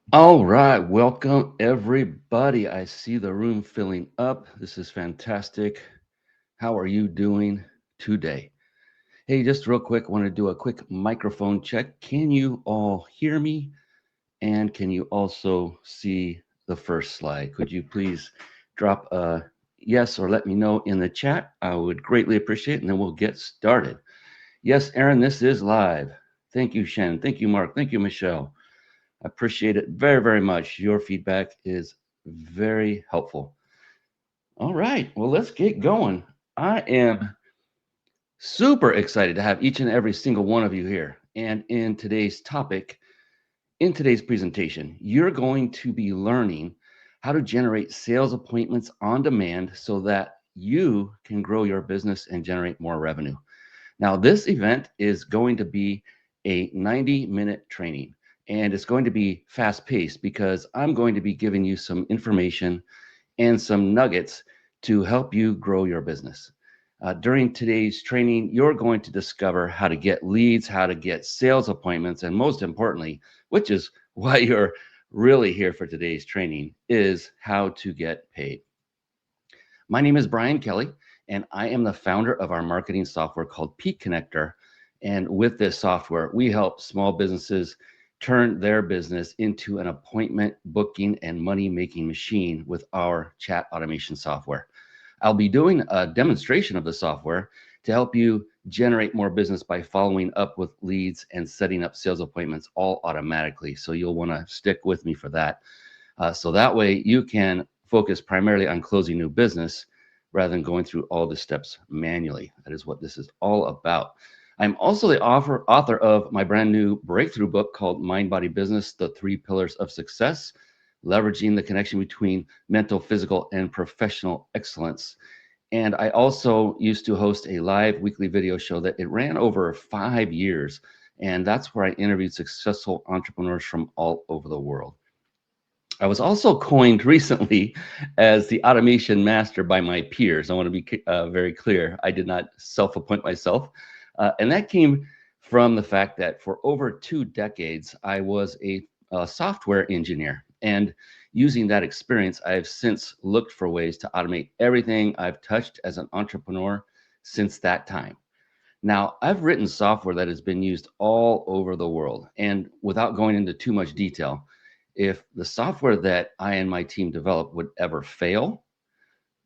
All right, welcome everybody. I see the room filling up. This is fantastic. How are you doing today? Hey, just real quick, want to do a quick microphone check. Can you all hear me? And can you also see the first slide? Could you please drop a yes or let me know in the chat? I would greatly appreciate it, and then we'll get started. Yes, Aaron, this is live. Thank you, Shannon. Thank you, Mark. Thank you, Michelle. I appreciate it very, very much. Your feedback is very helpful. All right, well, let's get going. I am super excited to have each and every single one of you here. And in today's topic, in today's presentation, you're going to be learning how to generate sales appointments on demand so that you can grow your business and generate more revenue. Now, this event is going to be a 90-minute training, and it's going to be fast paced because I'm going to be giving you some information and some nuggets to help you grow your business. During today's training, you're going to discover how to get leads, how to get sales appointments, and most importantly, which is why you're really here for today's training, is how to get paid. My name is Brian Kelly, and I am the founder of our marketing software called Peak Connector. And with this software, we help small businesses turn their business into an appointment booking and money making machine with our chat automation software. I'll be doing a demonstration of the software to help you generate more business by following up with leads and setting up sales appointments all automatically. So you'll want to stick with me for that. So that way you can focus primarily on closing new business rather than going through all the steps manually. That is what this is all about. I'm also the author of my brand new breakthrough book called Mind Body Business: The Three Pillars of Success, leveraging the connection between mental, physical, and professional excellence. And I also used to host a live weekly video show that it ran over 5 years. And that's where I interviewed successful entrepreneurs from all over the world. I was also coined recently as the automation master by my peers. I want to be very clear. I did not self appoint myself. And that came from the fact that for over 2 decades, I was a software engineer. And using that experience, I've since looked for ways to automate everything I've touched as an entrepreneur since that time. Now, I've written software that has been used all over the world. And without going into too much detail, if the software that I and my team developed would ever fail,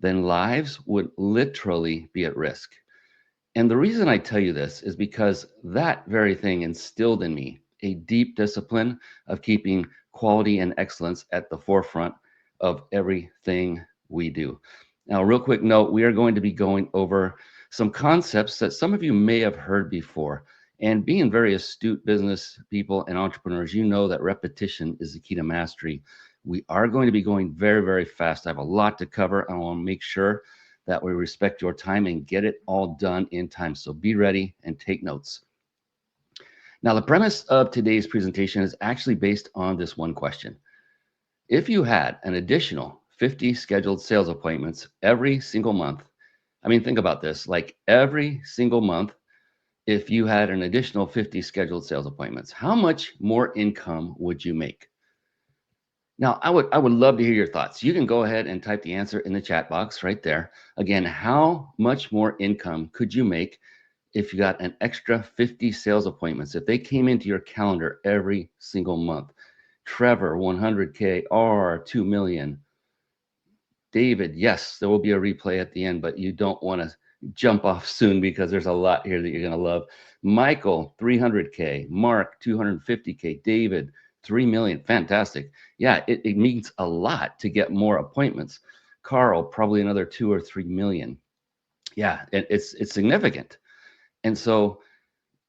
then lives would literally be at risk. And the reason I tell you this is because that very thing instilled in me a deep discipline of keeping quality and excellence at the forefront of everything we do. Now, real quick note, we are going to be going over some concepts that some of you may have heard before. And being very astute business people and entrepreneurs, you know that repetition is the key to mastery. We are going to be going very, very fast. I have a lot to cover. I want to make sure that we respect your time and get it all done in time. So be ready and take notes. Now, the premise of today's presentation is actually based on this one question. If you had an additional 50 scheduled sales appointments every single month, I mean, think about this, like every single month, if you had an additional 50 scheduled sales appointments, how much more income would you make? Now, I would love to hear your thoughts. You can go ahead and type the answer in the chat box right there. Again, how much more income could you make if you got an extra 50 sales appointments, if they came into your calendar every single month? Trevor, 100K, R, 2 million. David, yes, there will be a replay at the end, but you don't want to jump off soon because there's a lot here that you're going to love. Michael, 300K. Mark, 250K. David, 3 million. Fantastic. Yeah, it means a lot to get more appointments. Carl, probably another 2 or 3 million. Yeah, it's significant. And so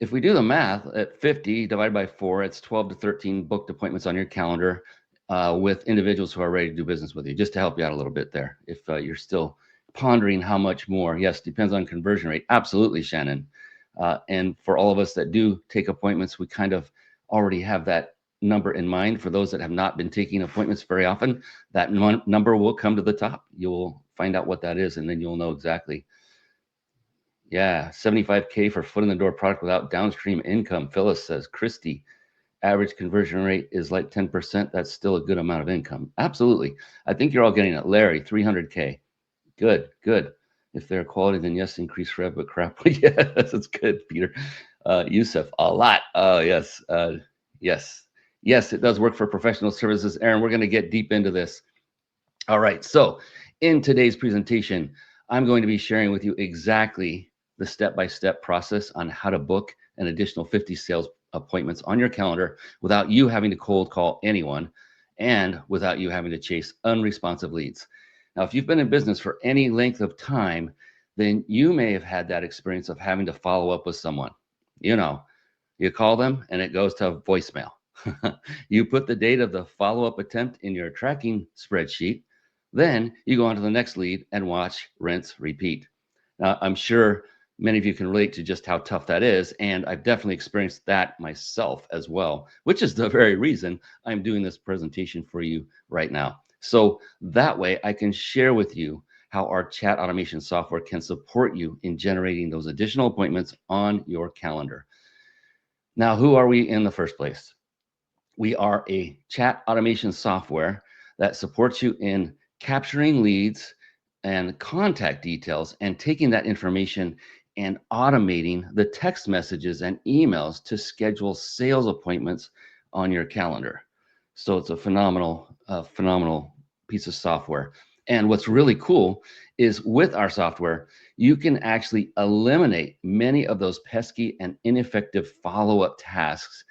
if we do the math at 50 divided by 4, it's 12 to 13 booked appointments on your calendar with individuals who are ready to do business with you, just to help you out a little bit there. If you're still pondering how much more, yes, depends on conversion rate. Absolutely, Shannon. And for all of us that do take appointments, we kind of already have that number in mind. For those that have not been taking appointments very often, that number will come to the top. You'll find out what that is, and then you'll know exactly. Yeah, 75K for foot in the door product without downstream income. Phyllis says, Christy, average conversion rate is like 10%, that's still a good amount of income. Absolutely. I think you're all getting it. Larry, 300K. Good, good. If they're quality, then yes, increase rev, but crap. Yes, that's good, Peter. Yusuf, a lot. Oh, yes. Yes. Yes, it does work for professional services. Aaron, we're going to get deep into this. All right. So, in today's presentation, I'm going to be sharing with you exactly the step-by-step process on how to book an additional 50 sales appointments on your calendar without you having to cold call anyone and without you having to chase unresponsive leads. Now, if you've been in business for any length of time, then you may have had that experience of having to follow up with someone. You know, you call them and it goes to voicemail. You put the date of the follow-up attempt in your tracking spreadsheet. Then you go on to the next lead and watch, rinse, repeat. Now, I'm sure many of you can relate to just how tough that is. And I've definitely experienced that myself as well, which is the very reason I'm doing this presentation for you right now. So that way I can share with you how our chat automation software can support you in generating those additional appointments on your calendar. Now, who are we in the first place? We are a chat automation software that supports you in capturing leads and contact details and taking that information and automating the text messages and emails to schedule sales appointments on your calendar. So it's a phenomenal piece of software. And what's really cool is with our software, you can actually eliminate many of those pesky and ineffective follow-up tasks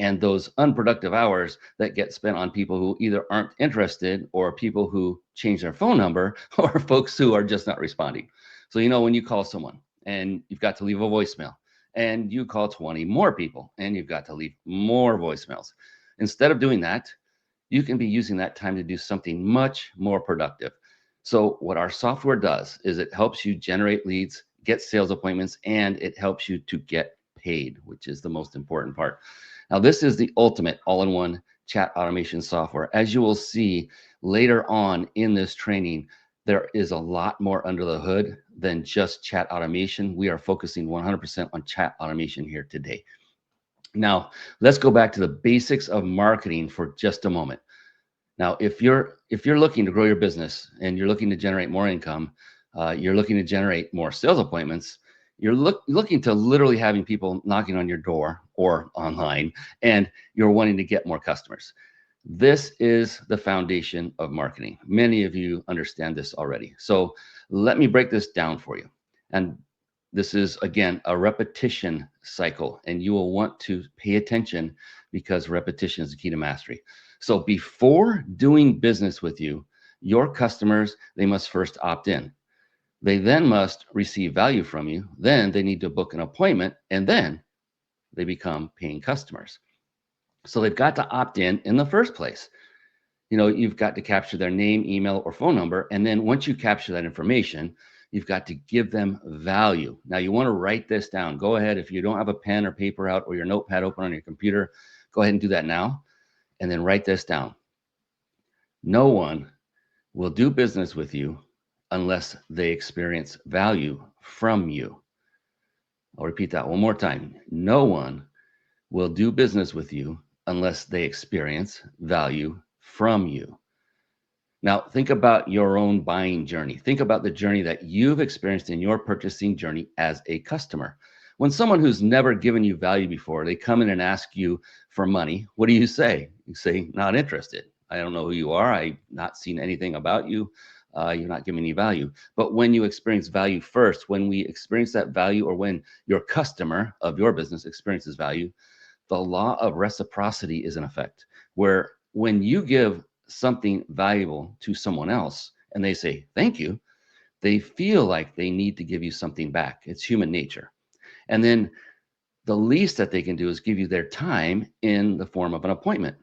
and those unproductive hours that get spent on people who either aren't interested or people who change their phone number or folks who are just not responding. So, when you call someone and you've got to leave a voicemail and you call 20 more people and you've got to leave more voicemails. Instead of doing that, you can be using that time to do something much more productive. So what our software does is it helps you generate leads, get sales appointments, and it helps you to get paid, which is the most important part. Now, this is the ultimate all-in-one chat automation software. As you will see later on in this training, there is a lot more under the hood than just chat automation. We are focusing 100% on chat automation here today. Now, let's go back to the basics of marketing for just a moment. Now, if you're looking to grow your business and you're looking to generate more income, you're looking to generate more sales appointments, you're looking to literally having people knocking on your door or online, and you're wanting to get more customers. This is the foundation of marketing. Many of you understand this already. So let me break this down for you. And this is, again, a repetition cycle, and you will want to pay attention because repetition is the key to mastery. So before doing business with you, your customers, they must first opt in. They then must receive value from you. Then they need to book an appointment, and then they become paying customers. So they've got to opt in the first place. You've got to capture their name, email, or phone number. And then once you capture that information, you've got to give them value. Now, you want to write this down. Go ahead. If you don't have a pen or paper out or your notepad open on your computer, go ahead and do that now. And then write this down. No one will do business with you unless they experience value from you. I'll repeat that one more time. No one will do business with you unless they experience value from you. Now, think about your own buying journey. Think about the journey that you've experienced in your purchasing journey as a customer. When someone who's never given you value before, they come in and ask you for money, what do you say? You say, not interested. I don't know who you are. I've not seen anything about you. You're not giving me value. But when you experience value first, when we experience that value, or when your customer of your business experiences value, the law of reciprocity is in effect, where when you give something valuable to someone else and they say thank you, they feel like they need to give you something back. It's human nature. And then the least that they can do is give you their time in the form of an appointment.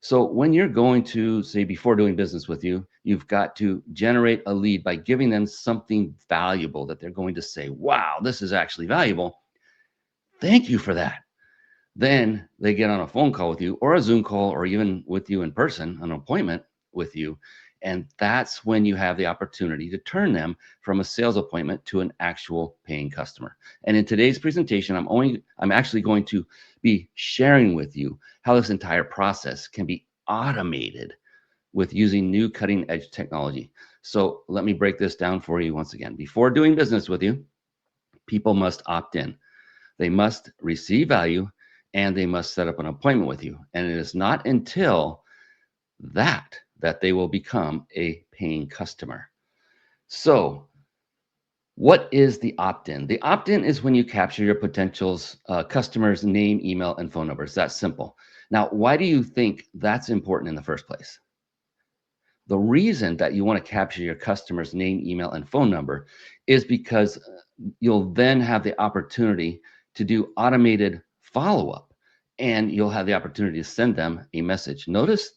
So when you're going to, say, before doing business with you, you've got to generate a lead by giving them something valuable that they're going to say, wow, this is actually valuable. Thank you for that. Then they get on a phone call with you or a Zoom call or even with you in person, an appointment with you, And that's when you have the opportunity to turn them from a sales appointment to an actual paying customer. And in today's presentation, I'm actually going to be sharing with you how this entire process can be automated with using new cutting edge technology. So let me break this down for you once again. Before doing business with you, people must opt in. They must receive value and they must set up an appointment with you. And it is not until that they will become a paying customer. So what is the opt-in? The opt-in is when you capture your potential's customer's name, email, and phone numbers. That's simple. Now, why do you think that's important in the first place? The reason that you want to capture your customer's name, email, and phone number is because you'll then have the opportunity to do automated follow-up, and you'll have the opportunity to send them a message. Notice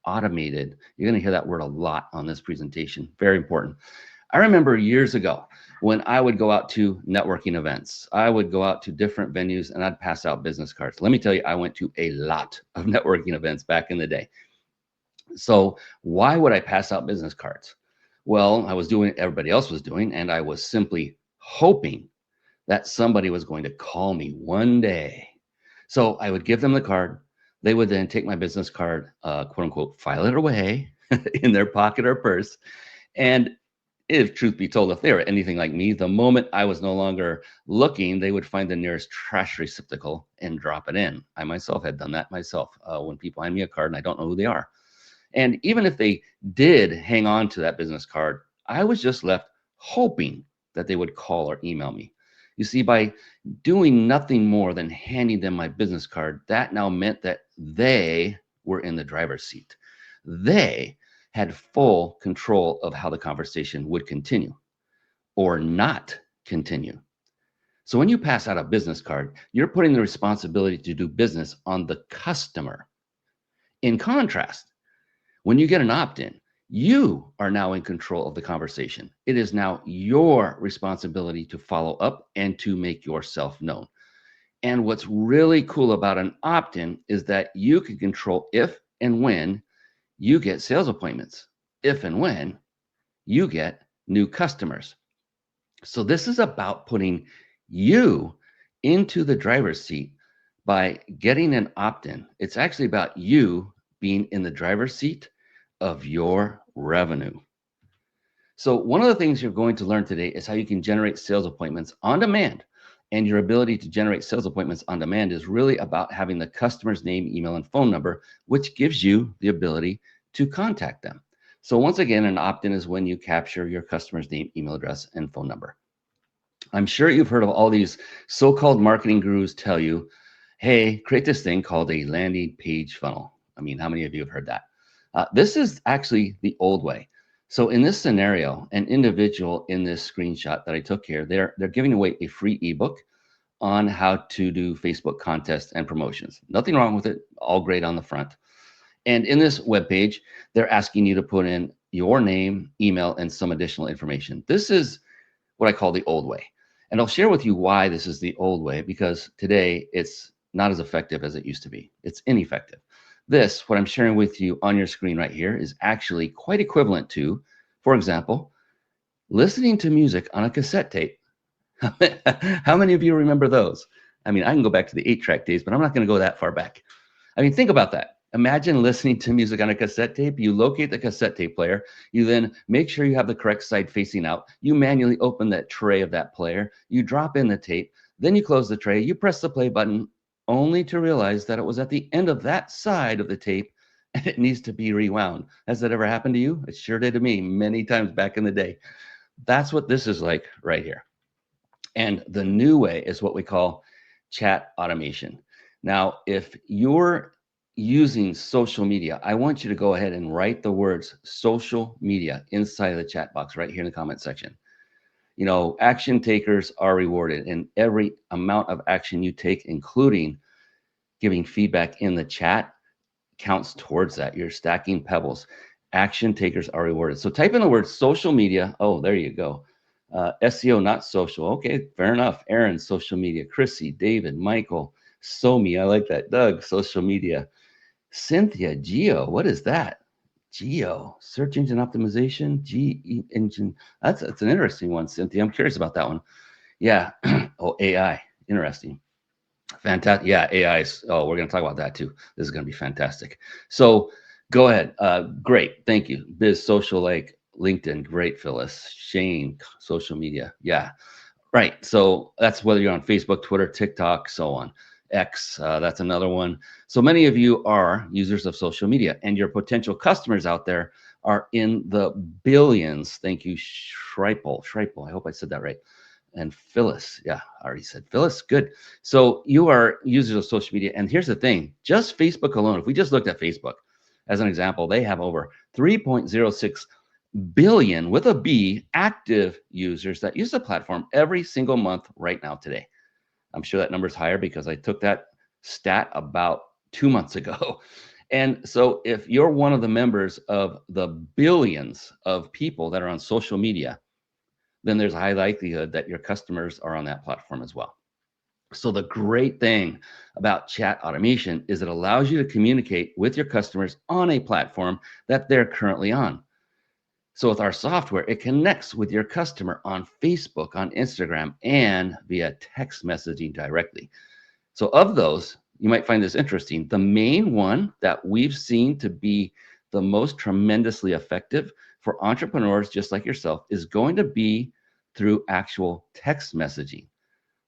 automated. You're going to hear that word a lot on this presentation. Very important. I remember years ago when I would go out to networking events, I would go out to different venues and I'd pass out business cards. Let me tell you, I went to a lot of networking events back in the day. So why would I pass out business cards? Well, I was doing what everybody else was doing, and I was simply hoping that somebody was going to call me one day. So I would give them the card. They would then take my business card, quote unquote, file it away in their pocket or purse. And if truth be told, if they were anything like me, the moment I was no longer looking, they would find the nearest trash receptacle and drop it in. I myself had done that myself when people hand me a card and I don't know who they are. And even if they did hang on to that business card, I was just left hoping that they would call or email me. You see, by doing nothing more than handing them my business card, that now meant that they were in the driver's seat. They had full control of how the conversation would continue or not continue. So when you pass out a business card, you're putting the responsibility to do business on the customer. In contrast, when you get an opt-in, you are now in control of the conversation. It is now your responsibility to follow up and to make yourself known. And what's really cool about an opt-in is that you can control if and when you get sales appointments, if and when you get new customers. So this is about putting you into the driver's seat by getting an opt-in. It's actually about you being in the driver's seat of your revenue. So one of the things you're going to learn today is how you can generate sales appointments on demand. And your ability to generate sales appointments on demand is really about having the customer's name, email, and phone number, which gives you the ability to contact them. So once again, an opt-in is when you capture your customer's name, email address, and phone number. I'm sure you've heard of all these so-called marketing gurus tell you, hey, create this thing called a landing page funnel. I mean, how many of you have heard that? This is actually the old way. So in this scenario, an individual in this screenshot that I took here, they're giving away a free ebook on how to do Facebook contests and promotions. Nothing wrong with it, all great on the front. And in this webpage, they're asking you to put in your name, email, and some additional information. This is what I call the old way. And I'll share with you why this is the old way, because today it's not as effective as it used to be. It's ineffective. This, what I'm sharing with you on your screen right here, is actually quite equivalent to, for example, listening to music on a cassette tape. How many of you remember those? I mean, I can go back to the 8-track days, but I'm not going to go that far back. I mean, think about that. Imagine listening to music on a cassette tape. You locate the cassette tape player. You then make sure you have the correct side facing out. You manually open that tray of that player. You drop in the tape. Then you close the tray. You press the play button, only to realize that it was at the end of that side of the tape and it needs to be rewound. Has that ever happened to you? It sure did to me many times back in the day. That's what this is like right here. And the new way is what we call chat automation. Now, if you're using social media, I want you to go ahead and write the words social media inside of the chat box right here in the comment section. You know, action takers are rewarded, and every amount of action you take, including giving feedback in the chat, counts towards that. You're stacking pebbles. Action takers are rewarded. So type in the word social media. Oh, there you go. SEO, not social. Okay, fair enough. Aaron, social media. Chrissy, David, Michael, Somi, I like that. Doug, social media. Cynthia, Geo, what is that? Geo, search engine optimization, GE engine. That's an interesting one, Cynthia. I'm curious about that one. Yeah. Oh, AI. Interesting. Fantastic. Yeah, AI is. Oh, we're going to talk about that too. This is going to be fantastic. So go ahead. Great. Thank you. Biz Social, like LinkedIn. Great, Phyllis. Shane, social media. Yeah. Right. So that's whether you're on Facebook, Twitter, TikTok, so on. X, that's another one. So many of you are users of social media, and your potential customers out there are in the billions. Thank you, Schreipel. Schreipel. I hope I said that right. And Phyllis. Yeah, I already said Phyllis. Good. So you are users of social media. And here's the thing, just Facebook alone, if we just looked at Facebook as an example, they have over 3.06 billion with a B active users that use the platform every single month right now today. I'm sure that number is higher because I took that stat about 2 months ago. And so if you're one of the members of the billions of people that are on social media, then there's a high likelihood that your customers are on that platform as well. So the great thing about chat automation is it allows you to communicate with your customers on a platform that they're currently on. So with our software, it connects with your customer on Facebook, on Instagram, and via text messaging directly. So of those, you might find this interesting. The main one that we've seen to be the most tremendously effective for entrepreneurs just like yourself is going to be through actual text messaging.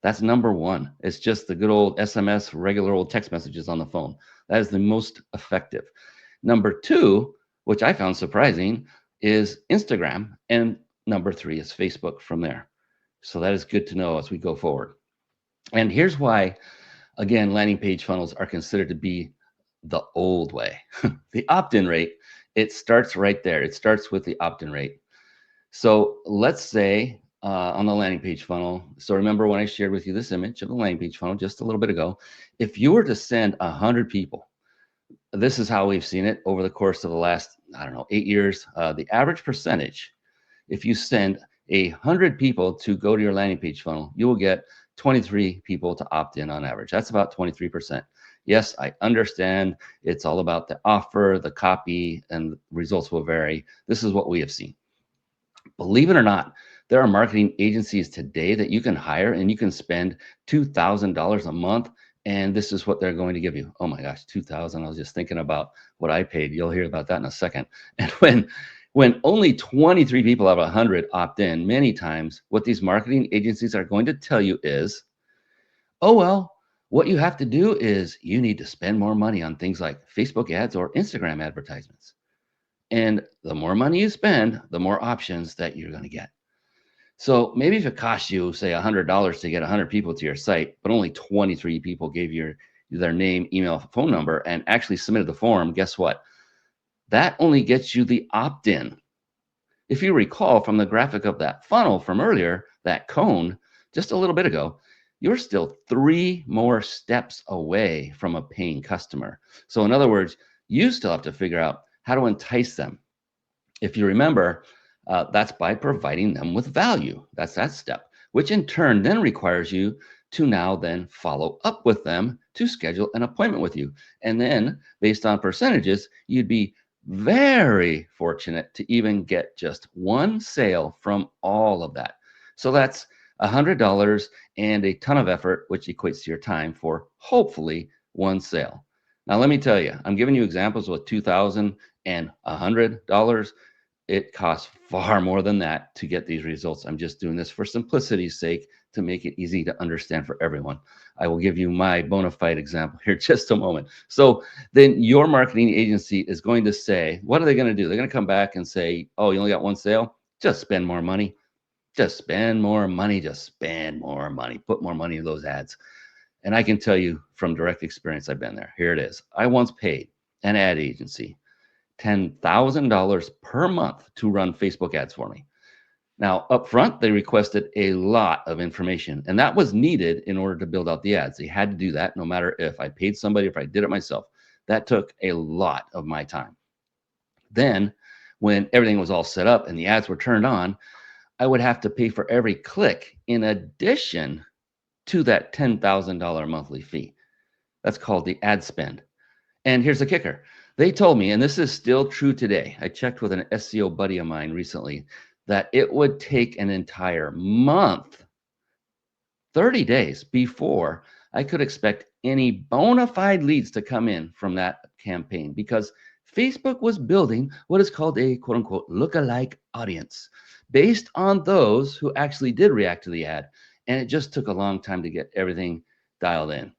That's number one. It's just the good old SMS, regular old text messages on the phone. That is the most effective. Number two, which I found surprising, is Instagram. And number three is Facebook from there. So that is good to know as we go forward. And here's why, again, landing page funnels are considered to be the old way. The opt-in rate, it starts right there. It starts with the opt-in rate. So let's say on the landing page funnel, so remember when I shared with you this image of the landing page funnel just a little bit ago, if you were to send 100 people, this is how we've seen it over the course of the last, I don't know, 8 years, the average percentage, if you send 100 people to go to your landing page funnel, you will get 23 people to opt in on average. That's about 23%. Yes, I understand it's all about the offer, the copy, and results will vary. This is what we have seen. Believe it or not, there are marketing agencies today that you can hire and you can spend $2,000 a month. And this is what they're going to give you. Oh my gosh, 2,000. I was just thinking about what I paid. You'll hear about that in a second. And when only 23 people out of 100 opt in, many times what these marketing agencies are going to tell you is, oh, well, what you have to do is you need to spend more money on things like Facebook ads or Instagram advertisements. And the more money you spend, the more options that you're going to get. So maybe if it costs you, say, $100 to get 100 people to your site, but only 23 people gave you their name, email, phone number, and actually submitted the form, guess what? That only gets you the opt-in. If you recall from the graphic of that funnel from earlier, that cone, just a little bit ago, you're still 3 more steps away from a paying customer. So in other words, you still have to figure out how to entice them. If you remember, that's by providing them with value. That's that step, which in turn then requires you to now then follow up with them to schedule an appointment with you. And then based on percentages, you'd be very fortunate to even get just one sale from all of that. So that's $100 and a ton of effort, which equates to your time for hopefully one sale. Now, let me tell you, I'm giving you examples with $2,000 and $100. It costs far more than that to get these results. I'm just doing this for simplicity's sake to make it easy to understand for everyone. I will give you my bona fide example here in just a moment. So then your marketing agency is going to say, what are they going to do? They're going to come back and say, oh, you only got one sale? Just spend more money. Just spend more money. Just spend more money. Put more money in those ads. And I can tell you from direct experience, I've been there. Here it is. I once paid an ad agency $10,000 per month to run Facebook ads for me. Now, up front, they requested a lot of information, and that was needed in order to build out the ads. They had to do that no matter if I paid somebody, if I did it myself. That took a lot of my time. Then, when everything was all set up and the ads were turned on, I would have to pay for every click in addition to that $10,000 monthly fee. That's called the ad spend. And here's the kicker. They told me, and this is still true today. I checked with an SEO buddy of mine recently that it would take an entire month, 30 days before I could expect any bona fide leads to come in from that campaign because Facebook was building what is called a quote unquote look-alike audience based on those who actually did react to the ad. And it just took a long time to get everything dialed in.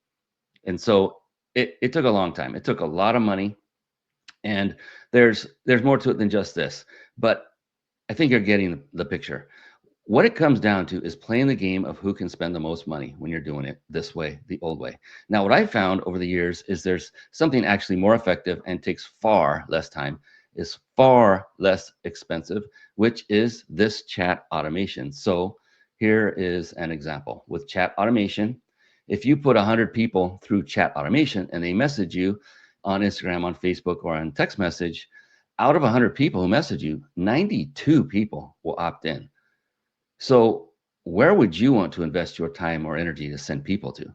And so it took a long time. It took a lot of money. And there's more to it than just this. But I think you're getting the picture. What it comes down to is playing the game of who can spend the most money when you're doing it this way, the old way. Now, what I found over the years is there's something actually more effective and takes far less time, is far less expensive, which is this chat automation. So here is an example with chat automation. If you put 100 people through chat automation and they message you on Instagram, on Facebook, or on text message, out of 100 people who message you, 92 people will opt in. So where would you want to invest your time or energy to send people to?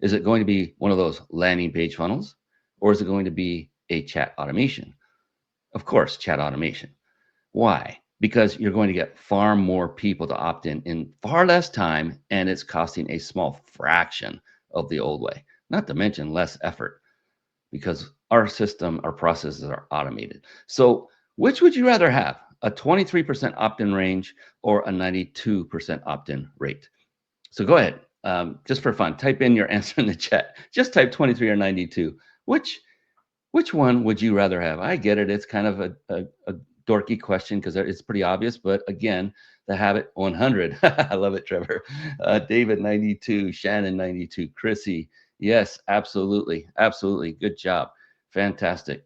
Is it going to be one of those landing page funnels, or is it going to be a chat automation? Of course, chat automation. Why? Because you're going to get far more people to opt in far less time, and it's costing a small fraction of the old way, not to mention less effort because our system, our processes are automated. So which would you rather have? A 23% opt-in range or a 92% opt-in rate? So go ahead, just for fun, type in your answer in the chat. Just type 23 or 92. Which one would you rather have? I get it. It's kind of a dorky question because it's pretty obvious. But again, the habit 100. I love it, Trevor. David 92, Shannon 92, Chrissy. Yes, absolutely. Absolutely. Good job. Fantastic.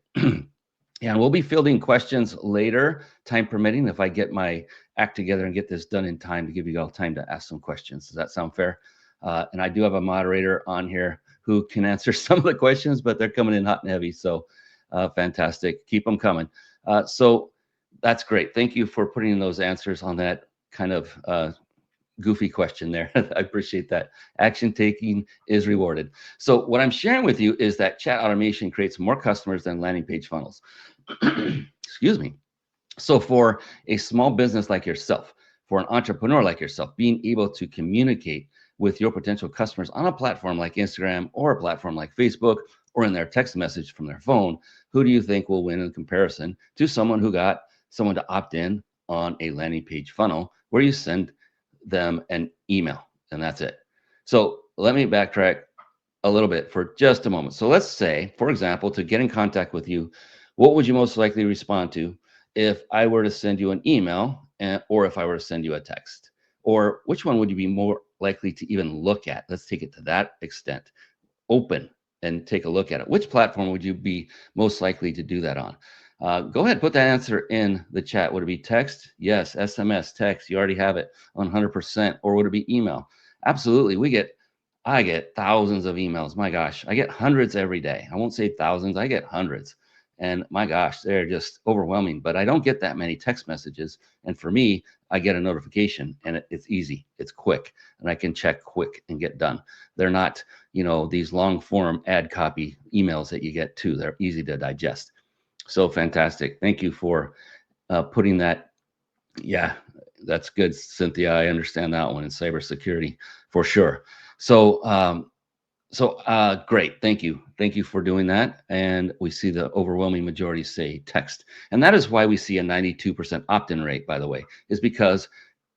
Yeah, and we'll be fielding questions later, time permitting, if I get my act together and get this done in time to give you all time to ask some questions. Does that sound fair? And I do have a moderator on here who can answer some of the questions, but they're coming in hot and heavy. So fantastic. Keep them coming. So that's great. Thank you for putting in those answers on that kind of goofy question there. I appreciate that. Action taking is rewarded. So what I'm sharing with you is that chat automation creates more customers than landing page funnels. Excuse me. So for a small business like yourself, for an entrepreneur like yourself, being able to communicate with your potential customers on a platform like Instagram or a platform like Facebook or in their text message from their phone, who do you think will win in comparison to someone who got someone to opt in on a landing page funnel where you send them an email and that's it? So let me backtrack a little bit for just a moment. So let's say, for example, to get in contact with you, what would you most likely respond to if I were to send you an email or if I were to send you a text? Or which one would you be more likely to even look at? Let's take it to that extent. Open and take a look at it. Which platform would you be most likely to do that on? Go ahead, put that answer in the chat. Would it be text? Yes, SMS, text. You already have it 100%. Or would it be email? Absolutely. I get thousands of emails. My gosh, I get hundreds every day. I won't say thousands, I get hundreds. And my gosh, they're just overwhelming. But I don't get that many text messages. And for me, I get a notification and it's easy, it's quick, and I can check quick and get done. They're not, these long form ad copy emails that you get too. They're easy to digest. So fantastic. Thank you for putting that. Yeah, that's good, Cynthia. I understand that one in cybersecurity for sure. So, great. Thank you. Thank you for doing that. And we see the overwhelming majority say text. And that is why we see a 92% opt-in rate, by the way, is because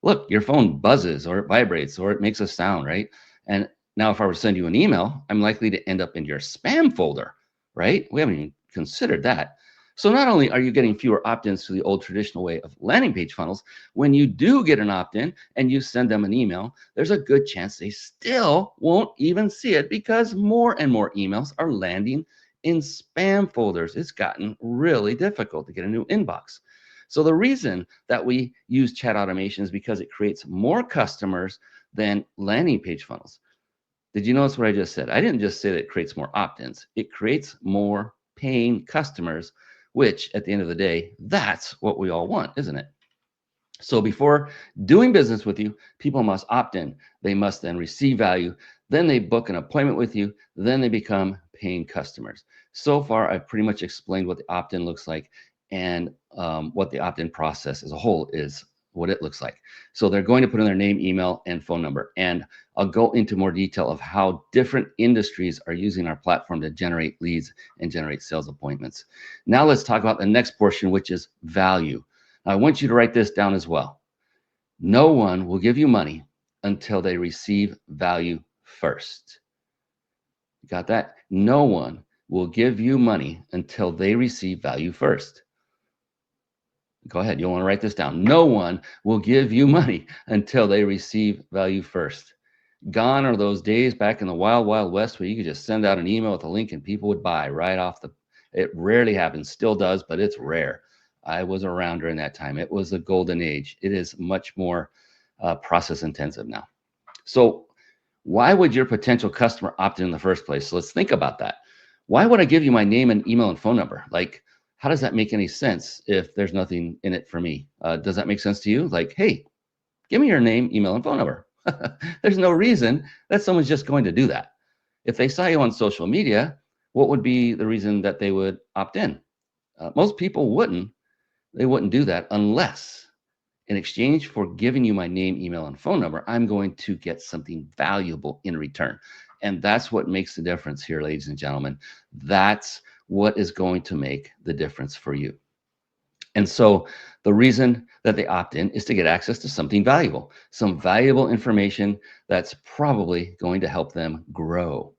look, your phone buzzes or it vibrates or it makes a sound, right? And now if I were to send you an email, I'm likely to end up in your spam folder, right? We haven't even considered that. So not only are you getting fewer opt-ins to the old traditional way of landing page funnels, when you do get an opt-in and you send them an email, there's a good chance they still won't even see it because more and more emails are landing in spam folders. It's gotten really difficult to get a new inbox. So the reason that we use chat automation is because it creates more customers than landing page funnels. Did you notice what I just said? I didn't just say that it creates more opt-ins. It creates more paying customers, which at the end of the day, that's what we all want, isn't it? So before doing business with you, people must opt in. They must then receive value. Then they book an appointment with you. Then they become paying customers. So far, I've pretty much explained what the opt-in looks like and what the opt-in process as a whole is, what it looks like. So they're going to put in their name, email, and phone number. And I'll go into more detail of how different industries are using our platform to generate leads and generate sales appointments. Now let's talk about the next portion, which is value. Now, I want you to write this down as well. No one will give you money until they receive value first. Got that? No one will give you money until they receive value first. Go ahead. You'll want to write this down. No one will give you money until they receive value first. Gone are those days back in the wild, wild west where you could just send out an email with a link and people would buy right off the. It rarely happens, still does, but it's rare. I was around during that time. It was the golden age. It is much more process intensive now. So why would your potential customer opt in the first place? So let's think about that. Why would I give you my name and email and phone number? Like, how does that make any sense if there's nothing in it for me? Does that make sense to you? Like, hey, give me your name, email, and phone number. There's no reason that someone's just going to do that. If they saw you on social media, what would be the reason that they would opt in? Most people wouldn't. They wouldn't do that unless, in exchange for giving you my name, email, and phone number, I'm going to get something valuable in return. And that's what makes the difference here, ladies and gentlemen. That's what is going to make the difference for you. And so the reason that they opt in is to get access to something valuable, some valuable information that's probably going to help them grow.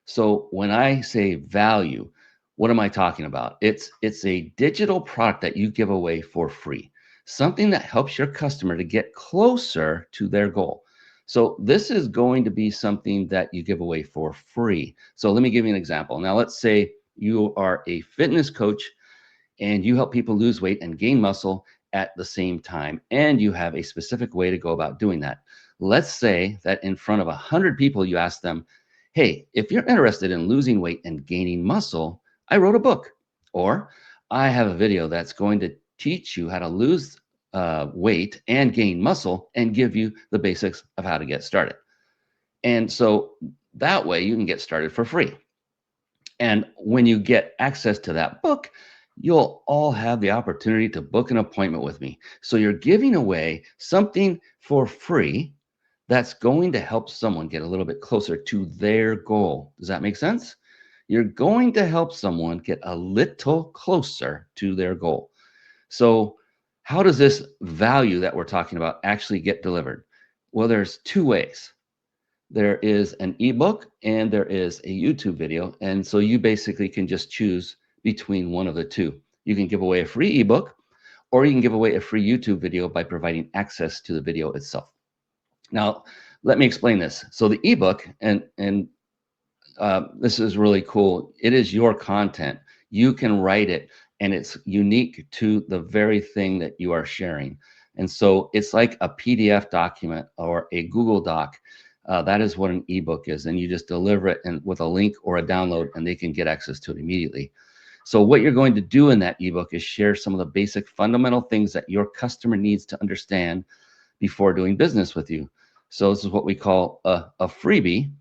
So when I say value, what am I talking about? It's a digital product that you give away for free, something that helps your customer to get closer to their goal. So this is going to be something that you give away for free. So let me give you an example. Now, let's say you are a fitness coach and you help people lose weight and gain muscle at the same time, and you have a specific way to go about doing that. Let's say that in front of 100 people, you ask them, hey, if you're interested in losing weight and gaining muscle, I wrote a book, or I have a video that's going to teach you how to lose weight and gain muscle and give you the basics of how to get started. And so that way you can get started for free. And when you get access to that book, you'll all have the opportunity to book an appointment with me. So you're giving away something for free that's going to help someone get a little bit closer to their goal. Does that make sense? You're going to help someone get a little closer to their goal. So how does this value that we're talking about actually get delivered? Well, there's two ways. There is an ebook and there is a YouTube video. And so you basically can just choose between one of the two. You can give away a free ebook, or you can give away a free YouTube video by providing access to the video itself. Now, let me explain this. So the ebook, and this is really cool. It is your content. You can write it, and it's unique to the very thing that you are sharing. And so it's like a PDF document or a Google Doc. That is what an ebook is, and you just deliver it and with a link or a download, and they can get access to it immediately. So what you're going to do in that ebook is share some of the basic fundamental things that your customer needs to understand before doing business with you. So this is what we call a freebie,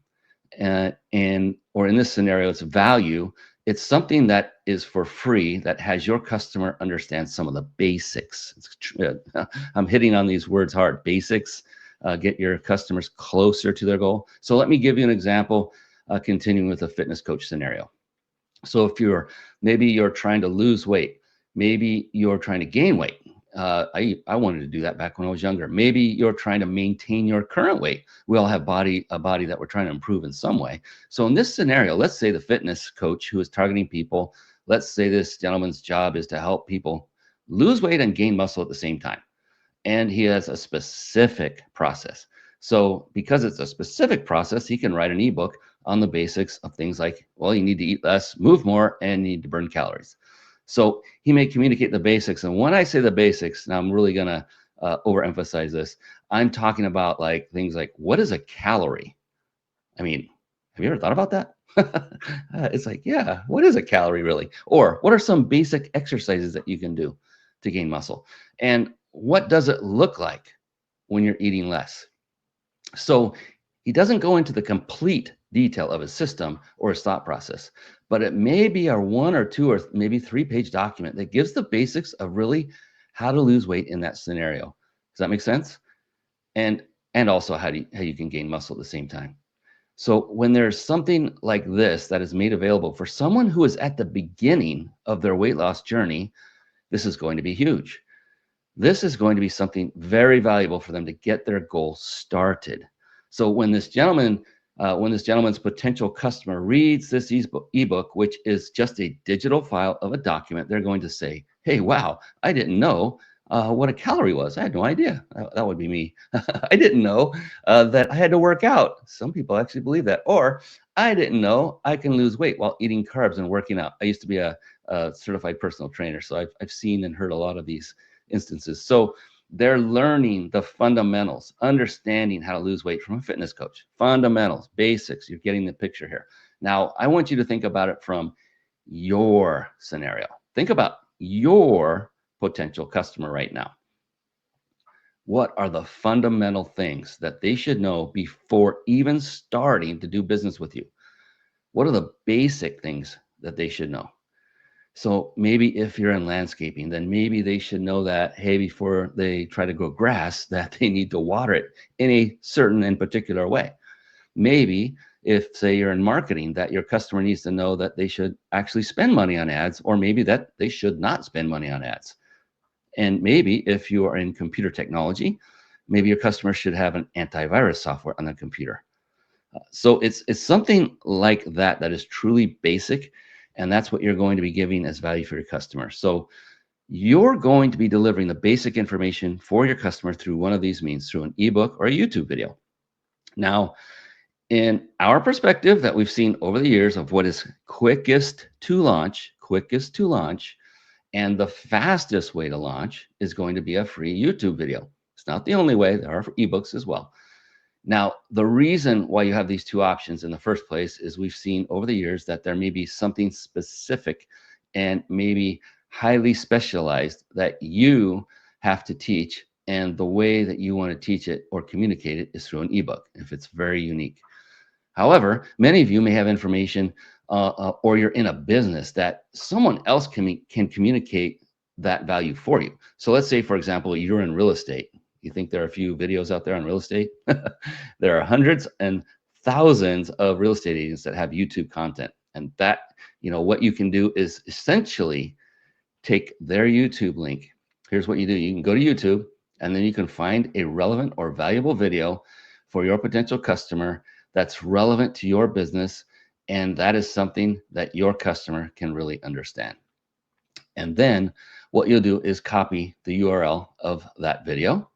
or in this scenario, it's value. It's something that is for free that has your customer understand some of the basics. I'm hitting on these words hard. Basics. Get your customers closer to their goal. So let me give you an example, continuing with the fitness coach scenario. So if maybe you're trying to lose weight, maybe you're trying to gain weight. I wanted to do that back when I was younger. Maybe you're trying to maintain your current weight. We all have a body that we're trying to improve in some way. So in this scenario, let's say the fitness coach who is targeting people, let's say this gentleman's job is to help people lose weight and gain muscle at the same time. And he has a specific process. So because it's a specific process, he can write an ebook on the basics of things like, well, you need to eat less, move more, and you need to burn calories. So he may communicate the basics. And when I say the basics, now I'm really going to overemphasize this. I'm talking about like things like, what is a calorie? I mean, have you ever thought about that? It's like, yeah, what is a calorie really? Or what are some basic exercises that you can do to gain muscle? And what does it look like when you're eating less? So he doesn't go into the complete detail of his system or his thought process, but it may be a 1 or 2 or maybe 3-page document that gives the basics of really how to lose weight in that scenario. Does that make sense? And also how you can gain muscle at the same time. So when there's something like this that is made available for someone who is at the beginning of their weight loss journey, this is going to be huge. This is going to be something very valuable for them to get their goal started. So when this gentleman's potential customer reads this ebook, which is just a digital file of a document, they're going to say, hey, wow, I didn't know what a calorie was. I had no idea. That would be me. I didn't know that I had to work out. Some people actually believe that. Or I didn't know I can lose weight while eating carbs and working out. I used to be a certified personal trainer, so I've seen and heard a lot of these instances. So they're learning the fundamentals, understanding how to lose weight from a fitness coach. Fundamentals, basics. You're getting the picture here. Now, I want you to think about it from your scenario. Think about your potential customer right now. What are the fundamental things that they should know before even starting to do business with you? What are the basic things that they should know? So maybe if you're in landscaping, then maybe they should know that, hey, before they try to grow grass, that they need to water it in a certain and particular way. Maybe if, say, you're in marketing, that your customer needs to know that they should actually spend money on ads, or maybe that they should not spend money on ads. And maybe if you are in computer technology, maybe your customer should have an antivirus software on their computer. So it's something like that that is truly basic, and that's what you're going to be giving as value for your customer. So you're going to be delivering the basic information for your customer through one of these means, through an ebook or a YouTube video. Now, in our perspective that we've seen over the years of what is quickest to launch, and the fastest way to launch is going to be a free YouTube video. It's not the only way. There are ebooks as well. Now, the reason why you have these two options in the first place is we've seen over the years that there may be something specific and maybe highly specialized that you have to teach. And the way that you want to teach it or communicate it is through an ebook, if it's very unique. However, many of you may have information or you're in a business that someone else can communicate that value for you. So let's say, for example, you're in real estate. You think there are a few videos out there on real estate? There are hundreds and thousands of real estate agents that have YouTube content. And that, what you can do is essentially take their YouTube link. Here's what you do. You can go to YouTube and then you can find a relevant or valuable video for your potential customer that's relevant to your business. And that is something that your customer can really understand. And then what you'll do is copy the URL of that video.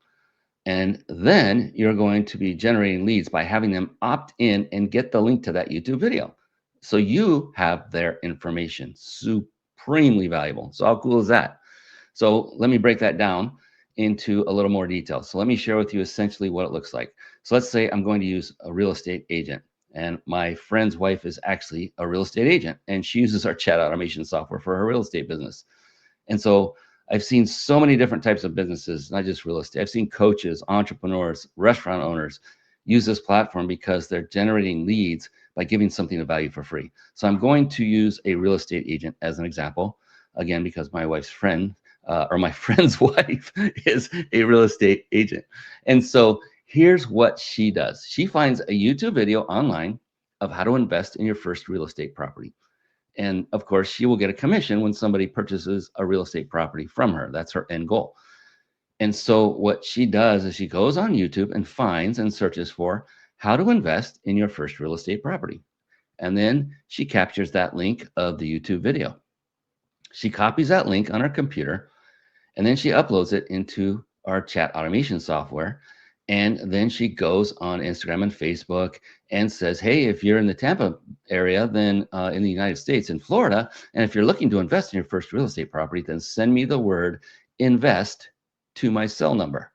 And then you're going to be generating leads by having them opt in and get the link to that YouTube video. So you have their information. Supremely valuable. So how cool is that? So let me break that down into a little more detail. So let me share with you essentially what it looks like. So let's say I'm going to use a real estate agent, and my friend's wife is actually a real estate agent, and she uses our chat automation software for her real estate business. And so I've seen so many different types of businesses, not just real estate. I've seen coaches, entrepreneurs, restaurant owners use this platform because they're generating leads by giving something of value for free. So I'm going to use a real estate agent as an example, again, because my wife's friend or my friend's wife is a real estate agent. And so here's what she does. She finds a YouTube video online of how to invest in your first real estate property. And of course, she will get a commission when somebody purchases a real estate property from her. That's her end goal. And so what she does is she goes on YouTube and finds and searches for how to invest in your first real estate property. And then she captures that link of the YouTube video. She copies that link on her computer, and then she uploads it into our chat automation software. And then she goes on Instagram and Facebook and says, hey, if you're in the Tampa area, then in the United States, in Florida, and if you're looking to invest in your first real estate property, then send me the word invest to my cell number.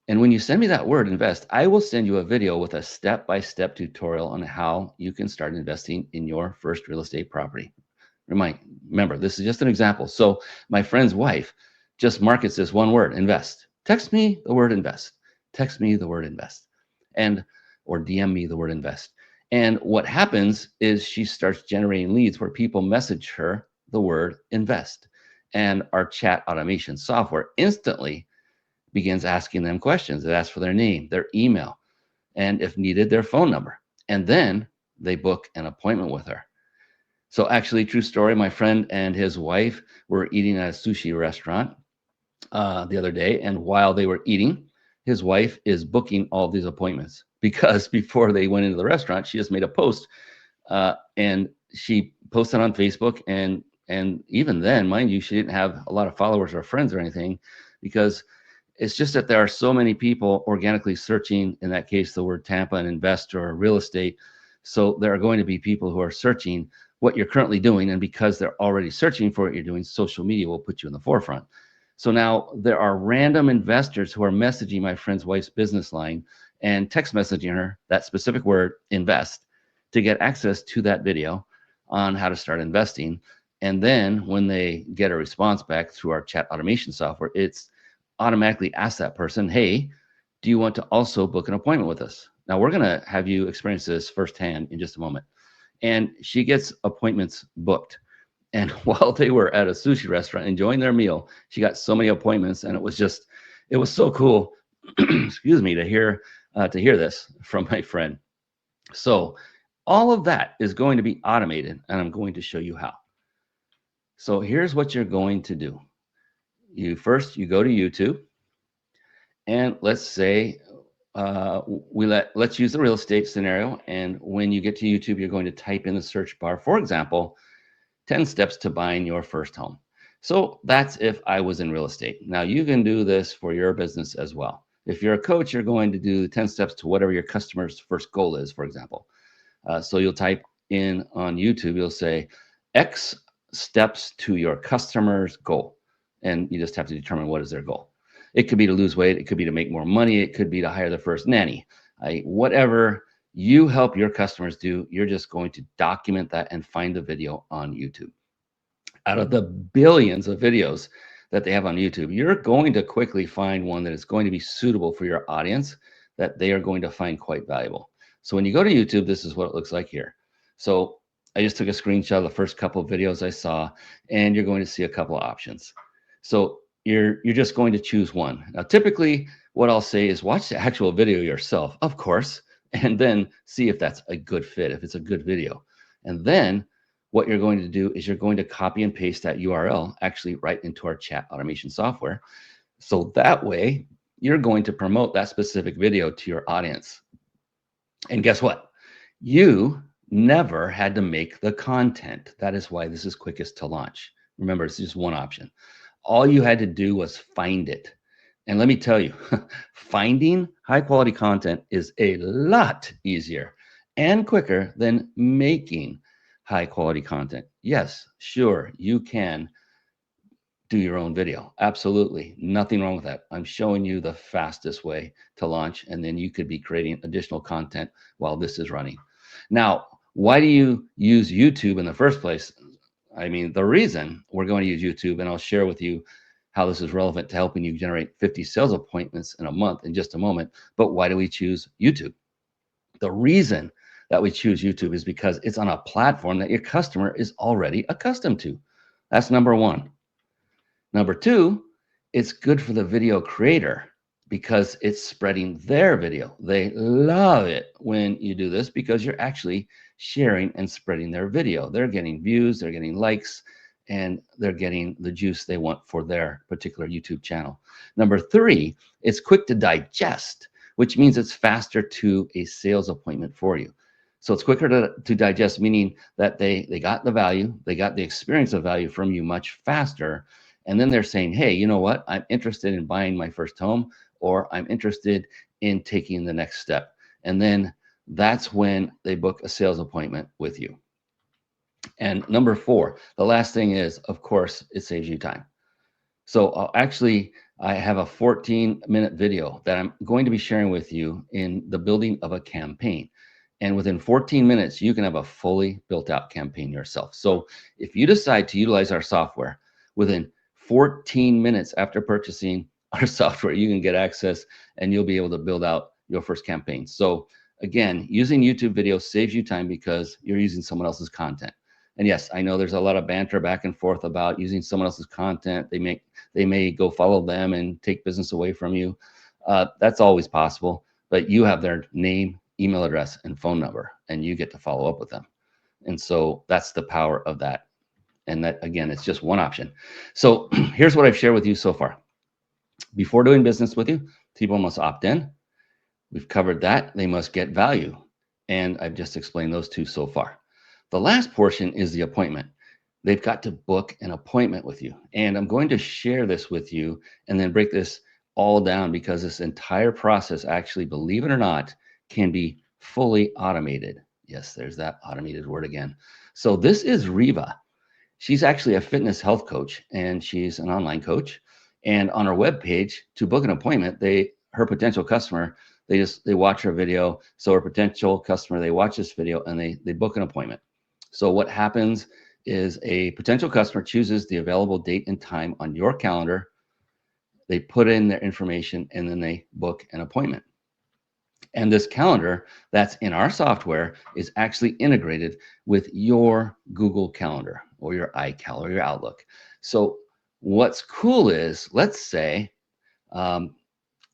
And when you send me that word invest, I will send you a video with a step-by-step tutorial on how you can start investing in your first real estate property. Remember, this is just an example. So my friend's wife just markets this one word, invest. Text me the word invest. Text me the word invest. Or DM me the word invest. And what happens is she starts generating leads where people message her the word invest. And our chat automation software instantly begins asking them questions. It asks for their name, their email, and if needed, their phone number. And then they book an appointment with her. So, actually, true story, my friend and his wife were eating at a sushi restaurant the other day. And while they were eating, his wife is booking all these appointments because before they went into the restaurant, she just made a post and she posted on Facebook. And even then, mind you, she didn't have a lot of followers or friends or anything, because it's just that there are so many people organically searching, in that case, the word Tampa and invest or real estate. So there are going to be people who are searching what you're currently doing. And because they're already searching for what you're doing, social media will put you in the forefront. So now there are random investors who are messaging my friend's wife's business line and text messaging her that specific word, invest, to get access to that video on how to start investing. And then when they get a response back through our chat automation software, it's automatically asks that person, hey, do you want to also book an appointment with us? Now, we're going to have you experience this firsthand in just a moment. And she gets appointments booked. And while they were at a sushi restaurant enjoying their meal, she got so many appointments, and it was so cool, excuse me, to hear this from my friend. So all of that is going to be automated, and I'm going to show you how. So here's what you're going to do. You go to YouTube, and let's say let's use the real estate scenario. And when you get to YouTube, you're going to type in the search bar, for example, 10 steps to buying your first home. So that's if I was in real estate. Now you can do this for your business as well. If you're a coach, you're going to do 10 steps to whatever your customer's first goal is, for example. So you'll type in on YouTube, you'll say X steps to your customer's goal. And you just have to determine what is their goal. It could be to lose weight. It could be to make more money. It could be to hire the first nanny. Whatever you help your customers do, you're just going to document that and find the video on YouTube. Out of the billions of videos that they have on YouTube, you're going to quickly find one that is going to be suitable for your audience, that they are going to find quite valuable. So when you go to YouTube, this is what it looks like here. So I just took a screenshot of the first couple of videos I saw, and you're going to see a couple of options. So you're just going to choose one. Now, typically what I'll say is watch the actual video yourself, of course, and then see if that's a good fit, if it's a good video. And then what you're going to do is you're going to copy and paste that URL actually right into our chat automation software. So that way you're going to promote that specific video to your audience. And guess what? You never had to make the content. That is why this is quickest to launch. Remember, it's just one option. All you had to do was find it. And let me tell you, finding high quality content is a lot easier and quicker than making high quality content. Yes, sure, you can do your own video. Absolutely. Nothing wrong with that. I'm showing you the fastest way to launch, and then you could be creating additional content while this is running. Now, why do you use YouTube in the first place? I mean, the reason we're going to use YouTube, and I'll share with you how this is relevant to helping you generate 50 sales appointments in a month in just a moment. But why do we choose YouTube? The reason that we choose YouTube is because it's on a platform that your customer is already accustomed to. That's number one. Number two, it's good for the video creator because it's spreading their video. They love it when you do this because you're actually sharing and spreading their video. They're getting views, they're getting likes, and they're getting the juice they want for their particular YouTube channel. Number three, it's quick to digest, which means it's faster to a sales appointment for you. So it's quicker to digest, meaning that they got the value, they got the experience of value from you much faster. And then they're saying, hey, you know what? I'm interested in buying my first home, or I'm interested in taking the next step. And then that's when they book a sales appointment with you. And number four, the last thing is, of course, it saves you time. So I have a 14-minute video that I'm going to be sharing with you in the building of a campaign. And within 14 minutes, you can have a fully built out campaign yourself. So if you decide to utilize our software, within 14 minutes after purchasing our software, you can get access and you'll be able to build out your first campaign. So Again, using YouTube videos saves you time because you're using someone else's content. And yes, I know there's a lot of banter back and forth about using someone else's content. They may go follow them and take business away from you. That's always possible, but you have their name, email address, and phone number, and you get to follow up with them. And so that's the power of that. And that, again, it's just one option. So here's what I've shared with you so far. Before doing business with you, people must opt in. We've covered that. They must get value. And I've just explained those two so far. The last portion is the appointment. They've got to book an appointment with you. And I'm going to share this with you and then break this all down, because this entire process, actually, believe it or not, can be fully automated. Yes, there's that automated word again. So this is Riva. She's actually a fitness health coach, and she's an online coach. And on her webpage, to book an appointment, her potential customer, they watch her video. So her potential customer, they watch this video and they book an appointment. So what happens is a potential customer chooses the available date and time on your calendar. They put in their information and then they book an appointment. And this calendar that's in our software is actually integrated with your Google Calendar or your iCal or your Outlook. So what's cool is, let's say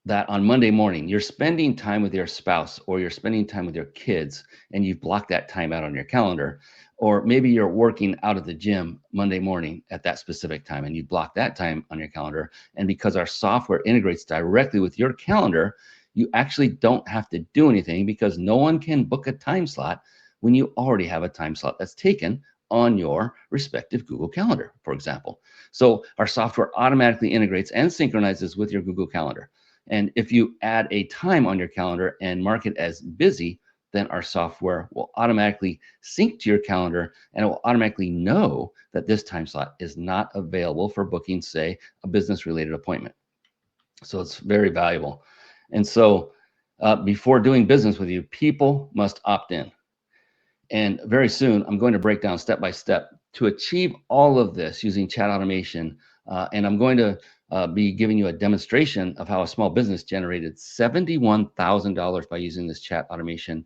that on Monday morning, you're spending time with your spouse or you're spending time with your kids, and you've blocked that time out on your calendar. Or maybe you're working out at the gym Monday morning at that specific time, and you block that time on your calendar. And because our software integrates directly with your calendar, you actually don't have to do anything, because no one can book a time slot when you already have a time slot that's taken on your respective Google Calendar, for example. So our software automatically integrates and synchronizes with your Google Calendar. And if you add a time on your calendar and mark it as busy, then our software will automatically sync to your calendar, and it will automatically know that this time slot is not available for booking, say, a business-related appointment. So it's very valuable. And so before doing business with you, people must opt in. And very soon, I'm going to break down step by step to achieve all of this using chat automation. And I'm going to be giving you a demonstration of how a small business generated $71,000 by using this chat automation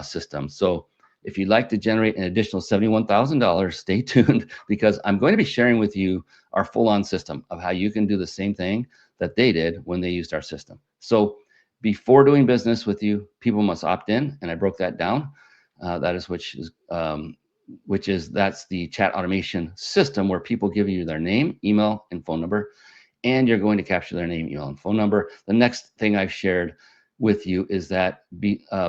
system. So if you'd like to generate an additional $71,000, stay tuned, because I'm going to be sharing with you our full-on system of how you can do the same thing that they did when they used our system. So before doing business with you, people must opt in, and I broke that down. That's the chat automation system, where people give you their name, email, and phone number, and you're going to capture their name, email, and phone number. The next thing I've shared with you is that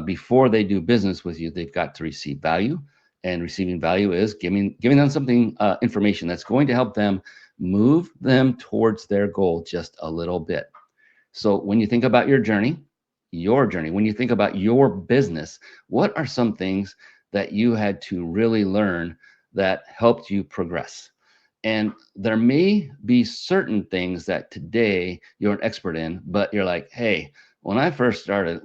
before they do business with you, they've got to receive value, and receiving value is giving them something, information that's going to help them move them towards their goal just a little bit. So when you think about your journey, when you think about your business, what are some things that you had to really learn that helped you progress? And there may be certain things that today you're an expert in, but you're like, hey, when I first started,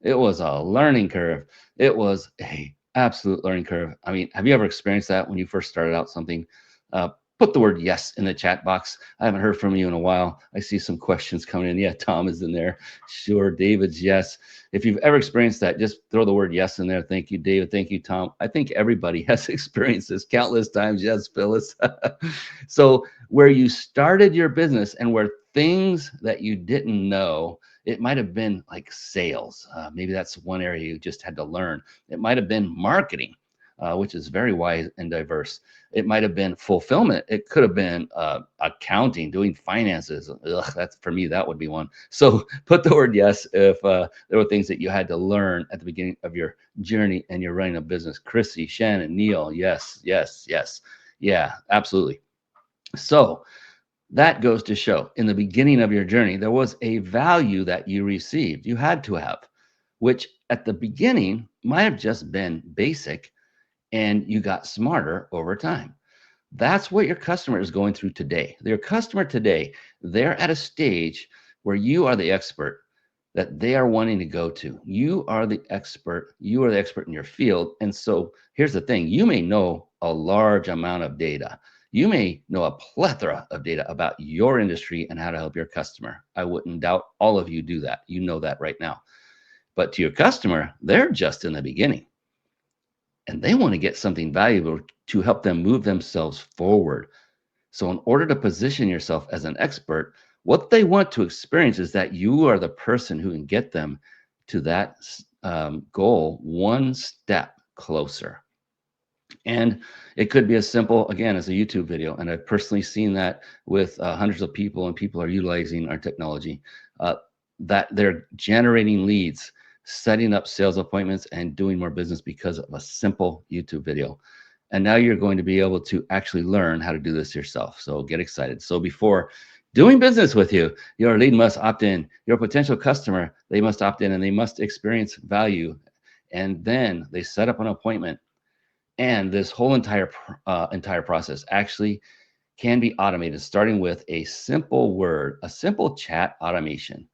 it was a learning curve. It was a absolute learning curve. I mean, have you ever experienced that when you first started out something? Put the word yes in the chat box. I haven't heard from you in a while. I see some questions coming in. Yeah, Tom is in there. Sure, David's yes. If you've ever experienced that, just throw the word yes in there. Thank you, David. Thank you, Tom. I think everybody has experienced this countless times. Yes, Phyllis. So where you started your business and where things that you didn't know, it might have been like sales. Maybe that's one area you just had to learn. It might have been marketing, which is very wide and diverse. It might have been fulfillment. It could have been accounting, doing finances. Ugh, that's, for me, that would be one. So put the word yes if there were things that you had to learn at the beginning of your journey and you're running a business. Chrissy, Shannon, Neil, yes, yes, yes. Yeah, absolutely. So that goes to show, in the beginning of your journey, there was a value that you received. You had to have, which at the beginning might have just been basic, and you got smarter over time. That's what your customer is going through today. Your customer today, they're at a stage where you are the expert that they are wanting to go to. You are the expert. You are the expert in your field. And so here's the thing. You may know a large amount of data. You may know a plethora of data about your industry and how to help your customer. I wouldn't doubt all of you do that. You know that right now. But to your customer, they're just in the beginning and they want to get something valuable to help them move themselves forward. So, in order to position yourself as an expert, what they want to experience is that you are the person who can get them to that goal one step closer. And it could be as simple, again, as a YouTube video. And I've personally seen that with hundreds of people, and people are utilizing our technology, uh, that they're generating leads, setting up sales appointments, and doing more business because of a simple YouTube video. And now you're going to be able to actually learn how to do this yourself. So get excited. So before doing business with you, your lead must opt in. Your potential customer, they must opt in and they must experience value. And then they set up an appointment, and this whole entire process actually can be automated, starting with a simple word, a simple chat automation.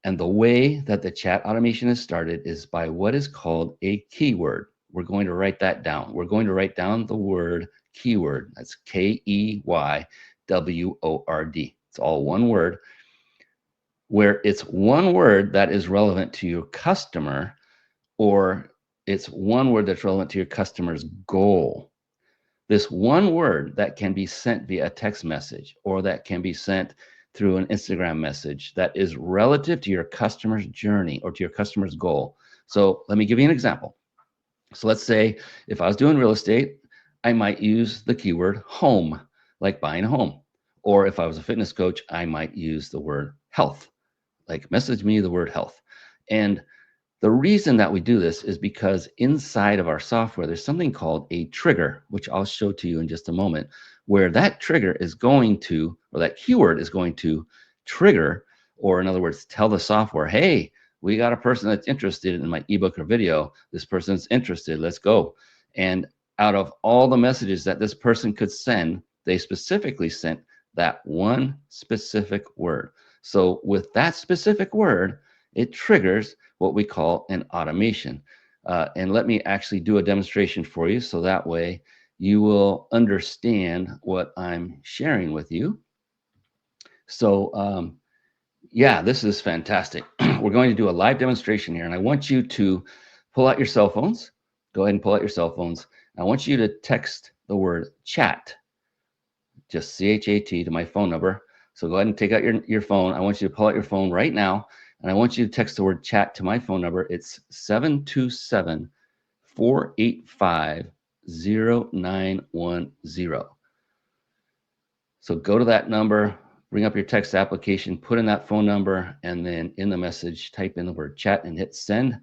And the way that the chat automation is started is by what is called a keyword. We're going to write that down. We're going to write down the word keyword. That's Keyword. It's all one word, where it's one word that is relevant to your customer, or it's one word that's relevant to your customer's goal. This one word that can be sent via a text message, or that can be sent through an Instagram message, that is relative to your customer's journey or to your customer's goal. So let me give you an example. So let's say if I was doing real estate, I might use the keyword home, like buying a home. Or if I was a fitness coach, I might use the word health, like message me the word health. And the reason that we do this is because inside of our software, there's something called a trigger, which I'll show to you in just a moment, where that trigger is going to, or that keyword is going to trigger, or in other words, tell the software, hey, we got a person that's interested in my ebook or video. This person's interested. Let's go. And out of all the messages that this person could send, they specifically sent that one specific word. So with that specific word, it triggers what we call an automation. And let me actually do a demonstration for you so that way you will understand what I'm sharing with you. So yeah, this is fantastic. We're going to do a live demonstration here, and I want you to pull out your cell phones. Go ahead and pull out your cell phones. I want you to text the word chat, just CHAT, to my phone number. So go ahead and take out your phone. I want you to pull out your phone right now, and I want you to text the word chat to my phone number. It's 727-485-0910. So go to that number, bring up your text application, put in that phone number, and then in the message, type in the word chat and hit send.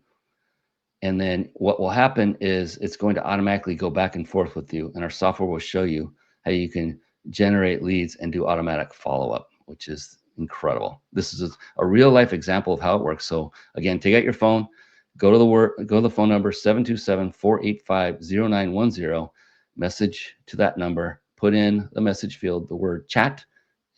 And then what will happen is it's going to automatically go back and forth with you, and our software will show you how you can generate leads and do automatic follow-up, which is incredible. This is a real life example of how it works. So again, take out your phone, go to the phone number 727-485-0910, message to that number, put in the message field the word chat,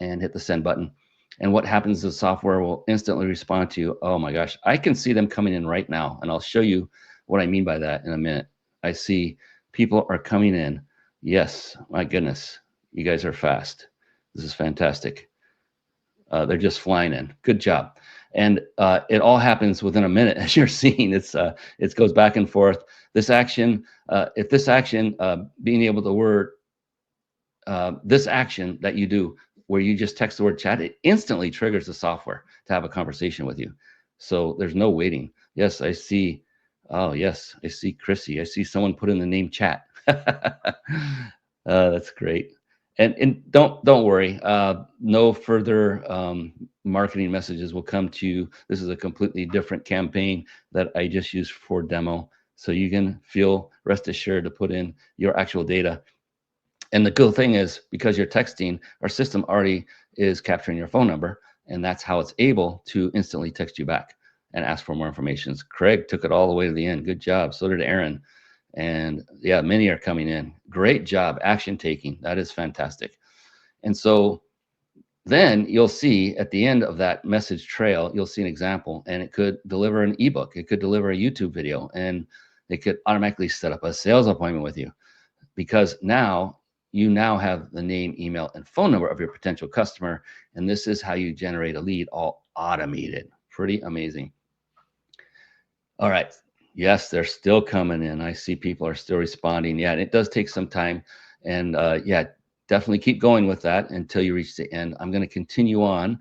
and hit the send button. And what happens is the software will instantly respond to you. Oh my gosh, I can see them coming in right now. And I'll show you what I mean by that in a minute. I see people are coming in. Yes, my goodness, you guys are fast. This is fantastic. They're just flying in. Good job. And it all happens within a minute, as you're seeing. It goes back and forth. This action, if this action, being able to word, this action that you do, where you just text the word chat, it instantly triggers the software to have a conversation with you. So there's no waiting. Yes, I see. Oh, yes, I see Chrissy. I see someone put in the name chat. That's great. And don't worry. No further marketing messages will come to you. This is a completely different campaign that I just used for demo. So you can feel rest assured to put in your actual data. And the cool thing is, because you're texting, our system already is capturing your phone number, and that's how it's able to instantly text you back and ask for more information. Craig took it all the way to the end. Good job. So did Aaron. And yeah, many are coming in. Great job. Action taking. That is fantastic. And so then you'll see at the end of that message trail, you'll see an example, and it could deliver an ebook. It could deliver a YouTube video, and it could automatically set up a sales appointment with you, because you now have the name, email, and phone number of your potential customer. And this is how you generate a lead, all automated. Pretty amazing. All right. Yes, they're still coming in. I see people are still responding. Yeah, and it does take some time. And yeah, definitely keep going with that until you reach the end. I'm going to continue on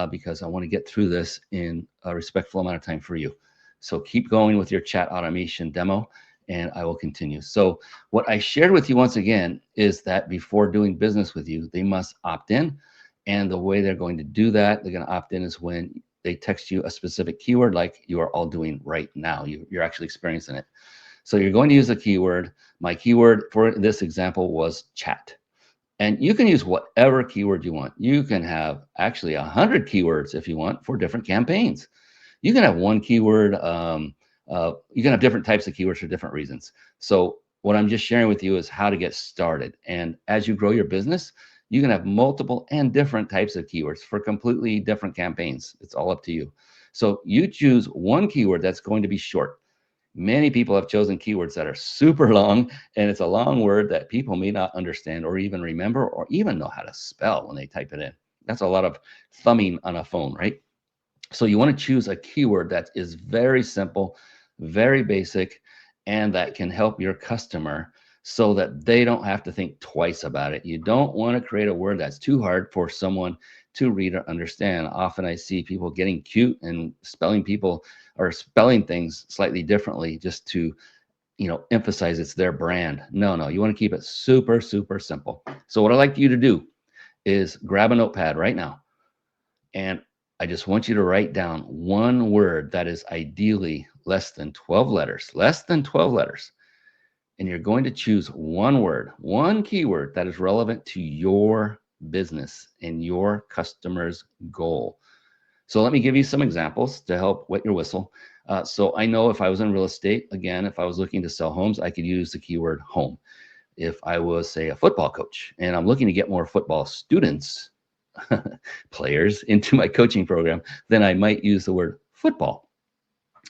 because I want to get through this in a respectful amount of time for you. So keep going with your chat automation demo and I will continue. So what I shared with you once again is that before doing business with you, they must opt in. And the way they're going to do that, they're going to opt in is when they text you a specific keyword like you are all doing right now. You're actually experiencing it. So you're going to use a keyword. My keyword for this example was chat. And you can use whatever keyword you want. You can have actually 100 keywords if you want for different campaigns. You can have one keyword. You can have different types of keywords for different reasons. So what I'm just sharing with you is how to get started. And as you grow your business, you can have multiple and different types of keywords for completely different campaigns. It's all up to you. So you choose one keyword that's going to be short. Many people have chosen keywords that are super long, and it's a long word that people may not understand or even remember or even know how to spell when they type it in. That's a lot of thumbing on a phone, right? So you want to choose a keyword that is very simple, very basic, and that can help your customer so that they don't have to think twice about it. You don't want to create a word that's too hard for someone to read or understand. Often I see people getting cute and spelling people or spelling things slightly differently just to, emphasize it's their brand. No, you want to keep it super, super simple. So what I'd like you to do is grab a notepad right now and I just want you to write down one word that is ideally less than 12 letters, less than 12 letters. And you're going to choose one word, one keyword that is relevant to your business and your customer's goal. So let me give you some examples to help wet your whistle. So I know if I was in real estate, again, if I was looking to sell homes, I could use the keyword home. If I was, say, a football coach and I'm looking to get more football students, players into my coaching program, then I might use the word football.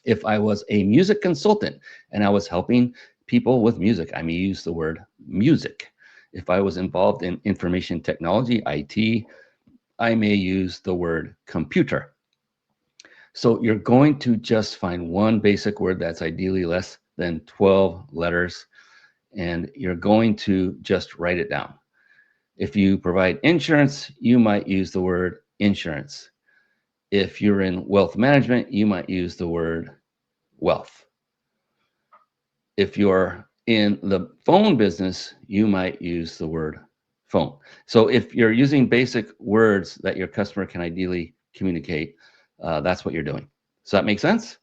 If I was a music consultant and I was helping people with music, I may use the word music. If I was involved in information technology, IT, I may use the word computer. So you're going to just find one basic word that's ideally less than 12 letters, and you're going to just write it down. If you provide insurance, you might use the word insurance. If you're in wealth management, you might use the word wealth. If you're in the phone business, you might use the word phone. So if you're using basic words that your customer can ideally communicate, that's what you're doing. Does that make sense?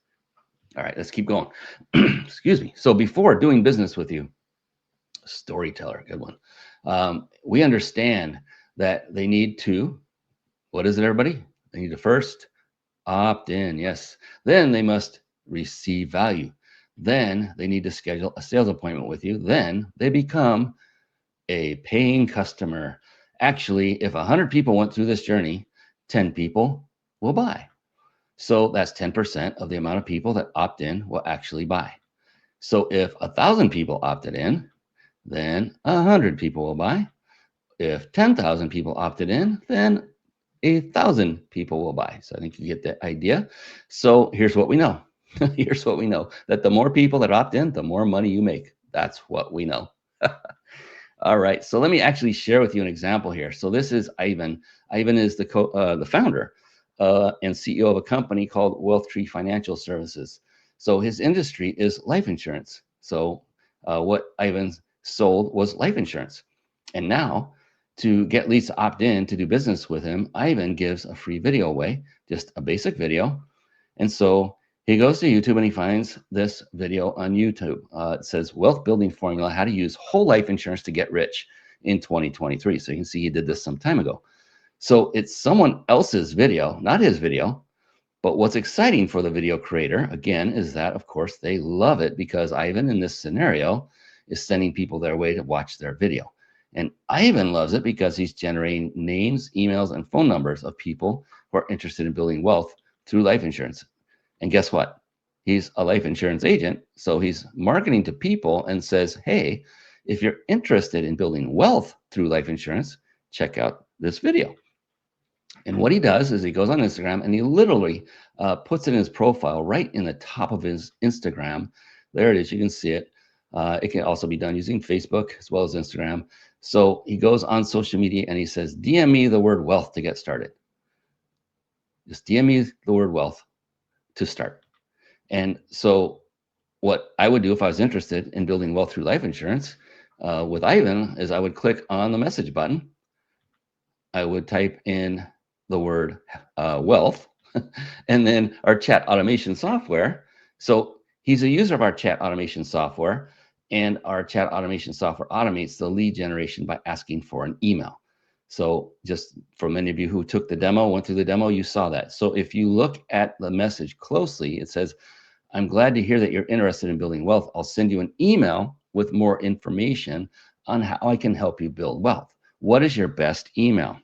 All right, let's keep going. Excuse me. So before doing business with you, storyteller, good one. We understand that they need to, what is it, everybody? They need to first opt in, yes. Then they must receive value. Then they need to schedule a sales appointment with you. Then they become a paying customer. Actually, if 100 people went through this journey, 10 people will buy. So that's 10% of the amount of people that opt in will actually buy. So if 1,000 people opted in, then 100 people will buy. If 10,000 people opted in, then 1,000 people will buy. So I think you get the idea. So here's what we know. Here's what we know, that the more people that opt in, the more money you make. That's what we know. All right. So let me actually share with you an example here. So this is Ivan. Ivan is the founder and CEO of a company called Wealth Tree Financial Services. So his industry is life insurance. So what Ivan sold was life insurance. And now to get leads to opt in to do business with him, Ivan gives a free video away, just a basic video. And so he goes to YouTube and he finds this video on YouTube. It says Wealth Building Formula, how to use whole life insurance to get rich in 2023. So you can see he did this some time ago. So it's someone else's video, not his video. But what's exciting for the video creator, again, is that, of course, they love it because Ivan, in this scenario, is sending people their way to watch their video. And Ivan loves it because he's generating names, emails, and phone numbers of people who are interested in building wealth through life insurance. And guess what? He's a life insurance agent. So he's marketing to people and says, hey, if you're interested in building wealth through life insurance, check out this video. And what he does is he goes on Instagram and he literally puts it in his profile right in the top of his Instagram. There it is. You can see it. It can also be done using Facebook as well as Instagram. So he goes on social media and he says, DM me the word wealth to get started. Just DM me the word wealth to start. And so what I would do if I was interested in building wealth through life insurance with Ivan is I would click on the message button. I would type in the word wealth and then our chat automation software. So he's a user of our chat automation software, and our chat automation software automates the lead generation by asking for an email. So just for many of you who took the demo, went through the demo, you saw that. So if you look at the message closely, it says, I'm glad to hear that you're interested in building wealth. I'll send you an email with more information on how I can help you build wealth. What is your best email?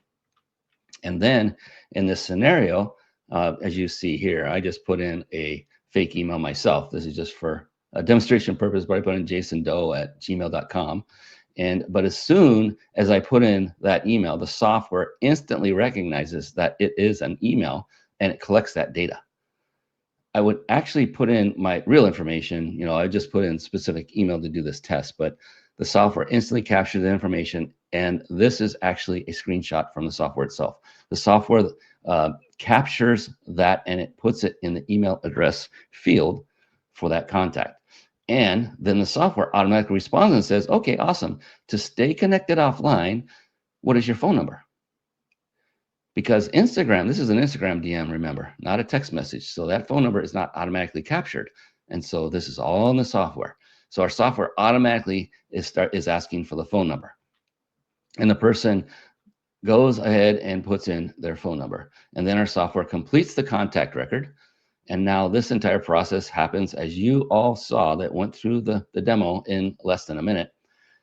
And then in this scenario, as you see here, I just put in a fake email myself. This is just for a demonstration purpose, but I put in jasondoe@gmail.com. But as soon as I put in that email, the software instantly recognizes that it is an email and it collects that data. I would actually put in my real information. I just put in specific email to do this test, but the software instantly captures the information. And this is actually a screenshot from the software itself. The software captures that and it puts it in the email address field for that contact. And then the software automatically responds and says, okay, awesome. To stay connected offline, what is your phone number? Because Instagram, this is an Instagram DM, remember, not a text message. So that phone number is not automatically captured. And so this is all in the software. So our software automatically is asking for the phone number. And the person goes ahead and puts in their phone number. And then our software completes the contact record. And now this entire process happens as you all saw that went through the demo in less than a minute.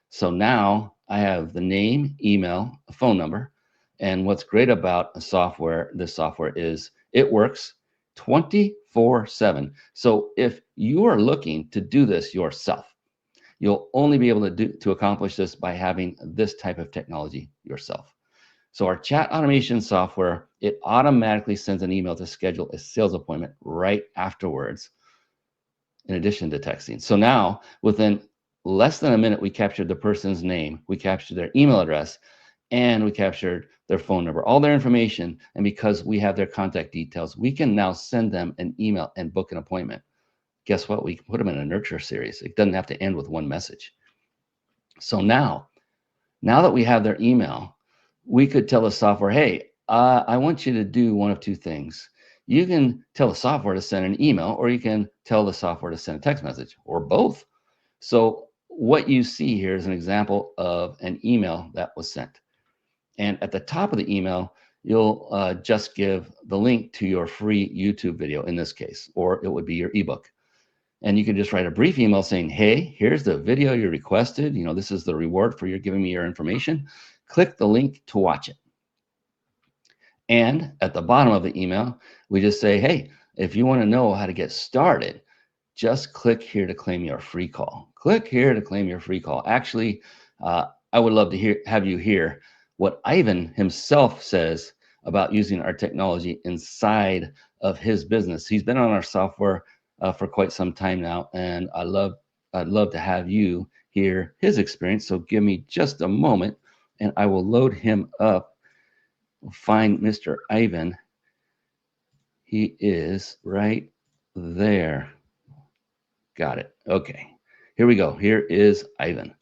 So now I have the name, email, a phone number. And what's great about this software is it works 24/7. So if you are looking to do this yourself, you'll only be able to accomplish this by having this type of technology yourself. So our chat automation software, it automatically sends an email to schedule a sales appointment right afterwards, in addition to texting. So now within less than a minute, we captured the person's name, we captured their email address, and we captured their phone number, all their information. And because we have their contact details, we can now send them an email and book an appointment. Guess what? We can put them in a nurture series. It doesn't have to end with one message. So now that we have their email, we could tell the software, hey, I want you to do one of two things. You can tell the software to send an email, or you can tell the software to send a text message, or both. So what you see here is an example of an email that was sent. And at the top of the email, you'll just give the link to your free YouTube video in this case, or it would be your ebook. And you can just write a brief email saying, hey, here's the video you requested. This is the reward for your giving me your information. Click the link to watch it. And at the bottom of the email, we just say, hey, if you want to know how to get started, just click here to claim your free call. Click here to claim your free call. Actually, I would love to have you hear what Ivan himself says about using our technology inside of his business. He's been on our software for quite some time now, and I'd love to have you hear his experience. So give me just a moment, and I will load him up. We'll find Mr. Ivan. He is right there. Got it. Okay, here we go. Here is Ivan.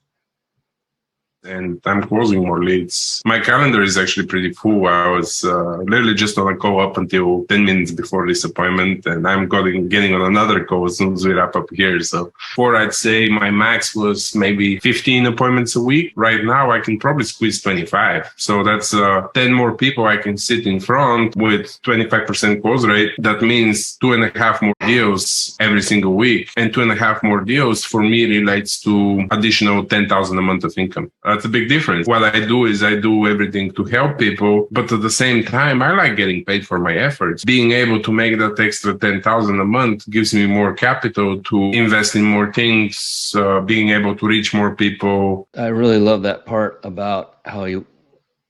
And I'm closing more leads. My calendar is actually pretty full. I was literally just on a call up until 10 minutes before this appointment, and I'm getting on another call as soon as we wrap up here. So before, I'd say my max was maybe 15 appointments a week. Right now, I can probably squeeze 25. So that's 10 more people I can sit in front with 25% close rate. That means 2.5 more deals every single week. And 2.5 more deals for me relates to additional 10,000 a month of income. That's a big difference. What I do is I do everything to help people, but at the same time, I like getting paid for my efforts. Being able to make that extra 10,000 a month gives me more capital to invest in more things, being able to reach more people. I really love that part about how he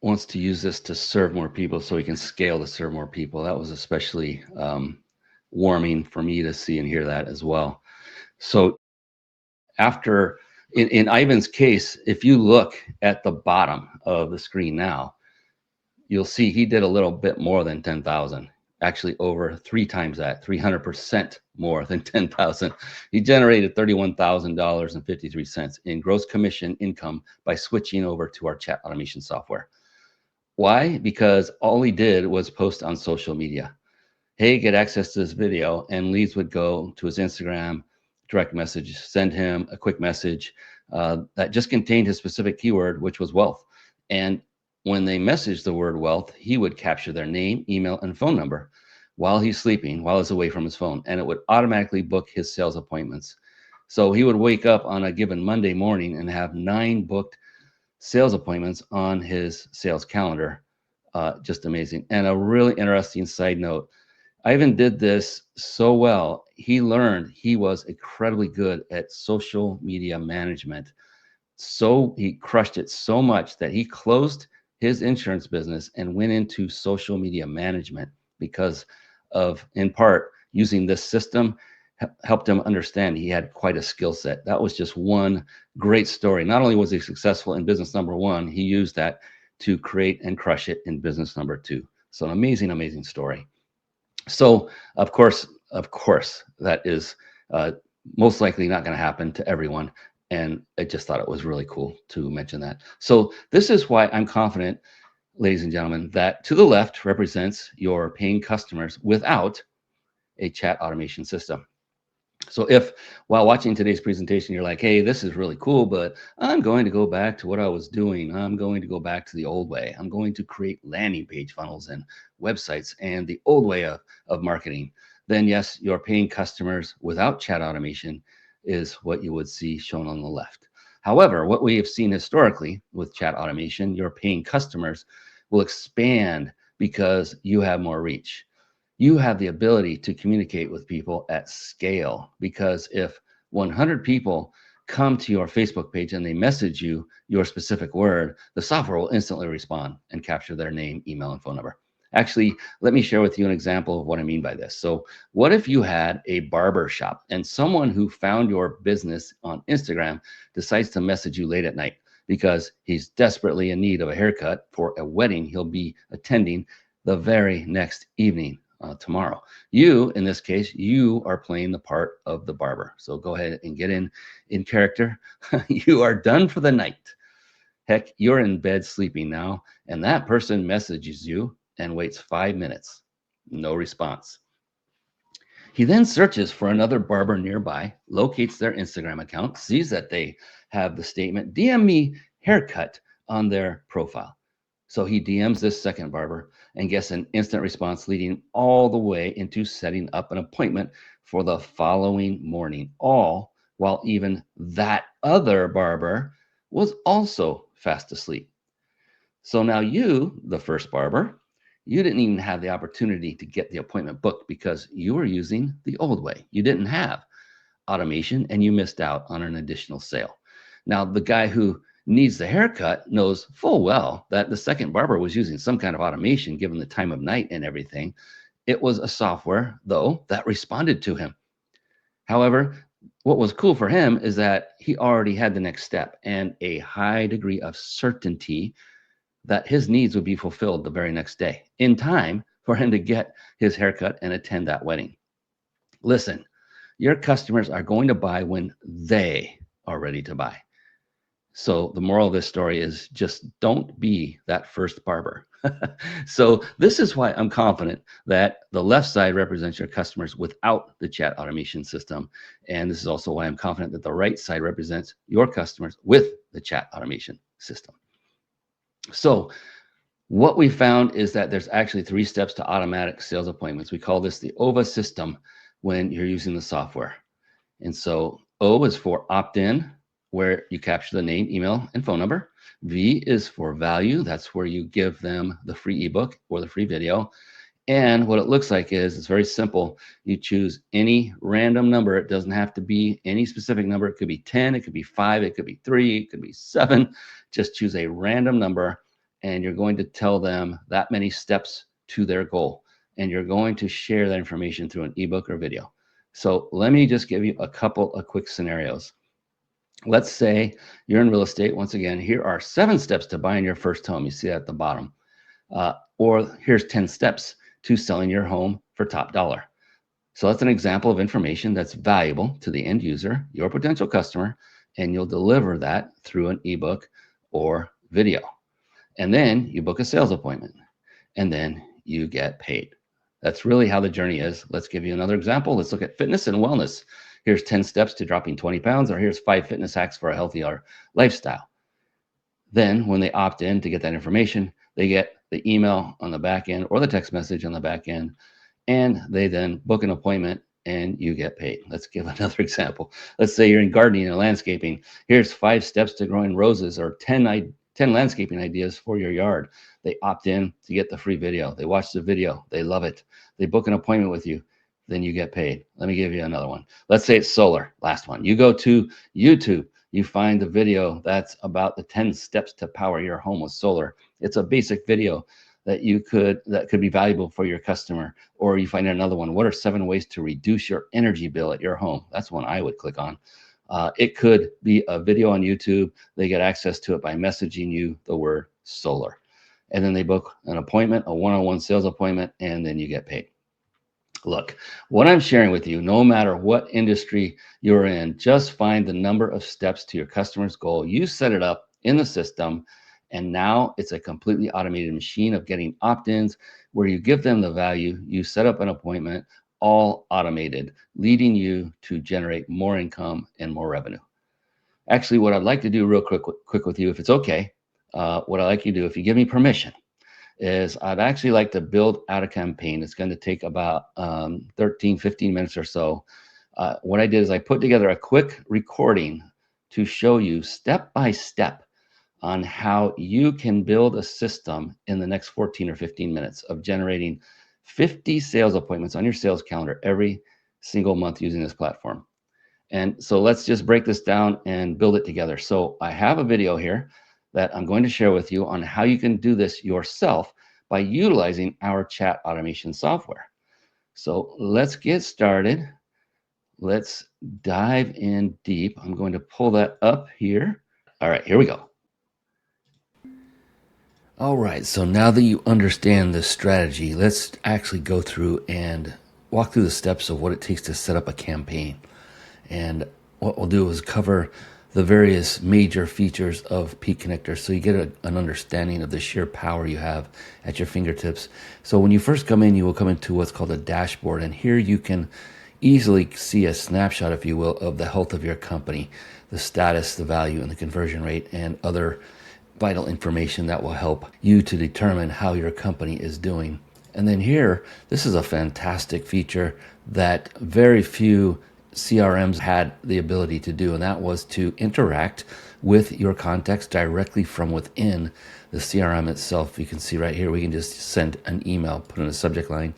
wants to use this to serve more people so he can scale to serve more people. That was especially warming for me to see and hear that as well. So after, in Ivan's case, if you look at the bottom of the screen now, you'll see he did a little bit more than 10,000, actually over 3 times that, 300% more than 10,000. He generated $31,000.53 in gross commission income by switching over to our chat automation software. Why? Because all he did was post on social media. Hey, get access to this video, and leads would go to his Instagram, direct message, send him a quick message that just contained his specific keyword, which was wealth. And when they messaged the word wealth, he would capture their name, email, and phone number while he's sleeping, while he's away from his phone, and it would automatically book his sales appointments. So he would wake up on a given Monday morning and have 9 booked sales appointments on his sales calendar. Just amazing. And a really interesting side note, Ivan did this so well. He learned he was incredibly good at social media management. So he crushed it so much that he closed his insurance business and went into social media management because of, in part, using this system helped him understand he had quite a skill set. That was just one great story. Not only was he successful in business number 1, he used that to create and crush it in business number 2. So an amazing, amazing story. So of course, that is most likely not going to happen to everyone. And I just thought it was really cool to mention that. So this is why I'm confident, ladies and gentlemen, that to the left represents your paying customers without a chat automation system. So if while watching today's presentation, you're like, hey, this is really cool, but I'm going to go back to what I was doing. I'm going to go back to the old way. I'm going to create landing page funnels and websites and the old way of marketing. Then yes, your paying customers without chat automation is what you would see shown on the left. However, what we have seen historically with chat automation, your paying customers will expand because you have more reach. You have the ability to communicate with people at scale, because if 100 people come to your Facebook page and they message you your specific word, the software will instantly respond and capture their name, email, and phone number. Actually, let me share with you an example of what I mean by this. So what if you had a barber shop and someone who found your business on Instagram decides to message you late at night because he's desperately in need of a haircut for a wedding he'll be attending the very next evening? Tomorrow. You, in this case, you are playing the part of the barber. So go ahead and get in character. You are done for the night. Heck, you're in bed sleeping now, and that person messages you and waits 5 minutes. No response. He then searches for another barber nearby, locates their Instagram account, sees that they have the statement, DM me haircut, on their profile. So he DMs this second barber and gets an instant response, leading all the way into setting up an appointment for the following morning, all while even that other barber was also fast asleep. So now you, the first barber, you didn't even have the opportunity to get the appointment booked because you were using the old way. You didn't have automation and you missed out on an additional sale. Now, the guy who needs the haircut knows full well that the second barber was using some kind of automation given the time of night and everything. It was a software, though, that responded to him. However, what was cool for him is that he already had the next step and a high degree of certainty that his needs would be fulfilled the very next day in time for him to get his haircut and attend that wedding. Listen, your customers are going to buy when they are ready to buy. So the moral of this story is just don't be that first barber. So this is why I'm confident that the left side represents your customers without the chat automation system. And this is also why I'm confident that the right side represents your customers with the chat automation system. So what we found is that there's actually 3 steps to automatic sales appointments. We call this the OVA system when you're using the software. And so O is for opt-in, where you capture the name, email, and phone number. V is for value. That's where you give them the free ebook or the free video. And what it looks like is it's very simple. You choose any random number. It doesn't have to be any specific number. It could be 10, it could be 5, it could be 3, it could be 7. Just choose a random number and you're going to tell them that many steps to their goal. And you're going to share that information through an ebook or video. So let me just give you a couple of quick scenarios. Let's say you're in real estate. Once again, here are 7 steps to buying your first home. You see that at the bottom. Or here's 10 steps to selling your home for top dollar. So that's an example of information that's valuable to the end user, your potential customer, and you'll deliver that through an ebook or video. And then you book a sales appointment, and then you get paid. That's really how the journey is. Let's give you another example. Let's look at fitness and wellness. Here's 10 steps to dropping 20 pounds, or here's 5 fitness hacks for a healthier lifestyle. Then when they opt in to get that information, they get the email on the back end or the text message on the back end, and they then book an appointment and you get paid. Let's give another example. Let's say you're in gardening and landscaping. Here's 5 steps to growing roses, or 10 landscaping ideas for your yard. They opt in to get the free video. They watch the video. They love it. They book an appointment with you. Then you get paid. Let me give you another one. Let's say it's solar. Last one. You go to YouTube. You find the video that's about the 10 steps to power your home with solar. It's a basic video that could be valuable for your customer. Or you find another one. What are 7 ways to reduce your energy bill at your home? That's one I would click on. It could be a video on YouTube. They get access to it by messaging you the word solar. And then they book an appointment, a one-on-one sales appointment, and then you get paid. Look, what I'm sharing with you, no matter what industry you're in, just find the number of steps to your customer's goal. You set it up in the system, and now it's a completely automated machine of getting opt-ins where you give them the value, you set up an appointment, all automated, leading you to generate more income and more revenue. Actually, what I'd like to do real quick with you, if it's okay, what I'd like you to do, if you give me permission, is I'd actually like to build out a campaign. It's going to take about 13, 15 minutes or so. What I did is I put together a quick recording to show you step by step on how you can build a system in the next 14 or 15 minutes of generating 50 sales appointments on your sales calendar every single month using this platform. And so let's just break this down and build it together. So I have a video here that I'm going to share with you on how you can do this yourself by utilizing our chat automation software. So let's get started. Let's dive in deep. I'm going to pull that up here. All right, here we go. All right, so now that you understand the strategy, let's actually go through and walk through the steps of what it takes to set up a campaign. And what we'll do is cover the various major features of Peak Connector so you get an understanding of the sheer power you have at your fingertips. So when you first come in, you will come into what's called a dashboard, and here you can easily see a snapshot, if you will, of the health of your company, the status, the value, and the conversion rate, and other vital information that will help you to determine how your company is doing. And then here, this is a fantastic feature that very few CRMs had the ability to do, and that was to interact with your contacts directly from within the CRM itself. You can see right here, we can just send an email, put in a subject line,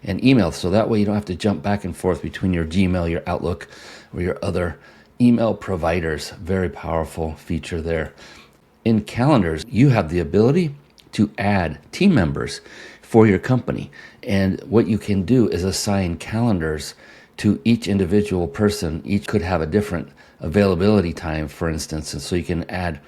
and email. So that way you don't have to jump back and forth between your Gmail, your Outlook, or your other email providers. Very powerful feature there. In calendars, you have the ability to add team members for your company. And what you can do is assign calendars to each individual person. Each could have a different availability time, for instance. And so you can add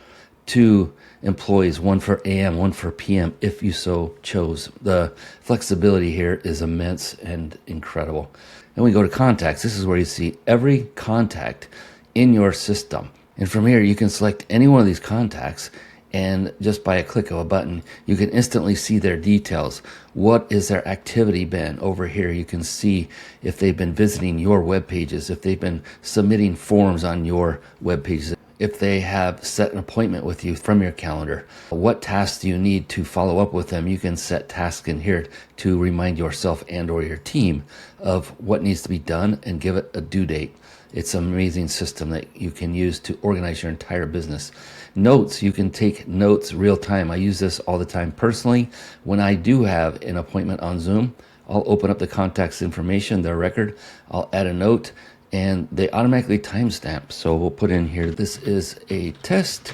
2 employees, one for AM, one for PM, if you so chose. The flexibility here is immense and incredible. And we go to contacts. This is where you see every contact in your system. And from here, you can select any one of these contacts, and just by a click of a button, you can instantly see their details. What is their activity been? Over here, you can see if they've been visiting your web pages, if they've been submitting forms on your web pages, if they have set an appointment with you from your calendar. What tasks do you need to follow up with them? You can set tasks in here to remind yourself and or your team of what needs to be done and give it a due date. It's an amazing system that you can use to organize your entire business. Notes, you can take notes real time. I use this all the time personally. When I do have an appointment on Zoom, I'll open up the contact's information, their record, I'll add a note, and they automatically timestamp. So we'll put in here, this is a test,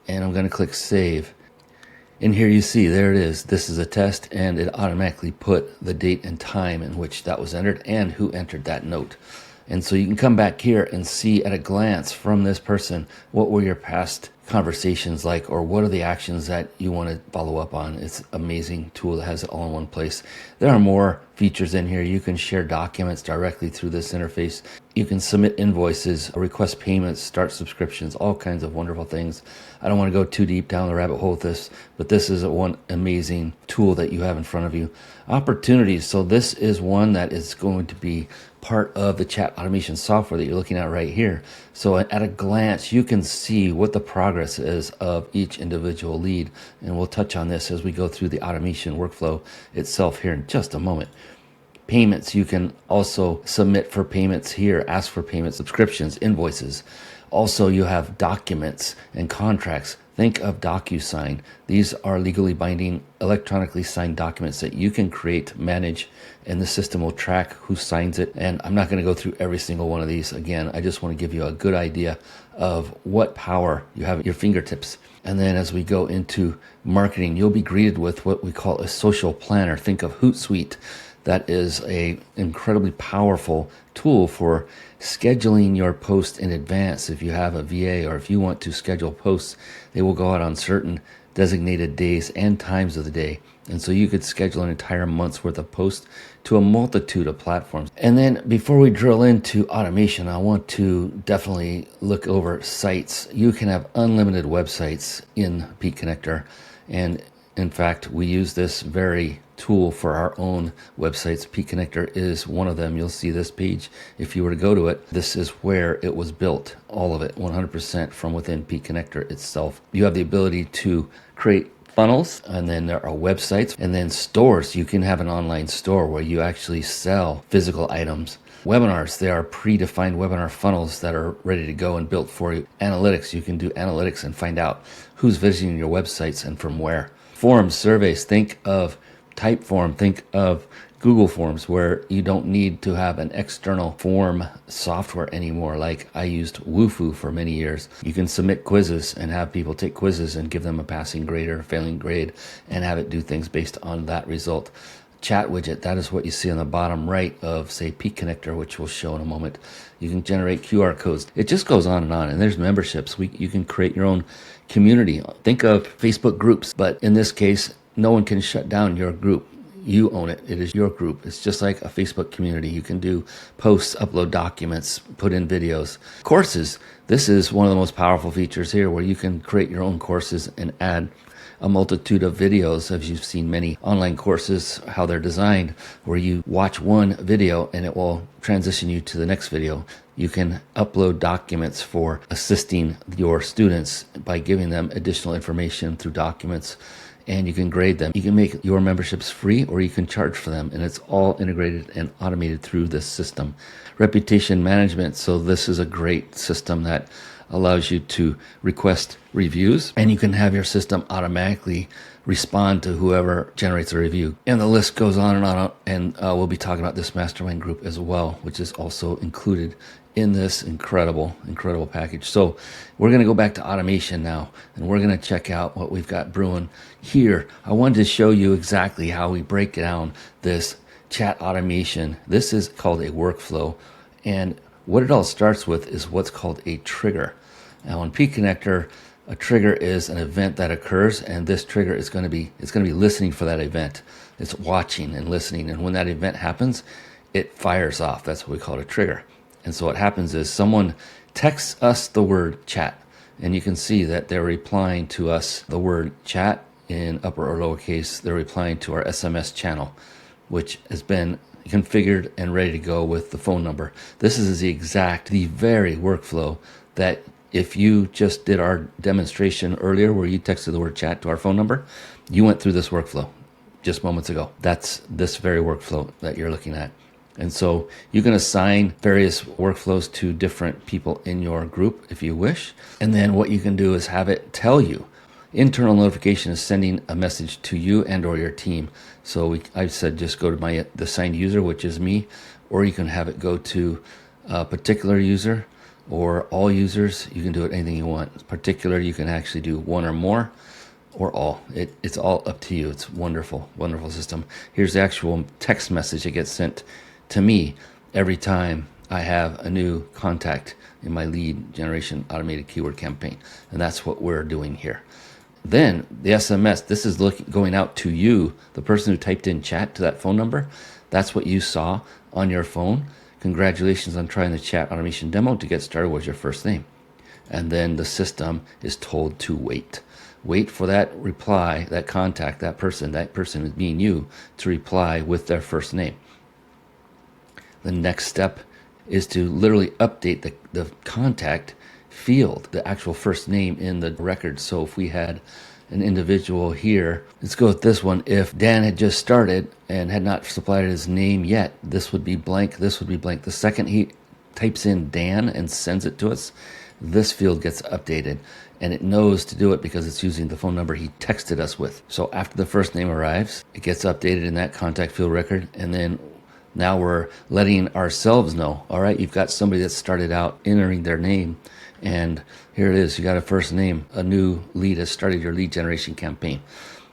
and I'm going to click save. And here you see, there it is. This is a test, and it automatically put the date and time in which that was entered and who entered that note. And so you can come back here and see at a glance from this person, what were your past conversations like, or what are the actions that you want to follow up on. It's an amazing tool that has it all in one place. There are more features in here. You can share documents directly through this interface. You can submit invoices, request payments, start subscriptions, all kinds of wonderful things. I don't want to go too deep down the rabbit hole with this, but this is one amazing tool that you have in front of you. Opportunities. So this is one that is going to be part of the chat automation software that you're looking at right here. So at a glance, you can see what the progress is of each individual lead. And we'll touch on this as we go through the automation workflow itself here in just a moment. Payments, you can also submit for payments here, ask for payments, subscriptions, invoices. Also, you have documents and contracts. Think of DocuSign. These are legally binding, electronically signed documents that you can create, manage, and the system will track who signs it. And I'm not going to go through every single one of these. Again, I just want to give you a good idea of what power you have at your fingertips. And then as we go into marketing, you'll be greeted with what we call a social planner. Think of Hootsuite. That is a incredibly powerful tool for scheduling your post in advance. If you have a VA or if you want to schedule posts, they will go out on certain designated days and times of the day. And so you could schedule an entire month's worth of posts to a multitude of platforms. And then before we drill into automation, I want to definitely look over sites. You can have unlimited websites in Peak Connector. And in fact, we use this very tool for our own websites. Peak Connector is one of them. You'll see this page. If you were to go to it, this is where it was built, all of it, 100% from within Peak Connector itself. You have the ability to create funnels, and then there are websites, and then stores. You can have an online store where you actually sell physical items. Webinars, there are predefined webinar funnels that are ready to go and built for you. Analytics, you can do analytics and find out who's visiting your websites and from where. Forms, surveys, think of Typeform, think of Google Forms, where you don't need to have an external form software anymore. Like I used Wufoo for many years. You can submit quizzes and have people take quizzes and give them a passing grade or a failing grade and have it do things based on that result. Chat widget, that is what you see on the bottom right of, say, Peak Connector, which we'll show in a moment. You can generate QR codes. It just goes on. And there's memberships. You can create your own community. Think of Facebook groups, but in this case, no one can shut down your group. You own it. It is your group. It's just like a Facebook community. You can do posts, upload documents, put in videos. Courses. This is one of the most powerful features here, where you can create your own courses and add a multitude of videos. As you've seen many online courses, how they're designed, where you watch one video and it will transition you to the next video. You can upload documents for assisting your students by giving them additional information through documents, and you can grade them. You can make your memberships free, or you can charge for them, and it's all integrated and automated through this system. Reputation management. So this is a great system that allows you to request reviews, and you can have your system automatically respond to whoever generates a review. And the list goes on, and we'll be talking about this mastermind group as well, which is also included in this incredible package. So we're going to go back to automation now, and we're going to check out what we've got brewing here. I wanted to show you exactly how we break down this chat automation. This is called a workflow, and what it all starts with is what's called a trigger. Now on Peak Connector, a trigger is an event that occurs, and this trigger is going to be listening for that event. It's watching and listening, and when that event happens, it fires off. That's what we call it, a trigger. And so what happens is someone texts us the word chat, and you can see that they're replying to us the word chat in upper or lowercase. They're replying to our SMS channel, which has been configured and ready to go with the phone number. This is the very workflow that if you just did our demonstration earlier where you texted the word chat to our phone number, you went through this workflow just moments ago. That's this very workflow that you're looking at. And so you can assign various workflows to different people in your group if you wish. And then what you can do is have it tell you. Internal notification is sending a message to you and or your team. So I said just go to the assigned user, which is me, or you can have it go to a particular user or all users. You can do it anything you want. Particular, you can actually do one or more. or all. It's all up to you. It's wonderful, wonderful system. Here's the actual text message that gets sent to me every time I have a new contact in my lead generation automated keyword campaign. And that's what we're doing here. Then the SMS, this is going out to you, the person who typed in chat to that phone number. That's what you saw on your phone. Congratulations on trying the chat automation demo. To get started was your first name. And then the system is told to wait. Wait for that reply, that contact, that person is being you, to reply with their first name. The next step is to literally update the contact field, the actual first name in the record. So if we had an individual here, let's go with this one. If Dan had just started and had not supplied his name yet, this would be blank, this would be blank. The second he types in Dan and sends it to us, this field gets updated, and it knows to do it because it's using the phone number he texted us with. So after the first name arrives, it gets updated in that contact field record, and then now we're letting ourselves know, all right, you've got somebody that started out entering their name, and here it is, you got a first name, a new lead has started your lead generation campaign.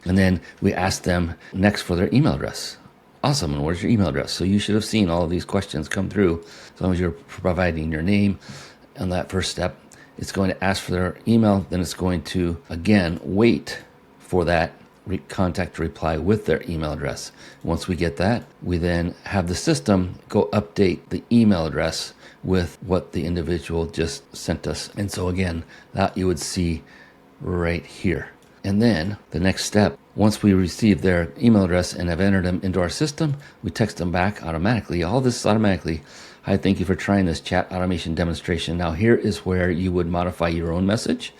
And then we ask them next for their email address. Awesome, and where's your email address? So you should have seen all of these questions come through. As long as you're providing your name on that first step, it's going to ask for their email, then it's going to, again, wait for that contact to reply with their email address. Once we get that, we then have the system go update the email address with what the individual just sent us. And so again, that you would see right here. And then the next step, once we receive their email address and have entered them into our system, we text them back automatically. All this is automatically. Hi, thank you for trying this chat automation demonstration. Now here is where you would modify your own message.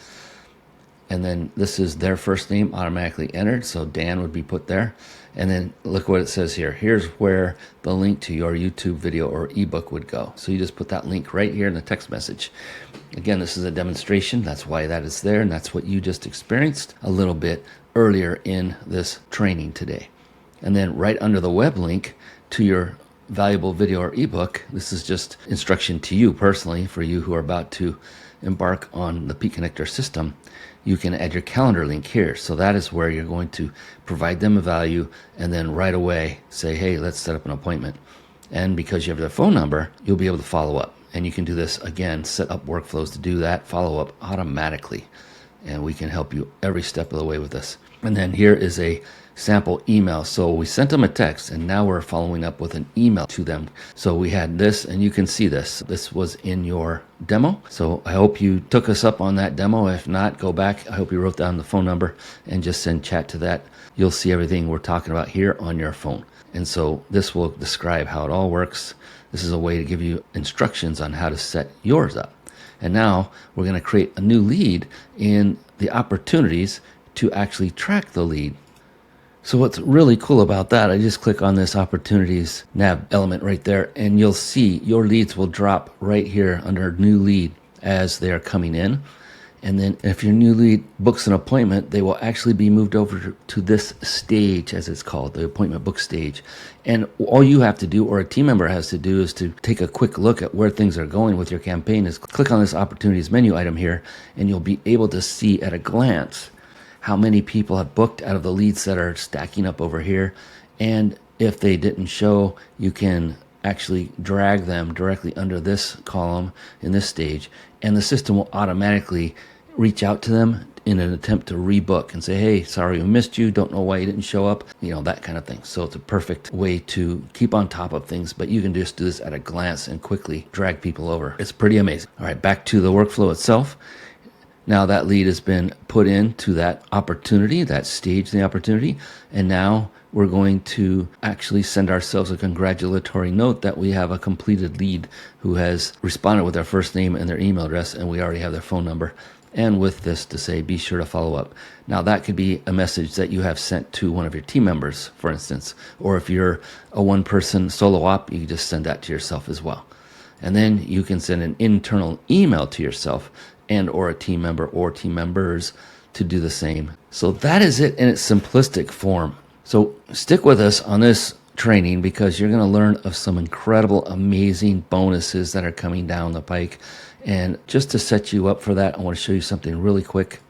And then this is their first name automatically entered. So Dan would be put there. And then look what it says here. Here's where the link to your YouTube video or ebook would go. So you just put that link right here in the text message. Again, this is a demonstration. That's why that is there. And that's what you just experienced a little bit earlier in this training today. And then right under the web link to your valuable video or ebook, this is just instruction to you personally, for you who are about to embark on the Peak Connector system. You can add your calendar link here. So that is where you're going to provide them a value and then right away say, hey, let's set up an appointment. And because you have their phone number, you'll be able to follow up. And you can do this again, set up workflows to do that, follow up automatically. And we can help you every step of the way with this. And then here is a sample email. So we sent them a text and now we're following up with an email to them. So we had this, and you can see this. This was in your demo. So I hope you took us up on that demo. If not, go back. I hope you wrote down the phone number and just send chat to that. You'll see everything we're talking about here on your phone. And so this will describe how it all works. This is a way to give you instructions on how to set yours up. And now we're going to create a new lead in the opportunities to actually track the lead. So what's really cool about that, I just click on this opportunities nav element right there, and you'll see your leads will drop right here under new lead as they are coming in. And then if your new lead books an appointment, they will actually be moved over to this stage, as it's called, the appointment book stage. And all you have to do, or a team member has to do, is to take a quick look at where things are going with your campaign, is click on this opportunities menu item here, and you'll be able to see at a glance how many people have booked out of the leads that are stacking up over here. And if they didn't show, you can actually drag them directly under this column in this stage, and the system will automatically reach out to them in an attempt to rebook and say, hey, sorry we missed you, don't know why you didn't show up, that kind of thing. So it's a perfect way to keep on top of things, but you can just do this at a glance and quickly drag people over. It's pretty amazing. All right, back to the workflow itself. Now that lead has been put into that opportunity, that stage in the opportunity, and now we're going to actually send ourselves a congratulatory note that we have a completed lead who has responded with their first name and their email address, and we already have their phone number. And with this to say, be sure to follow up. Now that could be a message that you have sent to one of your team members, for instance, or if you're a one-person solo op, you can just send that to yourself as well. And then you can send an internal email to yourself and or a team member or team members to do the same. So that is it in its simplistic form. So stick with us on this training because you're going to learn of some incredible, amazing bonuses that are coming down the pike. And just to set you up for that, I want to show you something really quick.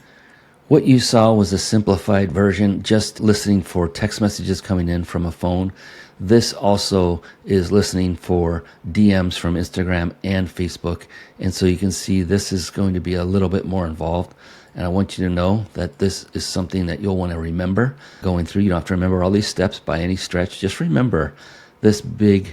What you saw was a simplified version, just listening for text messages coming in from a phone. This also is listening for DMs from Instagram and Facebook. And so you can see this is going to be a little bit more involved. And I want you to know that this is something that you'll want to remember going through. You don't have to remember all these steps by any stretch. Just remember this big,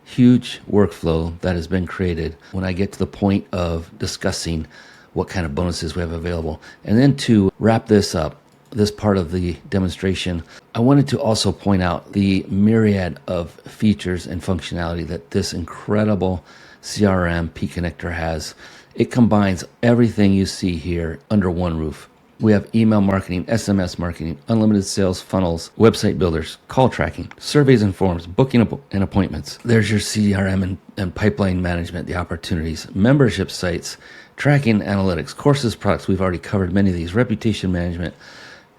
huge workflow that has been created when I get to the point of discussing what kind of bonuses we have available. And then to wrap this up, this part of the demonstration, I wanted to also point out the myriad of features and functionality that this incredible CRM P-Connector has. It combines everything you see here under one roof. We have email marketing, SMS marketing, unlimited sales funnels, website builders, call tracking, surveys and forms, booking and appointments. There's your CRM and pipeline management, the opportunities, membership sites, tracking analytics, courses, products. We've already covered many of these. Reputation management.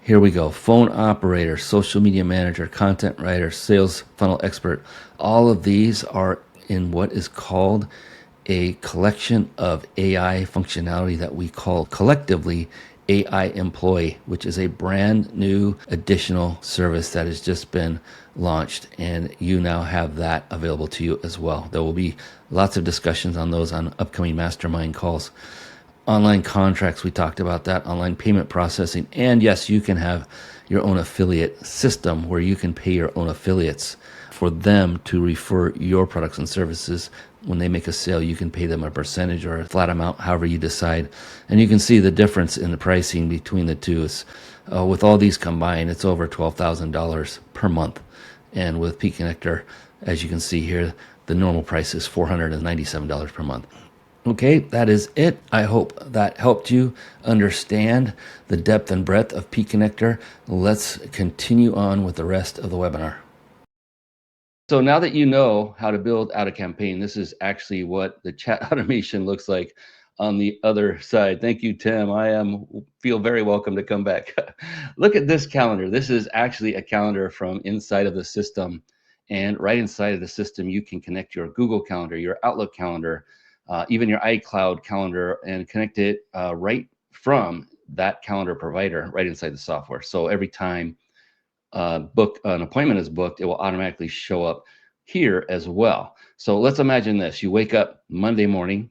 Here we go. Phone operator, social media manager, content writer, sales funnel expert. All of these are in what is called a collection of AI functionality that we call collectively AI Employee, which is a brand new additional service that has just been launched, and you now have that available to you as well. There will be lots of discussions on those on upcoming mastermind calls. Online contracts, we talked about that, online payment processing, and yes, you can have your own affiliate system where you can pay your own affiliates for them to refer your products and services. When they make a sale, you can pay them a percentage or a flat amount, however you decide. And you can see the difference in the pricing between the two. With all these combined, it's over $12,000 per month. And with P-Connector, as you can see here, the normal price is $497 per month. Okay, that is it. I hope that helped you understand the depth and breadth of P-Connector. Let's continue on with the rest of the webinar. So now that you know how to build out a campaign, this is actually what the chat automation looks like on the other side. Thank you, Tim. Feel very welcome to come back. Look at this calendar. This is actually a calendar from inside of the system. And right inside of the system, you can connect your Google Calendar, your Outlook calendar, even your iCloud calendar, and connect it right from that calendar provider right inside the software. So every time an appointment is booked, it will automatically show up here as well. So let's imagine this. You wake up Monday morning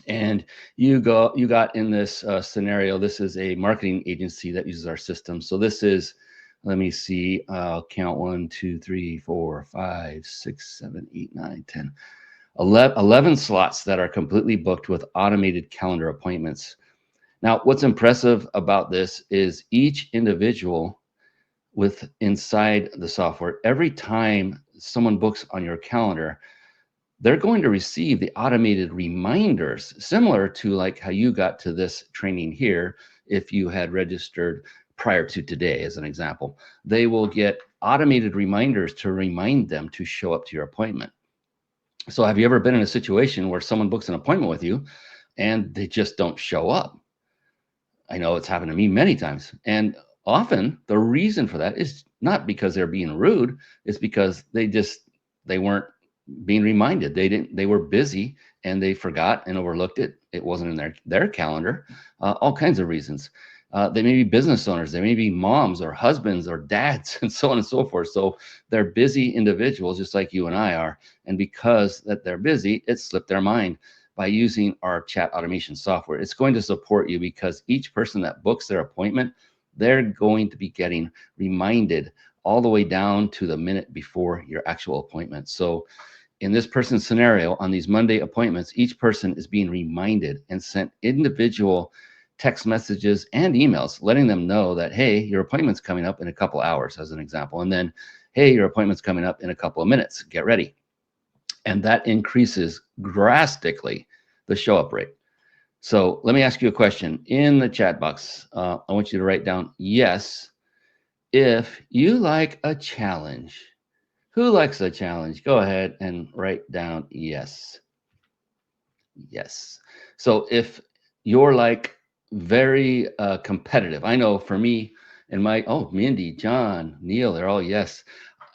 and you got in this scenario. This is a marketing agency that uses our system. So this is, let me see, I'll count 1, 2, 3, 4, 5, 6, 7, 8, 9, 10, 11 slots that are completely booked with automated calendar appointments. Now, what's impressive about this is each individual inside the software, every time someone books on your calendar, they're going to receive the automated reminders, similar to like how you got to this training here. If you had registered prior to today, as an example, they will get automated reminders to remind them to show up to your appointment. So have you ever been in a situation where someone books an appointment with you and they just don't show up? I know it's happened to me many times. And often the reason for that is not because they're being rude, it's because they weren't being reminded. They were busy and they forgot and overlooked it. It wasn't in their calendar. All kinds of reasons. They may be business owners, they may be moms or husbands or dads, and so on and so forth. So they're busy individuals just like you and I are. And because that they're busy, it slipped their mind. By using our chat automation software, it's going to support you, because each person that books their appointment, they're going to be getting reminded all the way down to the minute before your actual appointment. So in this person's scenario, on these Monday appointments, each person is being reminded and sent individual text messages and emails letting them know that, hey, your appointment's coming up in a couple hours, as an example. And then, hey, your appointment's coming up in a couple of minutes. Get ready. And that increases drastically the show up rate. So let me ask you a question in the chat box. I want you to write down yes if you like a challenge. Who likes a challenge? Go ahead and write down yes. Yes. So if you're like very competitive, I know for me and Mindy, John, Neil, they're all yes.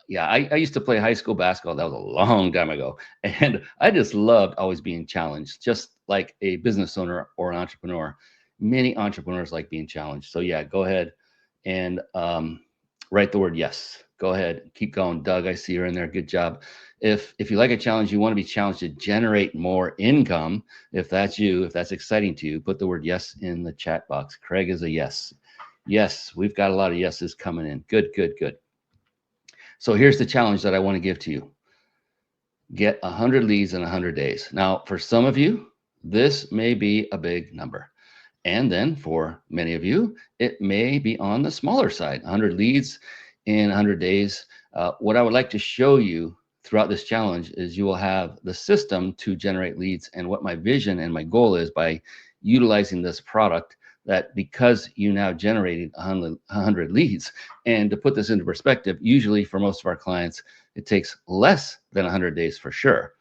Yeah, I used to play high school basketball. That was a long time ago. And I just loved always being challenged, just like a business owner or an entrepreneur. Many entrepreneurs like being challenged. So yeah, go ahead and write the word yes. Go ahead, keep going. Doug, I see you're in there. Good job. If you like a challenge, you want to be challenged to generate more income. If that's you, if that's exciting to you, put the word yes in the chat box. Craig is a yes. Yes, we've got a lot of yeses coming in. Good, good, good. So here's the challenge that I want to give to you. Get 100 leads in 100 days. Now, for some of you, this may be a big number. And then for many of you, it may be on the smaller side, 100 leads in 100 days. What I would like to show you throughout this challenge is you will have the system to generate leads, and what my vision and my goal is by utilizing this product, that because you now generated 100 leads. And to put this into perspective, usually for most of our clients, it takes less than 100 days for sure.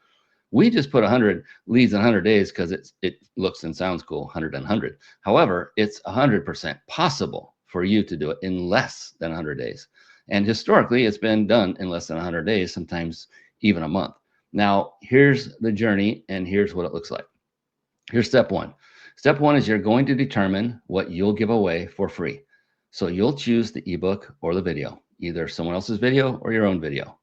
We just put 100 leads in 100 days because it looks and sounds cool, 100 and 100. However, it's 100% possible for you to do it in less than 100 days. And historically, it's been done in less than 100 days, sometimes even a month. Now, here's the journey, and here's what it looks like. Here's step one. Step one is you're going to determine what you'll give away for free. So you'll choose the ebook or the video, either someone else's video or your own video.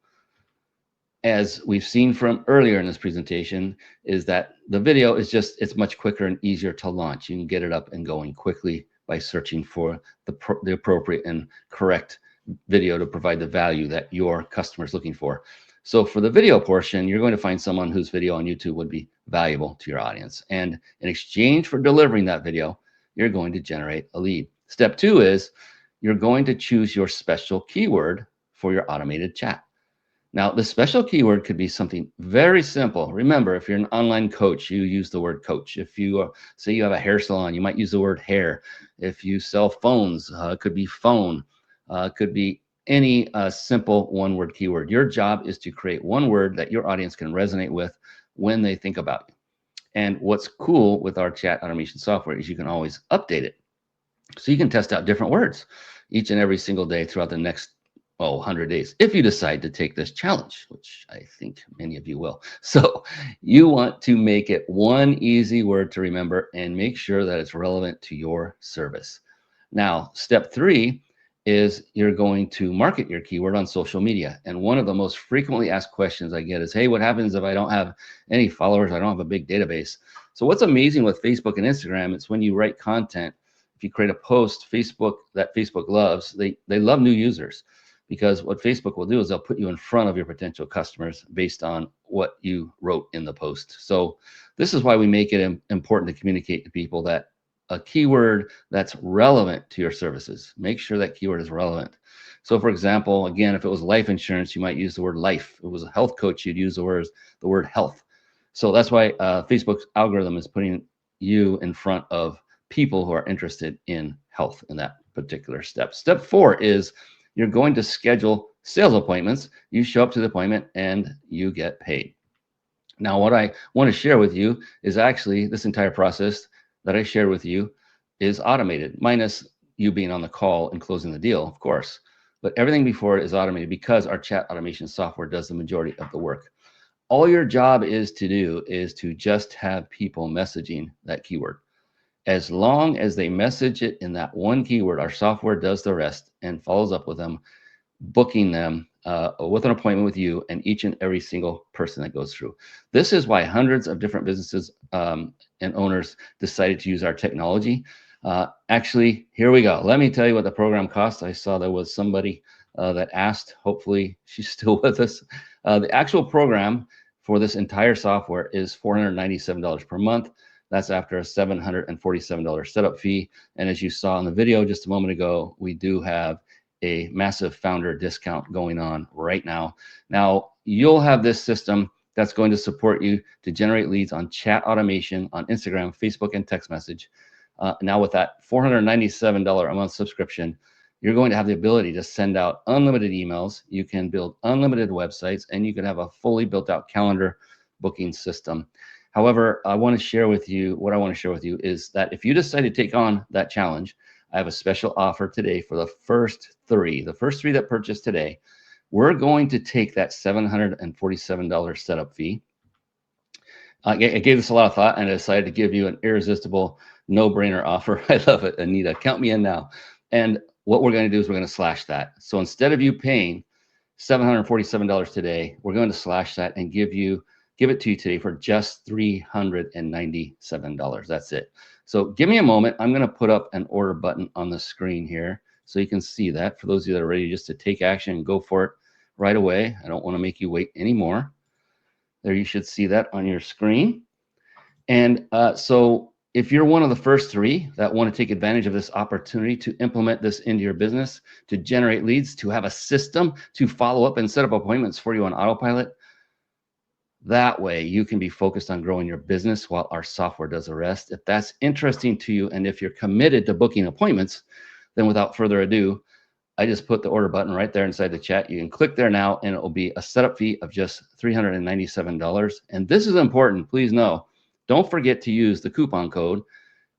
As we've seen from earlier in this presentation, is that the video is just, it's much quicker and easier to launch. You can get it up and going quickly by searching for the appropriate and correct video to provide the value that your customer is looking for. So for the video portion, you're going to find someone whose video on YouTube would be valuable to your audience. And in exchange for delivering that video, you're going to generate a lead. Step two is you're going to choose your special keyword for your automated chat. Now, the special keyword could be something very simple. Remember, if you're an online coach, you use the word coach. If you say you have a hair salon, you might use the word hair. If you sell phones, it could be phone. It could be any simple one-word keyword. Your job is to create one word that your audience can resonate with when they think about you. And what's cool with our chat automation software is you can always update it. So you can test out different words each and every single day throughout the next 100 days, if you decide to take this challenge, which I think many of you will. So you want to make it one easy word to remember and make sure that it's relevant to your service. Now, step three is you're going to market your keyword on social media. And one of the most frequently asked questions I get is, hey, what happens if I don't have any followers? I don't have a big database. So what's amazing with Facebook and Instagram, it's when you write content, if you create a post, that Facebook loves, they love new users. Because what Facebook will do is they'll put you in front of your potential customers based on what you wrote in the post. So this is why we make it important to communicate to people that a keyword that's relevant to your services. Make sure that keyword is relevant. So for example, again, if it was life insurance, you might use the word life. If it was a health coach, you'd use the word health. So that's why Facebook's algorithm is putting you in front of people who are interested in health in that particular step. Step four is you're going to schedule sales appointments. You show up to the appointment and you get paid. Now, what I want to share with you is actually this entire process that I shared with you is automated, minus you being on the call and closing the deal, of course. But everything before it is automated because our chat automation software does the majority of the work. All your job is to do is to just have people messaging that keyword. As long as they message it in that one keyword, our software does the rest and follows up with them, booking them with an appointment with you and each and every single person that goes through. This is why hundreds of different businesses and owners decided to use our technology. Actually, here we go. Let me tell you what the program costs. I saw there was somebody that asked. Hopefully, she's still with us. The actual program for this entire software is $497 per month. That's after a $747 setup fee. And as you saw in the video just a moment ago, we do have a massive founder discount going on right now. Now, you'll have this system that's going to support you to generate leads on chat automation, on Instagram, Facebook, and text message. Now with that $497 a month subscription, you're going to have the ability to send out unlimited emails. You can build unlimited websites, and you can have a fully built out calendar booking system. However, what I want to share with you is that if you decide to take on that challenge, I have a special offer today for the first three that purchase today. We're going to take that $747 setup fee. I gave this a lot of thought and I decided to give you an irresistible, no-brainer offer. I love it, Anita. Count me in now. And what we're going to do is we're going to slash that. So instead of you paying $747 today, we're going to slash that and give it to you today for just $397. That's it. So give me a moment. I'm going to put up an order button on the screen here so you can see that. For those of you that are ready just to take action and go for it right away, I don't want to make you wait anymore. There, you should see that on your screen. And so if you're one of the first three that want to take advantage of this opportunity to implement this into your business, to generate leads, to have a system to follow up and set up appointments for you on autopilot, that way you can be focused on growing your business while our software does the rest. If that's interesting to you, and if you're committed to booking appointments, then without further ado, I just put the order button right there inside the chat. You can click there now and it will be a setup fee of just $397. And this is important, please know, don't forget to use the coupon code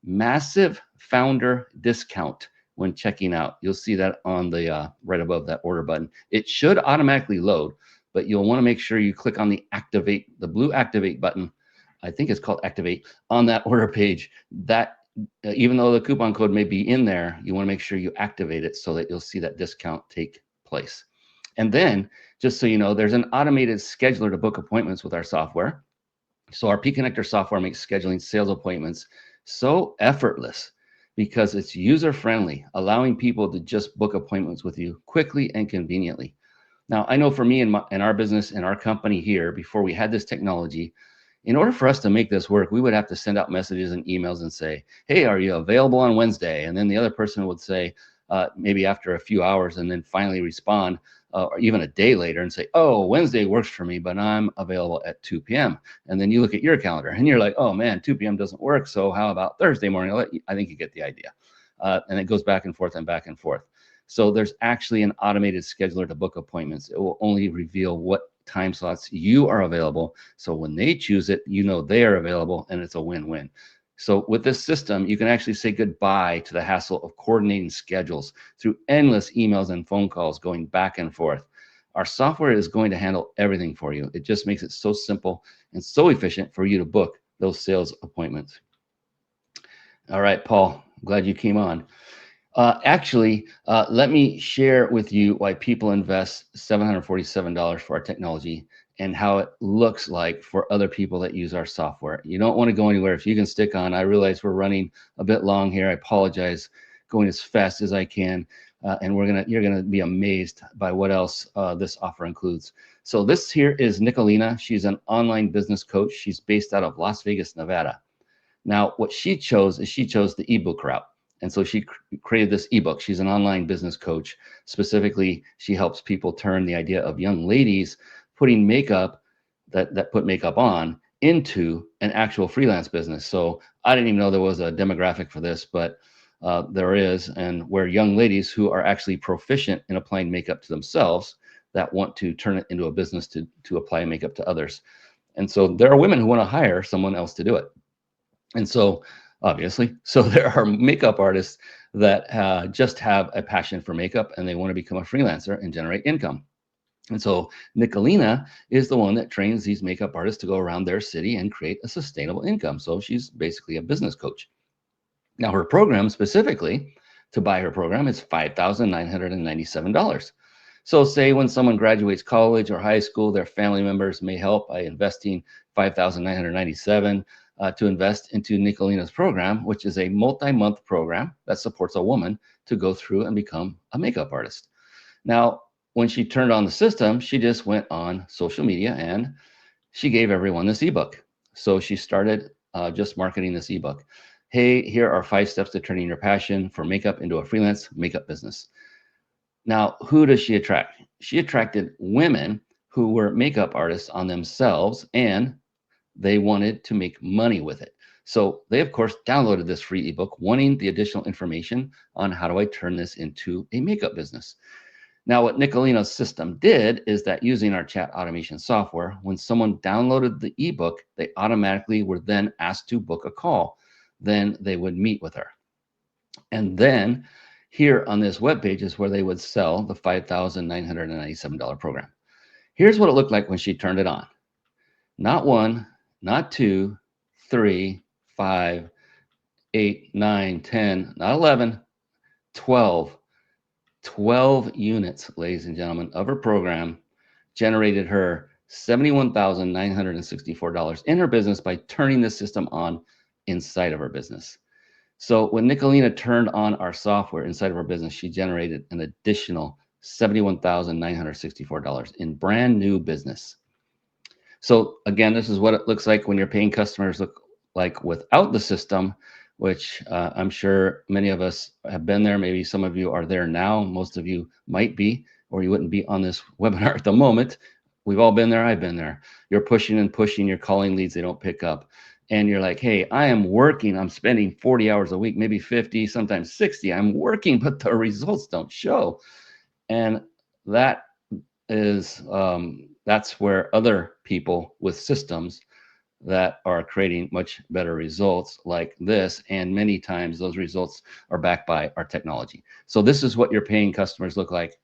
Massive Founder Discount when checking out. You'll see that on the right above that order button. It should automatically load, but you'll want to make sure you click on the activate, the blue activate button. I think it's called activate on that order page. That even though the coupon code may be in there, you want to make sure you activate it so that you'll see that discount take place. And then, just so you know, there's an automated scheduler to book appointments with our software. So our P-Connector software makes scheduling sales appointments so effortless because it's user-friendly, allowing people to just book appointments with you quickly and conveniently. Now, I know for me in our business, in our company here, before we had this technology, in order for us to make this work, we would have to send out messages and emails and say, hey, are you available on Wednesday? And then the other person would say, maybe after a few hours, and then finally respond, or even a day later and say, oh, Wednesday works for me, but I'm available at 2 p.m. And then you look at your calendar and you're like, oh man, 2 p.m. doesn't work. So how about Thursday morning? I think you get the idea. And it goes back and forth and back and forth. So there's actually an automated scheduler to book appointments. It will only reveal what time slots you are available. So when they choose it, you know they are available and it's a win-win. So with this system, you can actually say goodbye to the hassle of coordinating schedules through endless emails and phone calls going back and forth. Our software is going to handle everything for you. It just makes it so simple and so efficient for you to book those sales appointments. All right, Paul, I'm glad you came on. Let me share with you why people invest $747 for our technology and how it looks like for other people that use our software. You don't want to go anywhere. If you can stick on, I realize we're running a bit long here. I apologize, going as fast as I can. And you're gonna be amazed by what else this offer includes. So this here is Nicolina. She's an online business coach. She's based out of Las Vegas, Nevada. Now, what she chose is she chose the ebook route. And so she created this ebook. She's an online business coach. Specifically, she helps people turn the idea of young ladies putting makeup that put makeup on into an actual freelance business. So I didn't even know there was a demographic for this, but there is, and where young ladies who are actually proficient in applying makeup to themselves that want to turn it into a business to apply makeup to others. And so there are women who want to hire someone else to do it. And so obviously, so there are makeup artists that just have a passion for makeup and they want to become a freelancer and generate income. And so Nicolina is the one that trains these makeup artists to go around their city and create a sustainable income. So she's basically a business coach. Now her program specifically, to buy her program, is $5,997. So say when someone graduates college or high school, their family members may help by investing $5,997 to invest into Nicolina's program, which is a multi-month program that supports a woman to go through and become a makeup artist. Now, when she turned on the system, she just went on social media and she gave everyone this ebook. So she started just marketing this ebook. Hey, here are 5 steps to turning your passion for makeup into a freelance makeup business. Now, who does she attract? She attracted women who were makeup artists on themselves and they wanted to make money with it. So they, of course, downloaded this free ebook, wanting the additional information on how do I turn this into a makeup business. Now, what Nicolina's system did is that using our chat automation software, when someone downloaded the ebook, they automatically were then asked to book a call. Then they would meet with her. And then here on this webpage is where they would sell the $5,997 program. Here's what it looked like when she turned it on. Not one, not 2, 3, 5, 8, 9, 10, not 11, 12. 12 units, ladies and gentlemen, of her program generated her $71,964 in her business by turning the system on inside of her business. So when Nicolina turned on our software inside of her business, she generated an additional $71,964 in brand new business. So again, this is what it looks like when your paying customers look like without the system, which I'm sure many of us have been there. Maybe some of you are there now. Most of you might be, or you wouldn't be on this webinar at the moment. We've all been there. I've been there. You're pushing and pushing. You're calling leads. They don't pick up. And you're like, hey, I am working. I'm spending 40 hours a week, maybe 50, sometimes 60. I'm working, but the results don't show. And that is that's where other people with systems that are creating much better results like this, and many times those results are backed by our technology. So this is what your paying customers look like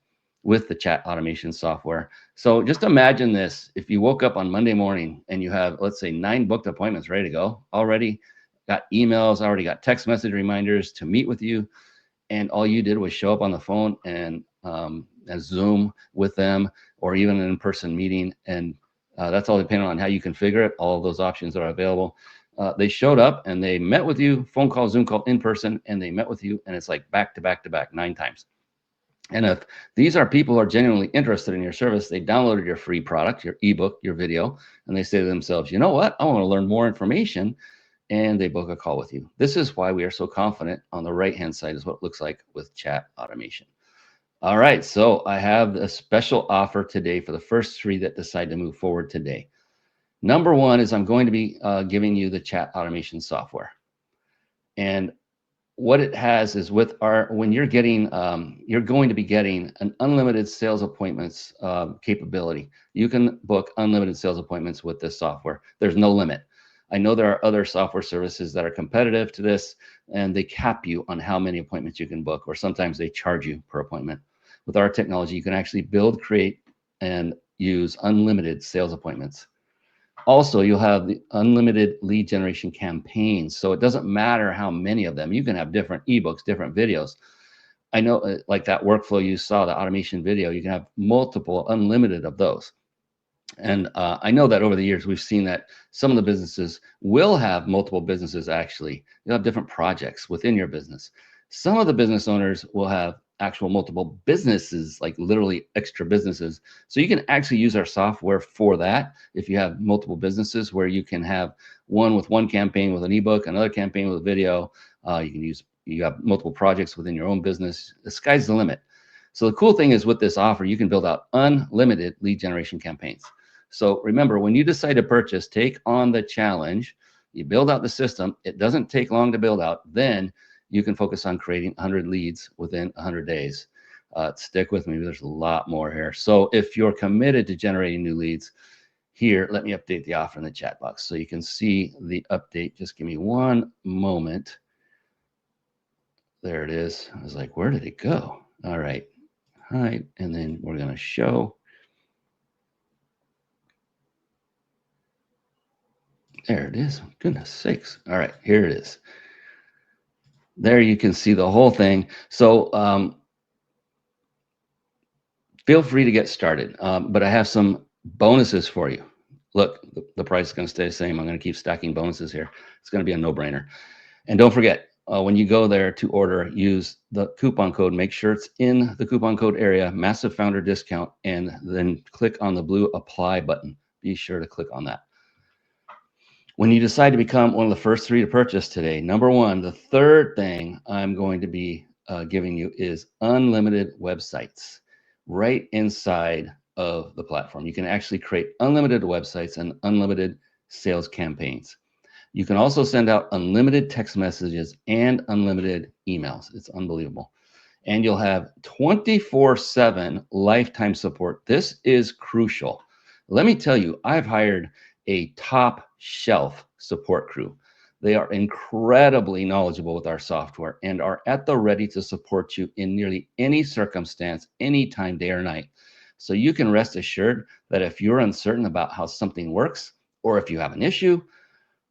with the chat automation software. So just imagine this: if you woke up on Monday morning and you have, let's say, 9 booked appointments ready to go, already got emails, already got text message reminders to meet with you, and all you did was show up on the phone and Zoom with them, or even an in-person meeting. And that's all depending on how you configure it. All of those options are available. They showed up and they met with you, phone call, Zoom call, in person, and they met with you, and it's like back to back to back 9 times. And if these are people who are genuinely interested in your service, they downloaded your free product, your ebook, your video, and they say to themselves, you know what, I want to learn more information, and they book a call with you. This is why we are so confident. On the right-hand side is what it looks like with chat automation. All right, so I have a special offer today for the first 3 that decide to move forward today. Number 1 is I'm going to be giving you the chat automation software. And what it has is with when you're getting, you're going to be getting an unlimited sales appointments capability. You can book unlimited sales appointments with this software. There's no limit. I know there are other software services that are competitive to this, and they cap you on how many appointments you can book, or sometimes they charge you per appointment. With our technology, you can actually build, create, and use unlimited sales appointments. Also, you'll have the unlimited lead generation campaigns. So it doesn't matter how many of them. You can have different ebooks, different videos. I know, like that workflow you saw, the automation video, you can have multiple, unlimited of those. And I know that over the years, we've seen that some of the businesses will have multiple businesses. Actually, you'll have different projects within your business. Some of the business owners will have actual multiple businesses, like literally extra businesses. So you can actually use our software for that. If you have multiple businesses, where you can have one with one campaign with an ebook, another campaign with a video, you have multiple projects within your own business. The sky's the limit. So the cool thing is, with this offer, you can build out unlimited lead generation campaigns. So remember, when you decide to purchase, take on the challenge. You build out the system. It doesn't take long to build out. Then you can focus on creating 100 leads within 100 days. Stick with me. There's a lot more here. So if you're committed to generating new leads, here, let me update the offer in the chat box so you can see the update. Just give me one moment. There it is. I was like, where did it go? All right. Hide, and then we're going to show. There it is. Goodness sakes. All right, here it is. There you can see the whole thing. So feel free to get started, but I have some bonuses for you. Look, the price is going to stay the same. I'm going to keep stacking bonuses here. It's going to be a no-brainer. And don't forget, when you go there to order, use the coupon code. Make sure it's in the coupon code area, massive founder discount, and then click on the blue apply button. Be sure to click on that. When you decide to become one of the first 3 to purchase today, number 1, the third thing I'm going to be giving you is unlimited websites right inside of the platform. You can actually create unlimited websites and unlimited sales campaigns. You can also send out unlimited text messages and unlimited emails. It's unbelievable. And you'll have 24/7 lifetime support. This is crucial. Let me tell you, I've hired a top shelf support crew. They are incredibly knowledgeable with our software and are at the ready to support you in nearly any circumstance, anytime, day or night. So you can rest assured that if you're uncertain about how something works, or if you have an issue,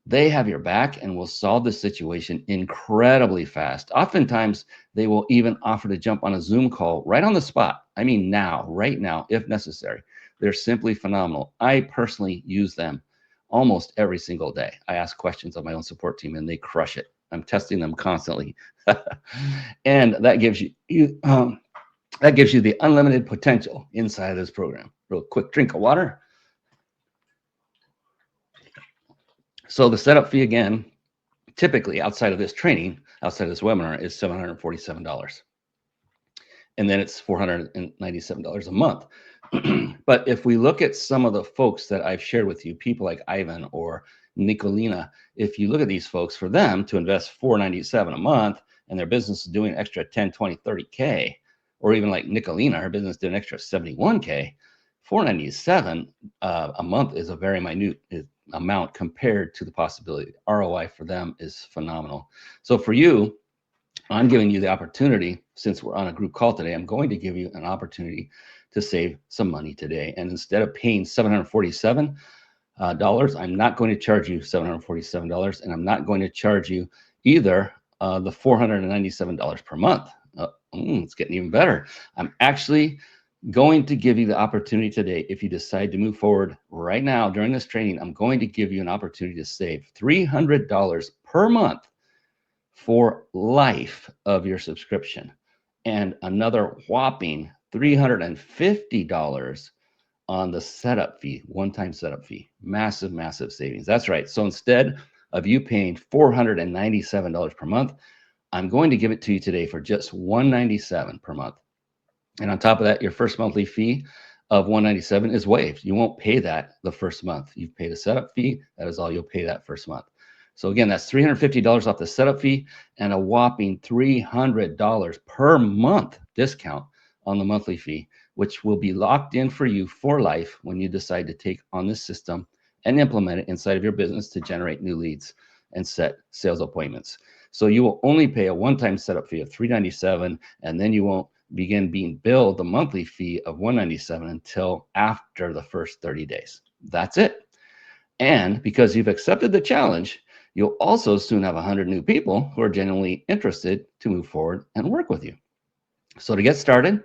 they have your back and will solve the situation incredibly fast. Oftentimes, they will even offer to jump on a Zoom call right on the spot. I mean, now, right now, if necessary. They're simply phenomenal. I personally use them almost every single day. I ask questions of my own support team and they crush it. I'm testing them constantly. And that gives you the unlimited potential inside of this program. Real quick drink of water. So the setup fee, again, typically outside of this training, outside of this webinar, is $747. And then it's $497 a month. But if we look at some of the folks that I've shared with you, people like Ivan or Nicolina, if you look at these folks, for them to invest $497 a month and their business is doing extra 10, 20, 30K, or even like Nicolina, her business did an extra 71K, $497 a month is a very minute amount compared to the possibility. ROI for them is phenomenal. So for you, I'm giving you the opportunity, since we're on a group call today, I'm going to give you an opportunity to save some money today. And instead of paying $747, I'm not going to charge you $747, and I'm not going to charge you either the $497 per month. It's getting even better. I'm actually going to give you the opportunity today, if you decide to move forward right now during this training, I'm going to give you an opportunity to save $300 per month for life of your subscription, and another whopping $350 on the setup fee, one-time setup fee. Massive, massive savings. That's right. So instead of you paying $497 per month, I'm going to give it to you today for just $197 per month. And on top of that, your first monthly fee of $197 is waived. You won't pay that the first month. You've paid a setup fee. That is all you'll pay that first month. So again, that's $350 off the setup fee and a whopping $300 per month discount on the monthly fee, which will be locked in for you for life when you decide to take on this system and implement it inside of your business to generate new leads and set sales appointments. So you will only pay a one-time setup fee of $397, and then you won't begin being billed the monthly fee of $197 until after the first 30 days. That's it. And because you've accepted the challenge, you'll also soon have 100 new people who are genuinely interested to move forward and work with you. So to get started,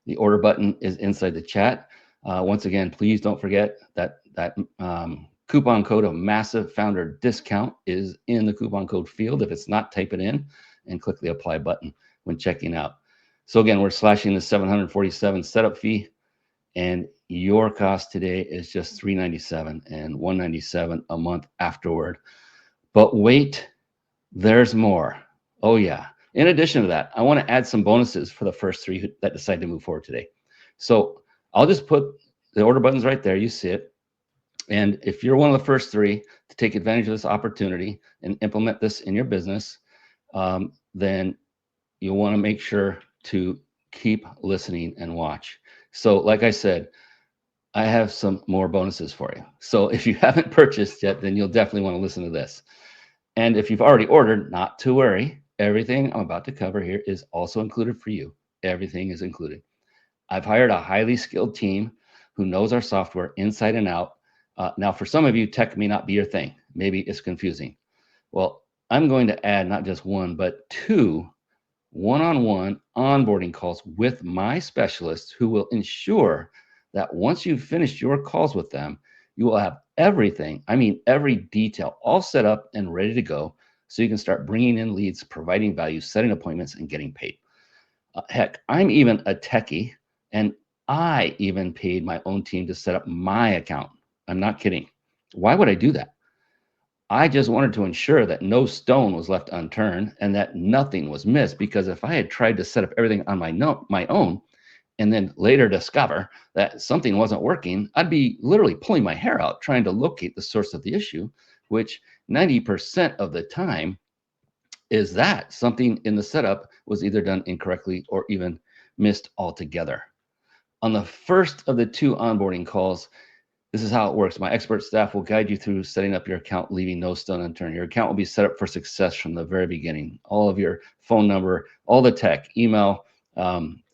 the order button is inside the chat. Once again, please don't forget that coupon code of Massive Founder Discount is in the coupon code field. If it's not, type it in and click the apply button when checking out. So again, we're slashing the $747 setup fee, and your cost today is just $397 and $197 a month afterward. But wait, there's more. Oh yeah. In addition to that, I want to add some bonuses for the first three that decide to move forward today. So I'll just put the order buttons right there. You see it. And if you're one of the first three to take advantage of this opportunity and implement this in your business, then you'll want to make sure to keep listening and watch. So like I said, I have some more bonuses for you. So if you haven't purchased yet, then you'll definitely want to listen to this. And if you've already ordered, not to worry. Everything I'm about to cover here is also included for you. Everything is included. I've hired a highly skilled team who knows our software inside and out. Now, for some of you, tech may not be your thing. Maybe it's confusing. Well, I'm going to add not just one, but two one-on-one onboarding calls with my specialists who will ensure that once you've finished your calls with them, you will have everything, I mean, every detail all set up and ready to go so you can start bringing in leads, providing value, setting appointments, and getting paid. Heck, I'm even a techie, and I even paid my own team to set up my account. I'm not kidding. Why would I do that? I just wanted to ensure that no stone was left unturned and that nothing was missed, because if I had tried to set up everything on my own and then later discover that something wasn't working, I'd be literally pulling my hair out trying to locate the source of the issue, which 90% of the time is that something in the setup was either done incorrectly or even missed altogether. On the first of the two onboarding calls, this is how it works. My expert staff will guide you through setting up your account, leaving no stone unturned. Your account will be set up for success from the very beginning. All of your phone number, all the tech, email,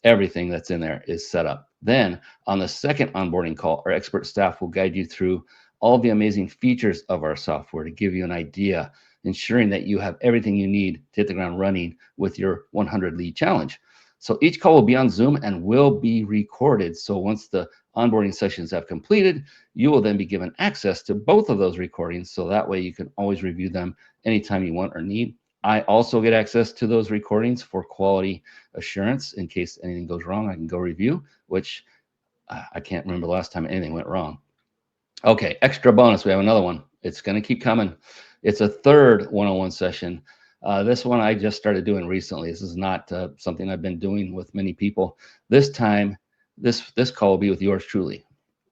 everything that's in there is set up. Then on the second onboarding call, our expert staff will guide you through all the amazing features of our software to give you an idea, ensuring that you have everything you need to hit the ground running with your 100 lead challenge. So each call will be on Zoom and will be recorded. So once the onboarding sessions have completed, you will then be given access to both of those recordings. So that way you can always review them anytime you want or need. I also get access to those recordings for quality assurance. In case anything goes wrong, I can go review, which I can't remember the last time anything went wrong. Okay, extra bonus. We have another one. It's going to keep coming. It's a third one-on-one session. This one I just started doing recently. This is not something I've been doing with many people. This time, this call will be with yours truly,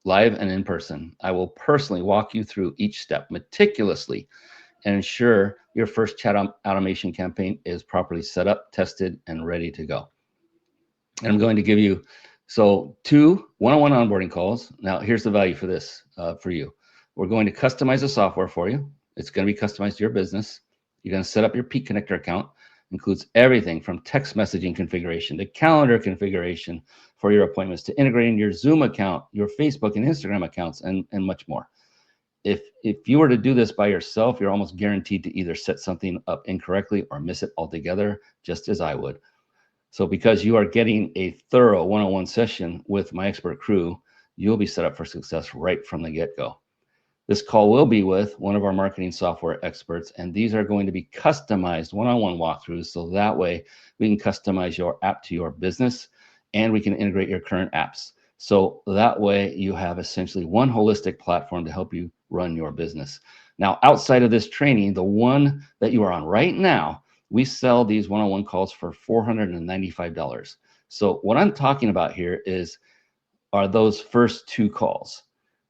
live and in person. I will personally walk you through each step meticulously and ensure your first chat automation campaign is properly set up, tested, and ready to go. And I'm going to give you, so 2 one-on-one onboarding calls. Now, here's the value for this for you. We're going to customize the software for you. It's going to be customized to your business. You're going to set up your Peak Connector account. Includes everything from text messaging configuration to calendar configuration for your appointments to integrating your Zoom account, your Facebook and Instagram accounts, and much more. If you were to do this by yourself, you're almost guaranteed to either set something up incorrectly or miss it altogether, just as I would. So because you are getting a thorough one-on-one session with my expert crew, you'll be set up for success right from the get-go. This call will be with one of our marketing software experts, and these are going to be customized one-on-one walkthroughs. So that way we can customize your app to your business and we can integrate your current apps. So that way you have essentially one holistic platform to help you run your business. Now, outside of this training, the one that you are on right now, we sell these one-on-one calls for $495. So what I'm talking about here are those first 2 calls.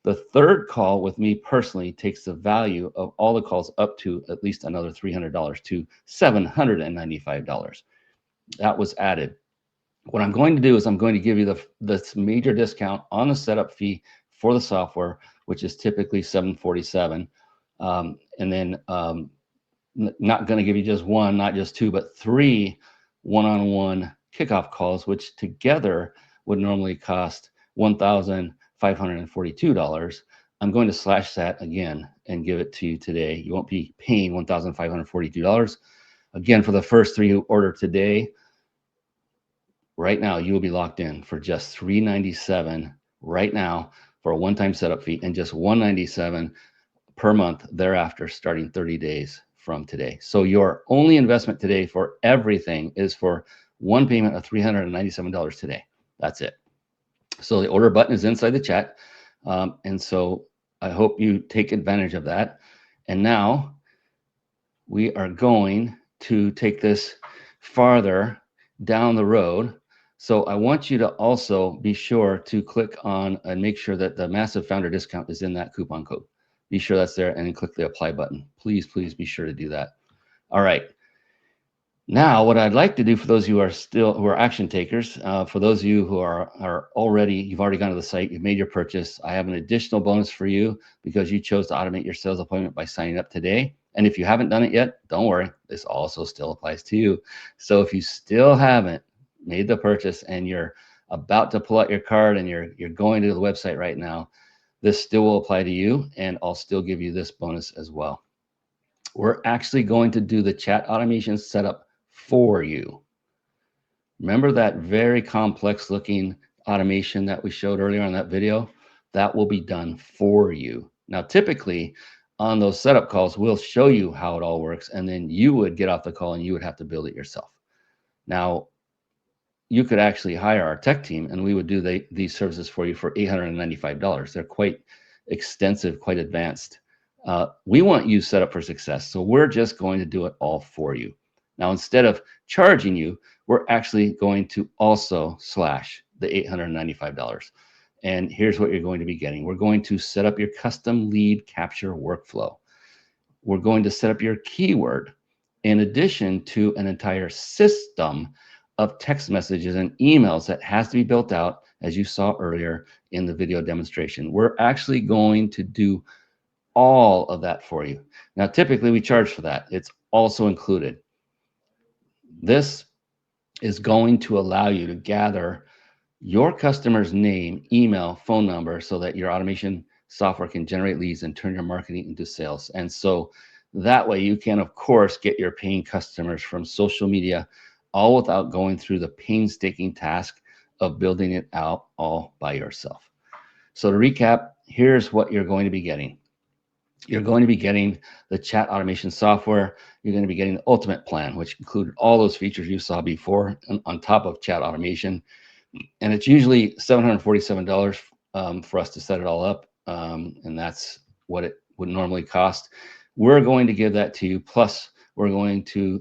The third call with me personally takes the value of all the calls up to at least another $300 to $795. That was added. What I'm going to do is I'm going to give you this major discount on the setup fee for the software, which is typically $747. And then not going to give you just one, not just 2, but 3 one-on-one kickoff calls, which together would normally cost $1,542. I'm going to slash that again and give it to you today. You won't be paying $1,542. Again, for the first 3 who order today, right now, you will be locked in for just $397 right now for a one-time setup fee and just $197 per month thereafter, starting 30 days from today. So your only investment today for everything is for one payment of $397 today. That's it. So the order button is inside the chat. And so I hope you take advantage of that. And now we are going to take this farther down the road. So I want you to also be sure to click on and make sure that the massive founder discount is in that coupon code. Be sure that's there and then click the apply button. Please, please be sure to do that. All right. Now, what I'd like to do for those who are action takers, for those of you who you've already gone to the site, you've made your purchase, I have an additional bonus for you because you chose to automate your sales appointment by signing up today. And if you haven't done it yet, don't worry, this also still applies to you. So if you still haven't made the purchase and you're about to pull out your card and you're going to the website right now, this still will apply to you, and I'll still give you this bonus as well. We're actually going to do the chat automation setup for you. Remember that very complex looking automation that we showed earlier on that video? That will be done for you. Now, typically on those setup calls, we'll show you how it all works, and then you would get off the call and you would have to build it yourself. Now, you could actually hire our tech team and we would do these services for you for $895. They're quite extensive, quite advanced. We want you set up for success. So we're just going to do it all for you. Now, instead of charging you, we're actually going to also slash the $895. And here's what you're going to be getting. We're going to set up your custom lead capture workflow. We're going to set up your keyword in addition to an entire system of text messages and emails that has to be built out, as you saw earlier in the video demonstration. We're actually going to do all of that for you. Now, typically we charge for that. It's also included. This is going to allow you to gather your customer's name, email, phone number, so that your automation software can generate leads and turn your marketing into sales. And so that way you can, of course, get your paying customers from social media, all without going through the painstaking task of building it out all by yourself. So to recap, here's what you're going to be getting. You're going to be getting the chat automation software. You're going to be getting the ultimate plan, which included all those features you saw before on top of chat automation. And it's usually $747 for us to set it all up. And that's what it would normally cost. We're going to give that to you. Plus, you're going to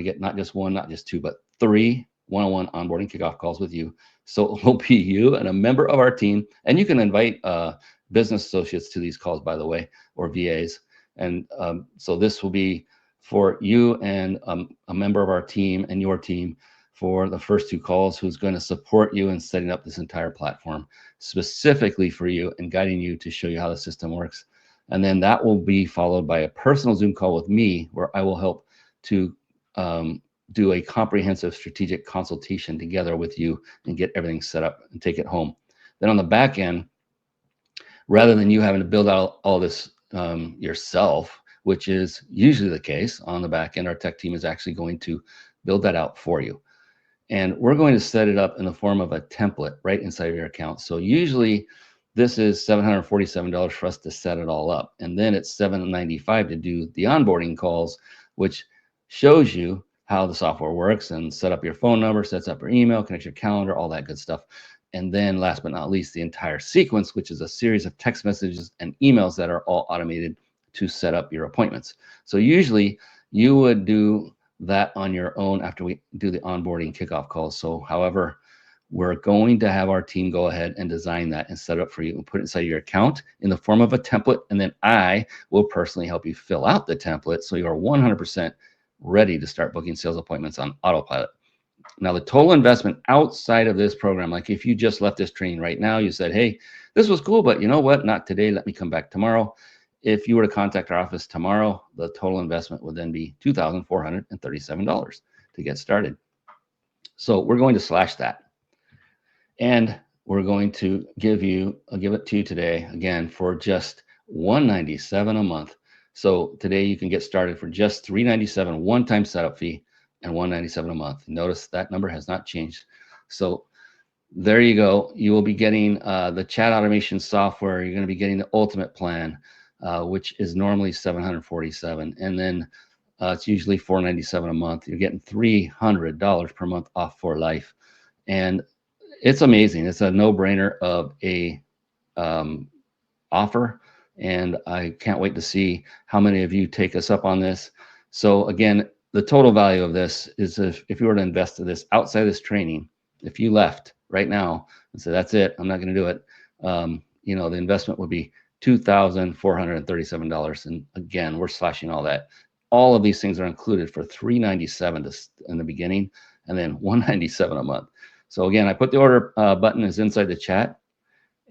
get not just one, not just two, but 3 one-on-one onboarding kickoff calls with you. So it will be you and a member of our team. And you can invite business associates to these calls, by the way, or VAs. And so this will be for you and a member of our team and your team for the first 2 calls, who's going to support you in setting up this entire platform specifically for you and guiding you to show you how the system works. And then that will be followed by a personal Zoom call with me, where I will help to do a comprehensive strategic consultation together with you and get everything set up and take it home. Then on the back end, rather than you having to build out all this yourself, which is usually the case on the back end, our tech team is actually going to build that out for you. And we're going to set it up in the form of a template right inside of your account. So usually this is $747 for us to set it all up. And then it's $795 to do the onboarding calls, which shows you how the software works and set up your phone number, sets up your email, connects your calendar, all that good stuff. And then last but not least, the entire sequence, which is a series of text messages and emails that are all automated to set up your appointments. So usually you would do that on your own after we do the onboarding kickoff calls. So however, we're going to have our team go ahead and design that and set it up for you and put it inside your account in the form of a template. And then I will personally help you fill out the template so you are 100% ready to start booking sales appointments on autopilot. Now, the total investment outside of this program, like if you just left this training right now, you said, hey, this was cool, but you know what? Not today. Let me come back tomorrow. If you were to contact our office tomorrow, the total investment would then be $2,437 to get started. So we're going to slash that. And we're going to give it to you today, again, for just $197 a month. So today you can get started for just $397 one-time setup fee and $197 a month. Notice that number has not changed. So there you go. You will be getting the chat automation software. You're going to be getting the ultimate plan, which is normally $747, and then it's usually $497 a month. You're getting $300 per month off for life, and it's amazing. It's a no-brainer of a offer, and I can't wait to see how many of you take us up on this. So again, the total value of this is if you were to invest in this outside this training, if you left right now and said, that's it, I'm not going to do it, you know, the investment would be $2,437. And again, we're slashing all that. All of these things are included for $397 in the beginning, and then $197 a month. So again, I put the order button is inside the chat,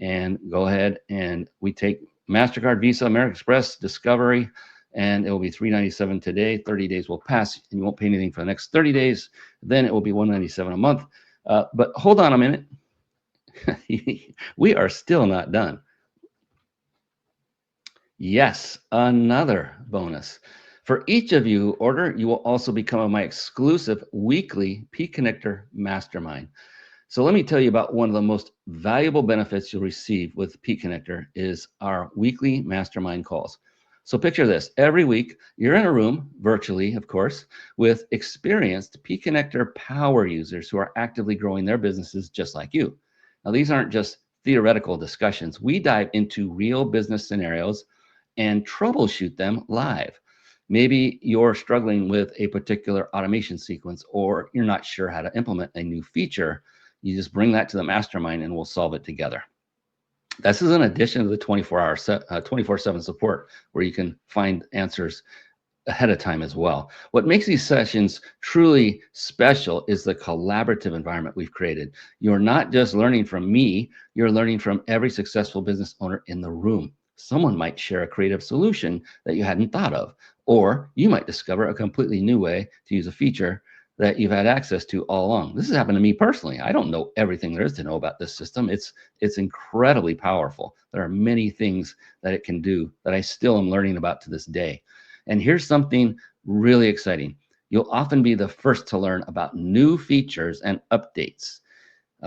and go ahead and we take MasterCard, Visa, American Express, Discovery, and it will be $397 today. 30 days will pass and you won't pay anything for the next 30 days. Then it will be $197 a month. But hold on a minute. We are still not done. Yes, another bonus. For each of you who order, you will also become my exclusive weekly P-Connector Mastermind. So let me tell you about one of the most valuable benefits you'll receive with P-Connector is our weekly mastermind calls. So picture this, every week you're in a room, virtually of course, with experienced P-Connector power users who are actively growing their businesses just like you. Now these aren't just theoretical discussions. We dive into real business scenarios and troubleshoot them live. Maybe you're struggling with a particular automation sequence, or you're not sure how to implement a new feature. You just bring that to the mastermind and we'll solve it together. This is in addition to the 24/7 support, where you can find answers ahead of time as well. What makes these sessions truly special is the collaborative environment we've created. You're not just learning from me, you're learning from every successful business owner in the room. Someone might share a creative solution that you hadn't thought of, or you might discover a completely new way to use a feature that you've had access to all along. This has happened to me personally. I don't know everything there is to know about this system. It's incredibly powerful. There are many things that it can do that I still am learning about to this day. And here's something really exciting. You'll often be the first to learn about new features and updates.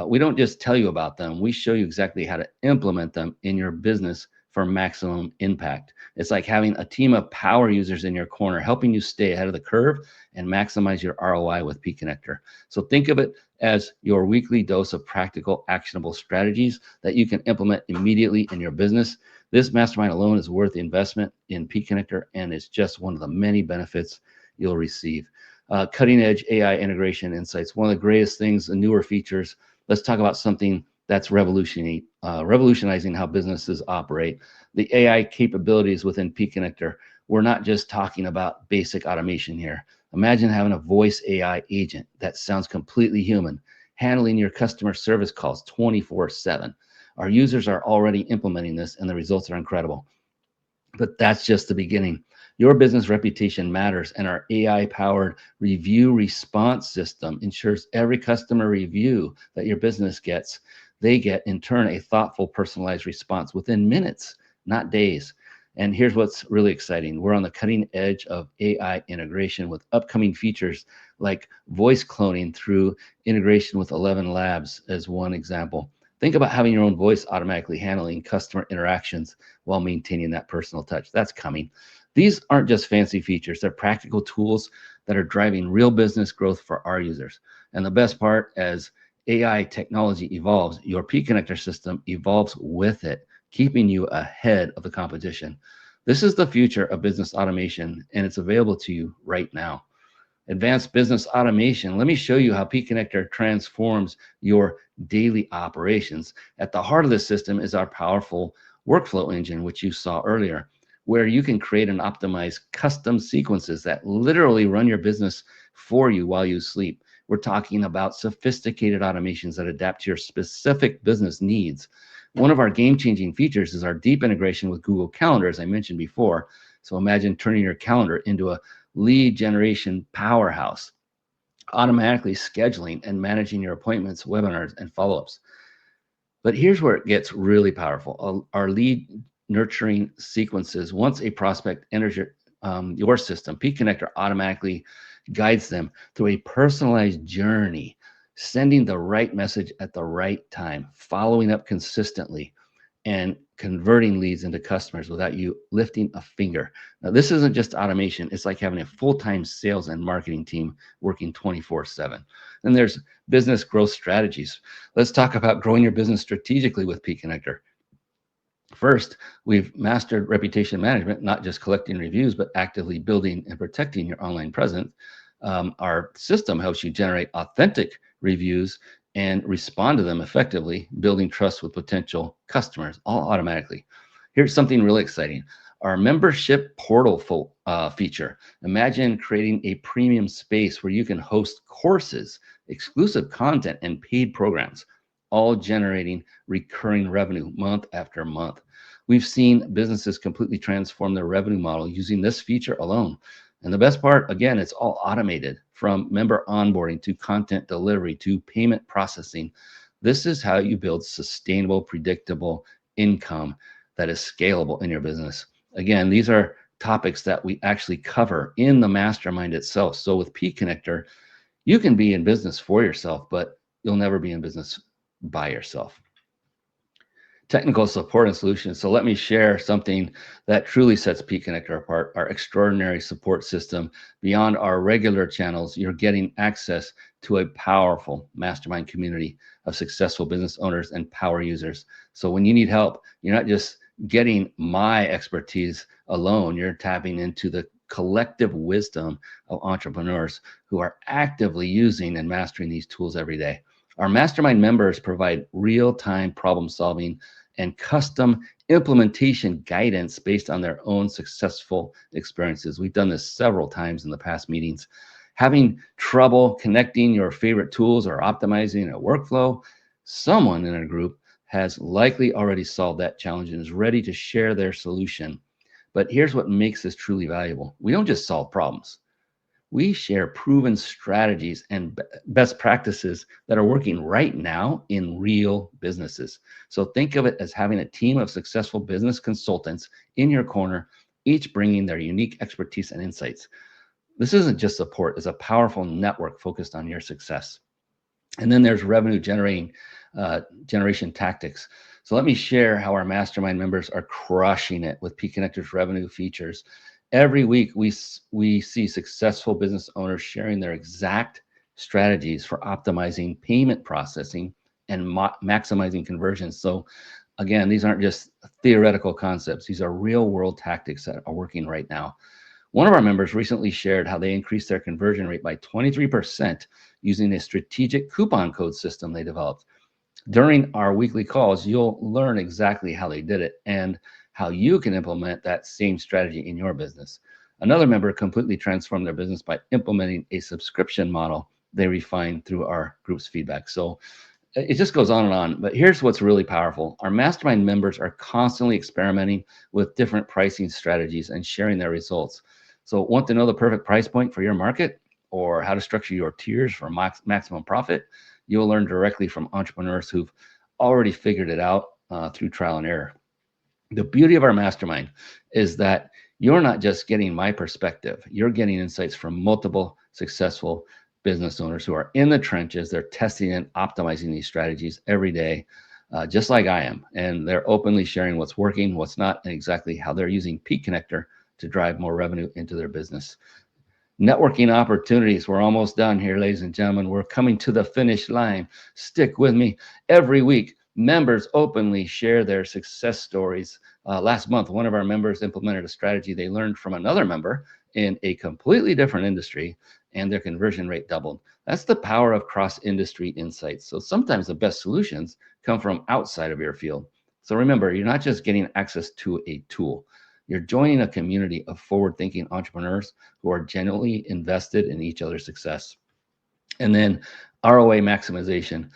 We don't just tell you about them, we show you exactly how to implement them in your business for maximum impact. It's like having a team of power users in your corner, helping you stay ahead of the curve and maximize your ROI with P-Connector. So think of it as your weekly dose of practical, actionable strategies that you can implement immediately in your business. This mastermind alone is worth the investment in P-Connector, and it's just one of the many benefits you'll receive. Cutting edge AI integration insights, one of the greatest things, the newer features. Let's talk about something that's revolutionizing how businesses operate. The AI capabilities within P-Connector. We're not just talking about basic automation here. Imagine having a voice AI agent that sounds completely human, handling your customer service calls 24/7. Our users are already implementing this, and the results are incredible. But that's just the beginning. Your business reputation matters, and our AI-powered review response system ensures every customer review that your business gets, they get in turn a thoughtful, personalized response within minutes, not days. And here's what's really exciting. We're on the cutting edge of AI integration with upcoming features like voice cloning through integration with 11 Labs as one example. Think about having your own voice automatically handling customer interactions while maintaining that personal touch. That's coming. These aren't just fancy features, they're practical tools that are driving real business growth for our users. And the best part, as AI technology evolves, your P-Connector system evolves with it, keeping you ahead of the competition. This is the future of business automation, and it's available to you right now. Advanced business automation. Let me show you how P-Connector transforms your daily operations. At the heart of this system is our powerful workflow engine, which you saw earlier, where you can create and optimize custom sequences that literally run your business for you while you sleep. We're talking about sophisticated automations that adapt to your specific business needs. One of our game-changing features is our deep integration with Google Calendar, as I mentioned before. So imagine turning your calendar into a lead generation powerhouse, automatically scheduling and managing your appointments, webinars, and follow-ups. But here's where it gets really powerful. Our lead nurturing sequences, once a prospect enters your system, P-Connector automatically guides them through a personalized journey, sending the right message at the right time, following up consistently, and converting leads into customers without you lifting a finger. Now, this isn't just automation. It's like having a full-time sales and marketing team working 24/7. And there's business growth strategies. Let's talk about growing your business strategically with P-Connector. First, we've mastered reputation management, not just collecting reviews, but actively building and protecting your online presence. Our system helps you generate authentic reviews and respond to them effectively, building trust with potential customers, all automatically. Here's something really exciting. Our membership portal feature. Imagine creating a premium space where you can host courses, exclusive content, and paid programs, all generating recurring revenue month after month. We've seen businesses completely transform their revenue model using this feature alone. And the best part, again, it's all automated, from member onboarding to content delivery to payment processing. This is how you build sustainable, predictable income that is scalable in your business. Again, these are topics that we actually cover in the mastermind itself. So with P-Connector, you can be in business for yourself, but you'll never be in business by yourself. Technical support and solutions. So let me share something that truly sets P-Connector apart, our extraordinary support system. Beyond our regular channels, you're getting access to a powerful mastermind community of successful business owners and power users. So when you need help, you're not just getting my expertise alone, you're tapping into the collective wisdom of entrepreneurs who are actively using and mastering these tools every day. Our mastermind members provide real-time problem solving and custom implementation guidance based on their own successful experiences. We've done this several times in the past meetings. Having trouble connecting your favorite tools or optimizing a workflow, someone in a group has likely already solved that challenge and is ready to share their solution. But here's what makes this truly valuable. We don't just solve problems. we share proven strategies and best practices that are working right now in real businesses. So think of it as having a team of successful business consultants in your corner, each bringing their unique expertise and insights. This isn't just support, it's a powerful network focused on your success. And then there's revenue generation tactics. So let me share how our mastermind members are crushing it with P-Connector's revenue features. Every week, we see successful business owners sharing their exact strategies for optimizing payment processing and maximizing conversions. So again, these aren't just theoretical concepts. These are real world tactics that are working right now. One of our members recently shared how they increased their conversion rate by 23% using a strategic coupon code system they developed. During our weekly calls, you'll learn exactly how they did it and how you can implement that same strategy in your business. Another member completely transformed their business by implementing a subscription model they refined through our group's feedback. So it just goes on and on. But here's what's really powerful. Our mastermind members are constantly experimenting with different pricing strategies and sharing their results. So want to know the perfect price point for your market or how to structure your tiers for maximum profit? You'll learn directly from entrepreneurs who've already figured it out through trial and error. The beauty of our mastermind is that you're not just getting my perspective, you're getting insights from multiple successful business owners who are in the trenches. They're testing and optimizing these strategies every day, just like I am. And they're openly sharing what's working, what's not, and exactly how they're using P-Connector to drive more revenue into their business. Networking opportunities. We're almost done here, ladies and gentlemen. We're coming to the finish line. Stick with me. Every week, members openly share their success stories. Last month, one of our members implemented a strategy they learned from another member in a completely different industry, and their conversion rate doubled. That's the power of cross-industry insights. So sometimes the best solutions come from outside of your field. So remember, you're not just getting access to a tool. You're joining a community of forward-thinking entrepreneurs who are genuinely invested in each other's success. And then ROI maximization.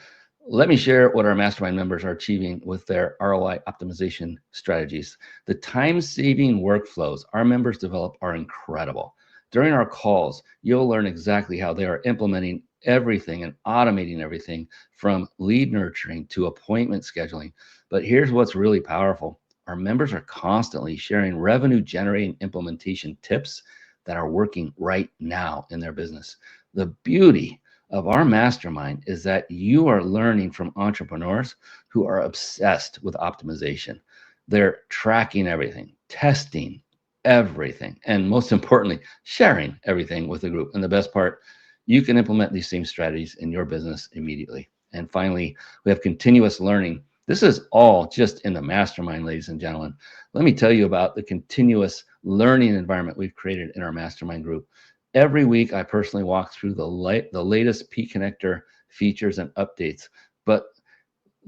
Let me share what our mastermind members are achieving with their ROI optimization strategies. The time-saving workflows our members develop are incredible. During our calls, you'll learn exactly how they are implementing everything and automating everything from lead nurturing to appointment scheduling. But here's what's really powerful. Our members are constantly sharing revenue generating implementation tips that are working right now in their business. The beauty of our mastermind is that you are learning from entrepreneurs who are obsessed with optimization. They're tracking everything, testing everything, and most importantly, sharing everything with the group. And the best part, you can implement these same strategies in your business immediately. And finally, we have continuous learning. This is all just in the mastermind, ladies and gentlemen. Let me tell you about the continuous learning environment we've created in our mastermind group. Every week, I personally walk through the latest P-Connector features and updates. But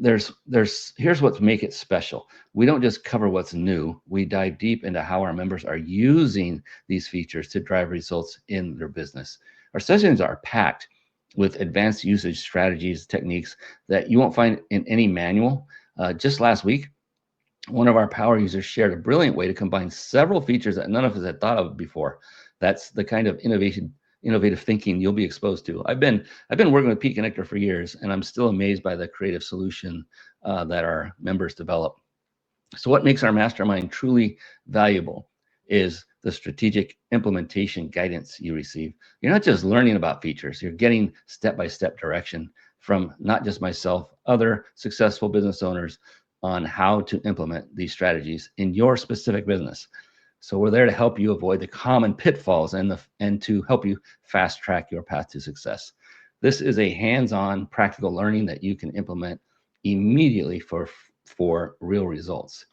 here's what make it special. We don't just cover what's new. We dive deep into how our members are using these features to drive results in their business. Our sessions are packed with advanced usage strategies, techniques that you won't find in any manual. Just last week, one of our power users shared a brilliant way to combine several features that none of us had thought of before. That's the kind of innovative thinking you'll be exposed to. I've been working with P-Connector for years, and I'm still amazed by the creative solution that our members develop. So what makes our mastermind truly valuable is the strategic implementation guidance you receive. You're not just learning about features, you're getting step-by-step direction from not just myself, other successful business owners on how to implement these strategies in your specific business. So we're there to help you avoid the common pitfalls and to help you fast track your path to success. This is a hands-on practical learning that you can implement immediately for real results.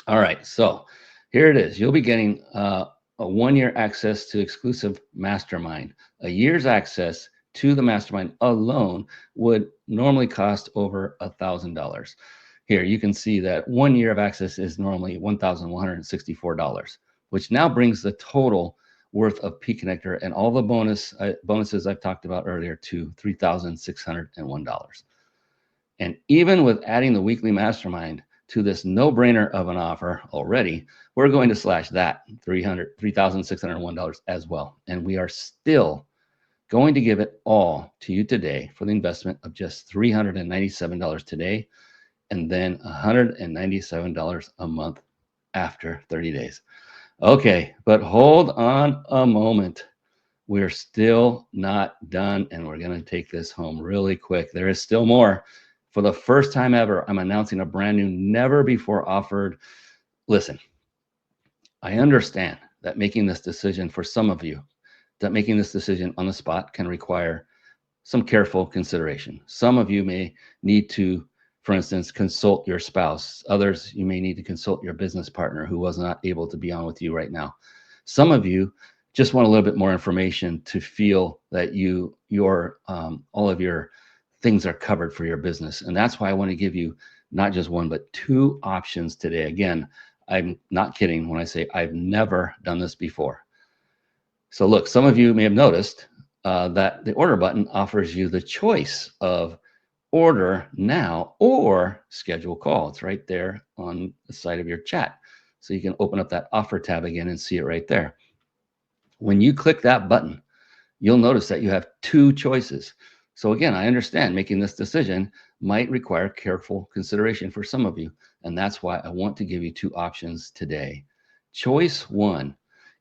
All right, so here it is. You'll be getting a 1-year access to exclusive mastermind. A year's access to the mastermind alone would normally cost over $1,000. Here, you can see that 1 year of access is normally $1,164, which now brings the total worth of P-Connector and all the bonuses I've talked about earlier to $3,601. And even with adding the weekly mastermind, to this no-brainer of an offer already, we're going to slash that $3,601 as well. And we are still going to give it all to you today for the investment of just $397 today, and then $197 a month after 30 days. Okay, but hold on a moment. We're still not done, and we're going to take this home really quick. There is still more. For the first time ever, I'm announcing a brand new, never before offered. Listen, I understand that making this decision for some of you, that making this decision on the spot can require some careful consideration. Some of you may need to, for instance, consult your spouse. Others, you may need to consult your business partner who was not able to be on with you right now. Some of you just want a little bit more information to feel that all of your things are covered for your business. And that's why I want to give you not just one, but two options today. Again, I'm not kidding when I say I've never done this before. So look, some of you may have noticed that the order button offers you the choice of order now or schedule call. It's right there on the side of your chat. So you can open up that offer tab again and see it right there. When you click that button, you'll notice that you have two choices. So again, I understand making this decision might require careful consideration for some of you. And that's why I want to give you two options today. Choice one,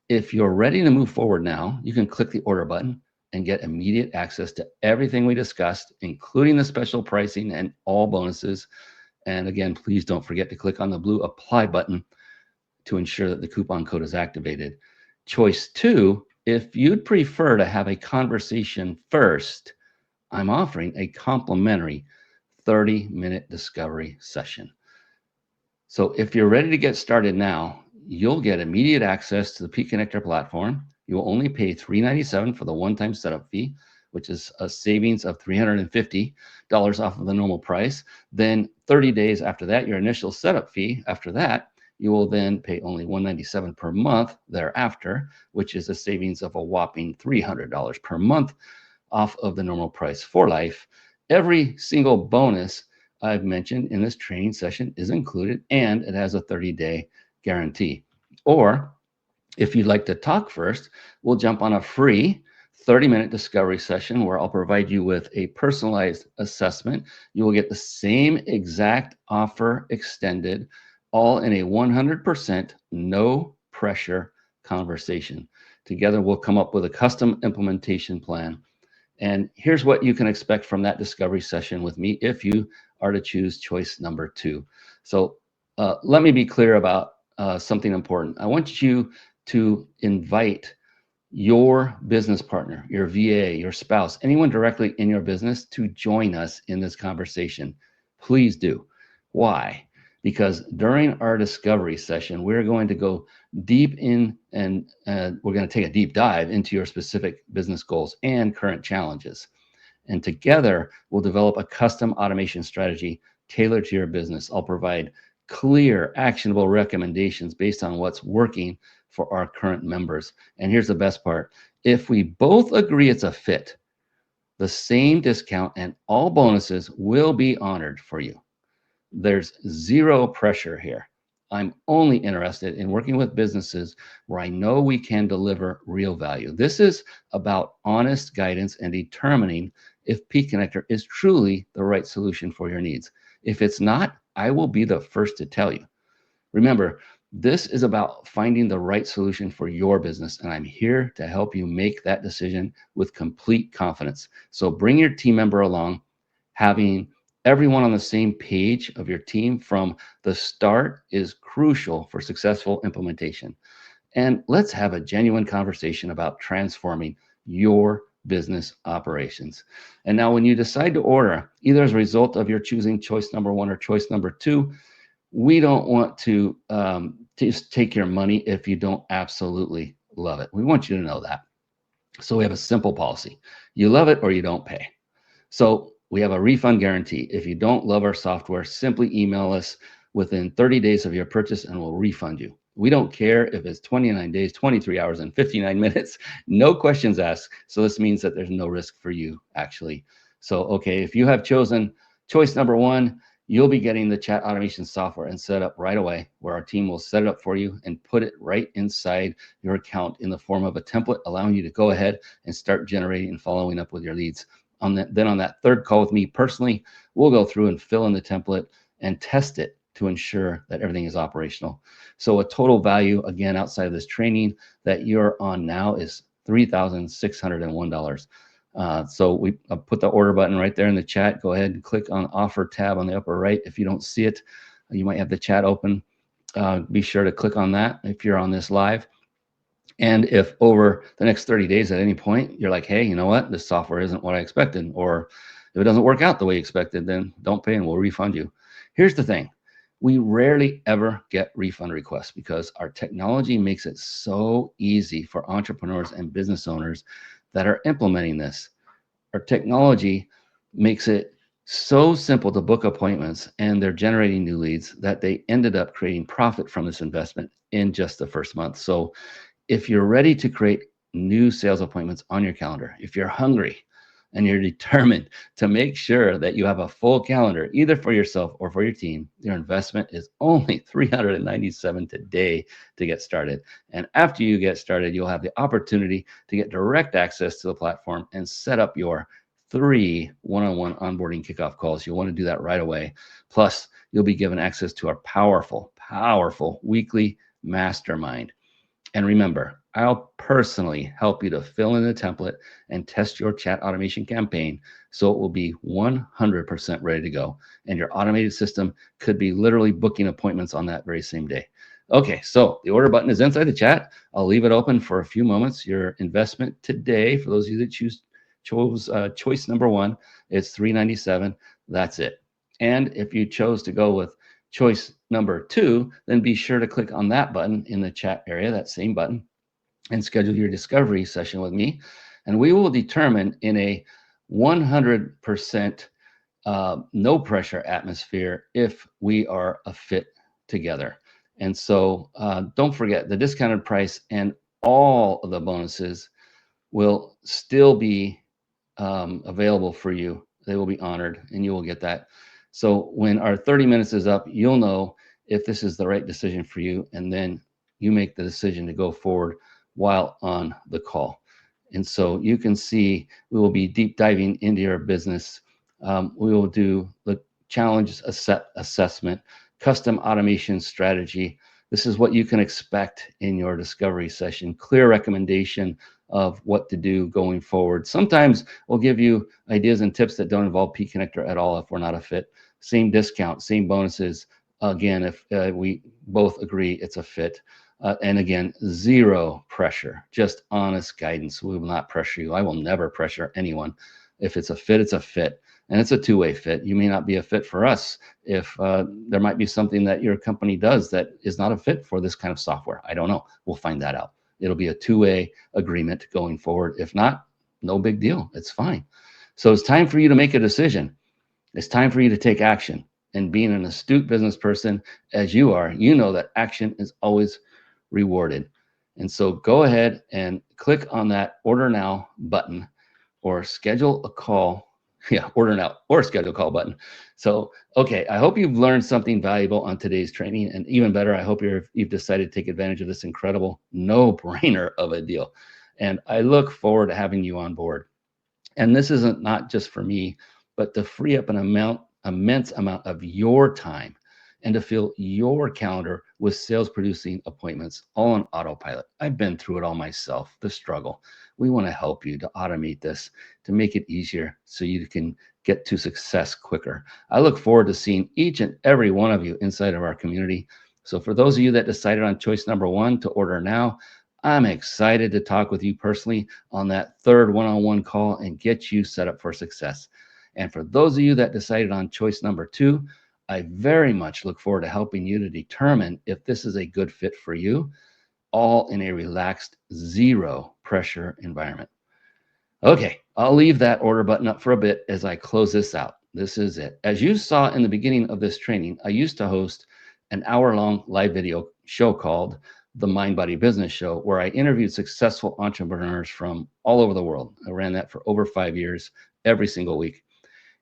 if you're ready to move forward now, you can click the order button and get immediate access to everything we discussed, including the special pricing and all bonuses. And again, please don't forget to click on the blue apply button to ensure that the coupon code is activated. Choice two, if you'd prefer to have a conversation first, I'm offering a complimentary 30-minute discovery session. So if you're ready to get started now, you'll get immediate access to the Peak Connector platform. You will only pay $397 for the one-time setup fee, which is a savings of $350 off of the normal price. Then 30 days after that, your initial setup fee, after that, you will then pay only $197 per month thereafter, which is a savings of a whopping $300 per month off of the normal price for life. Every single bonus I've mentioned in this training session is included, and it has a 30-day guarantee. Or if you'd like to talk first, we'll jump on a free 30-minute discovery session where I'll provide you with a personalized assessment. You will get the same exact offer extended, all in a 100% no pressure conversation. Together, we'll come up with a custom implementation plan. And here's what you can expect from that discovery session with me if you are to choose choice number two. So let me be clear about something important. I want you to invite your business partner, your VA, your spouse, anyone directly in your business to join us in this conversation. Please do. Why? Because during our discovery session, we're going to go deep in and we're going to take a deep dive into your specific business goals and current challenges. And together, we'll develop a custom automation strategy tailored to your business. I'll provide clear, actionable recommendations based on what's working for our current members. And here's the best part. If we both agree it's a fit, the same discount and all bonuses will be honored for you. There's zero pressure here. I'm only interested in working with businesses where I know we can deliver real value. This is about honest guidance and determining if Peak Connector is truly the right solution for your needs. If it's not, I will be the first to tell you. Remember, this is about finding the right solution for your business, and I'm here to help you make that decision with complete confidence. So bring your team member along. Having everyone on the same page of your team from the start is crucial for successful implementation. And let's have a genuine conversation about transforming your business operations. And now when you decide to order, either as a result of your choosing choice number one or choice number two, we don't want to just take your money if you don't absolutely love it. We want you to know that. So we have a simple policy. You love it or you don't pay. So we have a refund guarantee. If you don't love our software, simply email us within 30 days of your purchase and we'll refund you. We don't care if it's 29 days, 23 hours, and 59 minutes. No questions asked. So this means that there's no risk for you, actually. So, okay, if you have chosen choice number one, you'll be getting the chat automation software and set up right away, where our team will set it up for you and put it right inside your account in the form of a template, allowing you to go ahead and start generating and following up with your leads. Then on that third call with me personally, we'll go through and fill in the template and test it to ensure that everything is operational. So a total value, again, outside of this training that you're on now is $3,601. So we put the order button right there in the chat. Go ahead and click on offer tab on the upper right. If you don't see it, you might have the chat open. Be sure to click on that if you're on this live. And if over the next 30 days at any point, you're like, hey, you know what? This software isn't what I expected. Or if it doesn't work out the way you expected, then don't pay and we'll refund you. Here's the thing. We rarely ever get refund requests because our technology makes it so easy for entrepreneurs and business owners that are implementing this. Our technology makes it so simple to book appointments, and they're generating new leads that they ended up creating profit from this investment in just the first month. So if you're ready to create new sales appointments on your calendar, if you're hungry and you're determined to make sure that you have a full calendar, either for yourself or for your team, your investment is only $397 today to get started. And after you get started, you'll have the opportunity to get direct access to the platform and set up your 3 one-on-one onboarding kickoff calls. You'll want to do that right away. Plus, you'll be given access to our powerful weekly mastermind. And remember, I'll personally help you to fill in the template and test your chat automation campaign so it will be 100% ready to go. And your automated system could be literally booking appointments on that very same day. Okay, so the order button is inside the chat. I'll leave it open for a few moments. Your investment today, for those of you that chose choice number 1, it's $397. That's it. And if you chose to go with choice number 2, then be sure to click on that button in the chat area, that same button, and schedule your discovery session with me. And we will determine in a 100% no pressure atmosphere if we are a fit together. And so don't forget, the discounted price and all of the bonuses will still be available for you. They will be honored and you will get that. So when our 30 minutes is up, you'll know if this is the right decision for you, and then you make the decision to go forward while on the call. And so you can see we will be deep diving into your business. We will do the challenge assessment, custom automation strategy. This is what you can expect in your discovery session, clear recommendation of what to do going forward. Sometimes we'll give you ideas and tips that don't involve P-Connector at all if we're not a fit. Same discount, same bonuses. Again, if we both agree it's a fit. And again, zero pressure, just honest guidance. We will not pressure you. I will never pressure anyone. If it's a fit, it's a fit. And it's a two-way fit. You may not be a fit for us if there might be something that your company does that is not a fit for this kind of software. I don't know. We'll find that out. It'll be a two-way agreement going forward. If not, no big deal. It's fine. So it's time for you to make a decision. It's time for you to take action. And being an astute business person, as you are, you know that action is always rewarded. And so go ahead and click on that order now button or schedule a call. Yeah, order now or schedule a call button. So, okay, I hope you've learned something valuable on today's training. And even better, I hope you've decided to take advantage of this incredible no-brainer of a deal. And I look forward to having you on board. And this isn't not just for me, but to free up an immense amount of your time and to fill your calendar with sales producing appointments all on autopilot. I've been through it all myself, the struggle. We want to help you to automate this, to make it easier so you can get to success quicker. I look forward to seeing each and every one of you inside of our community. So for those of you that decided on choice number 1 to order now, I'm excited to talk with you personally on that third one-on-one call and get you set up for success. And for those of you that decided on choice number 2, I very much look forward to helping you to determine if this is a good fit for you, all in a relaxed, zero pressure environment. Okay, I'll leave that order button up for a bit as I close this out. This is it. As you saw in the beginning of this training, I used to host an hour-long live video show called The Mind Body Business Show, where I interviewed successful entrepreneurs from all over the world. I ran that for over 5 years, every single week.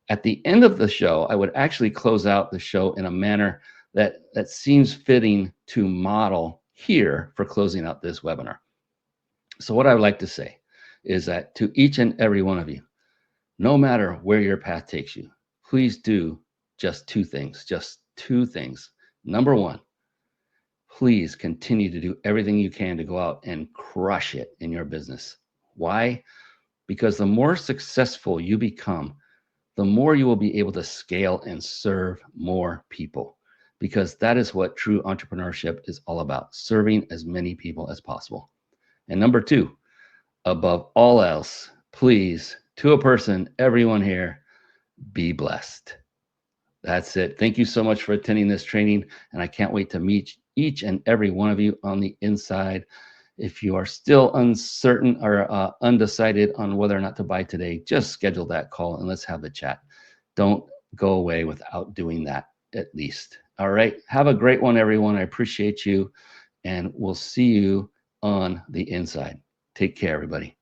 At the end of the show, I would actually close out the show in a manner that seems fitting to model here for closing out this webinar. So what I would like to say is that to each and every one of you, no matter where your path takes you, please do just two things, just two things. Number one, please continue to do everything you can to go out and crush it in your business. Why? Because the more successful you become, the more you will be able to scale and serve more people, because that is what true entrepreneurship is all about, serving as many people as possible. And number two, above all else, please, to a person, everyone here, be blessed. That's it. Thank you so much for attending this training, and I can't wait to meet each and every one of you on the inside. If you are still uncertain or undecided on whether or not to buy today, just schedule that call and let's have the chat. Don't go away without doing that at least. All right. Have a great one, everyone. I appreciate you, and we'll see you on the inside. Take care, everybody.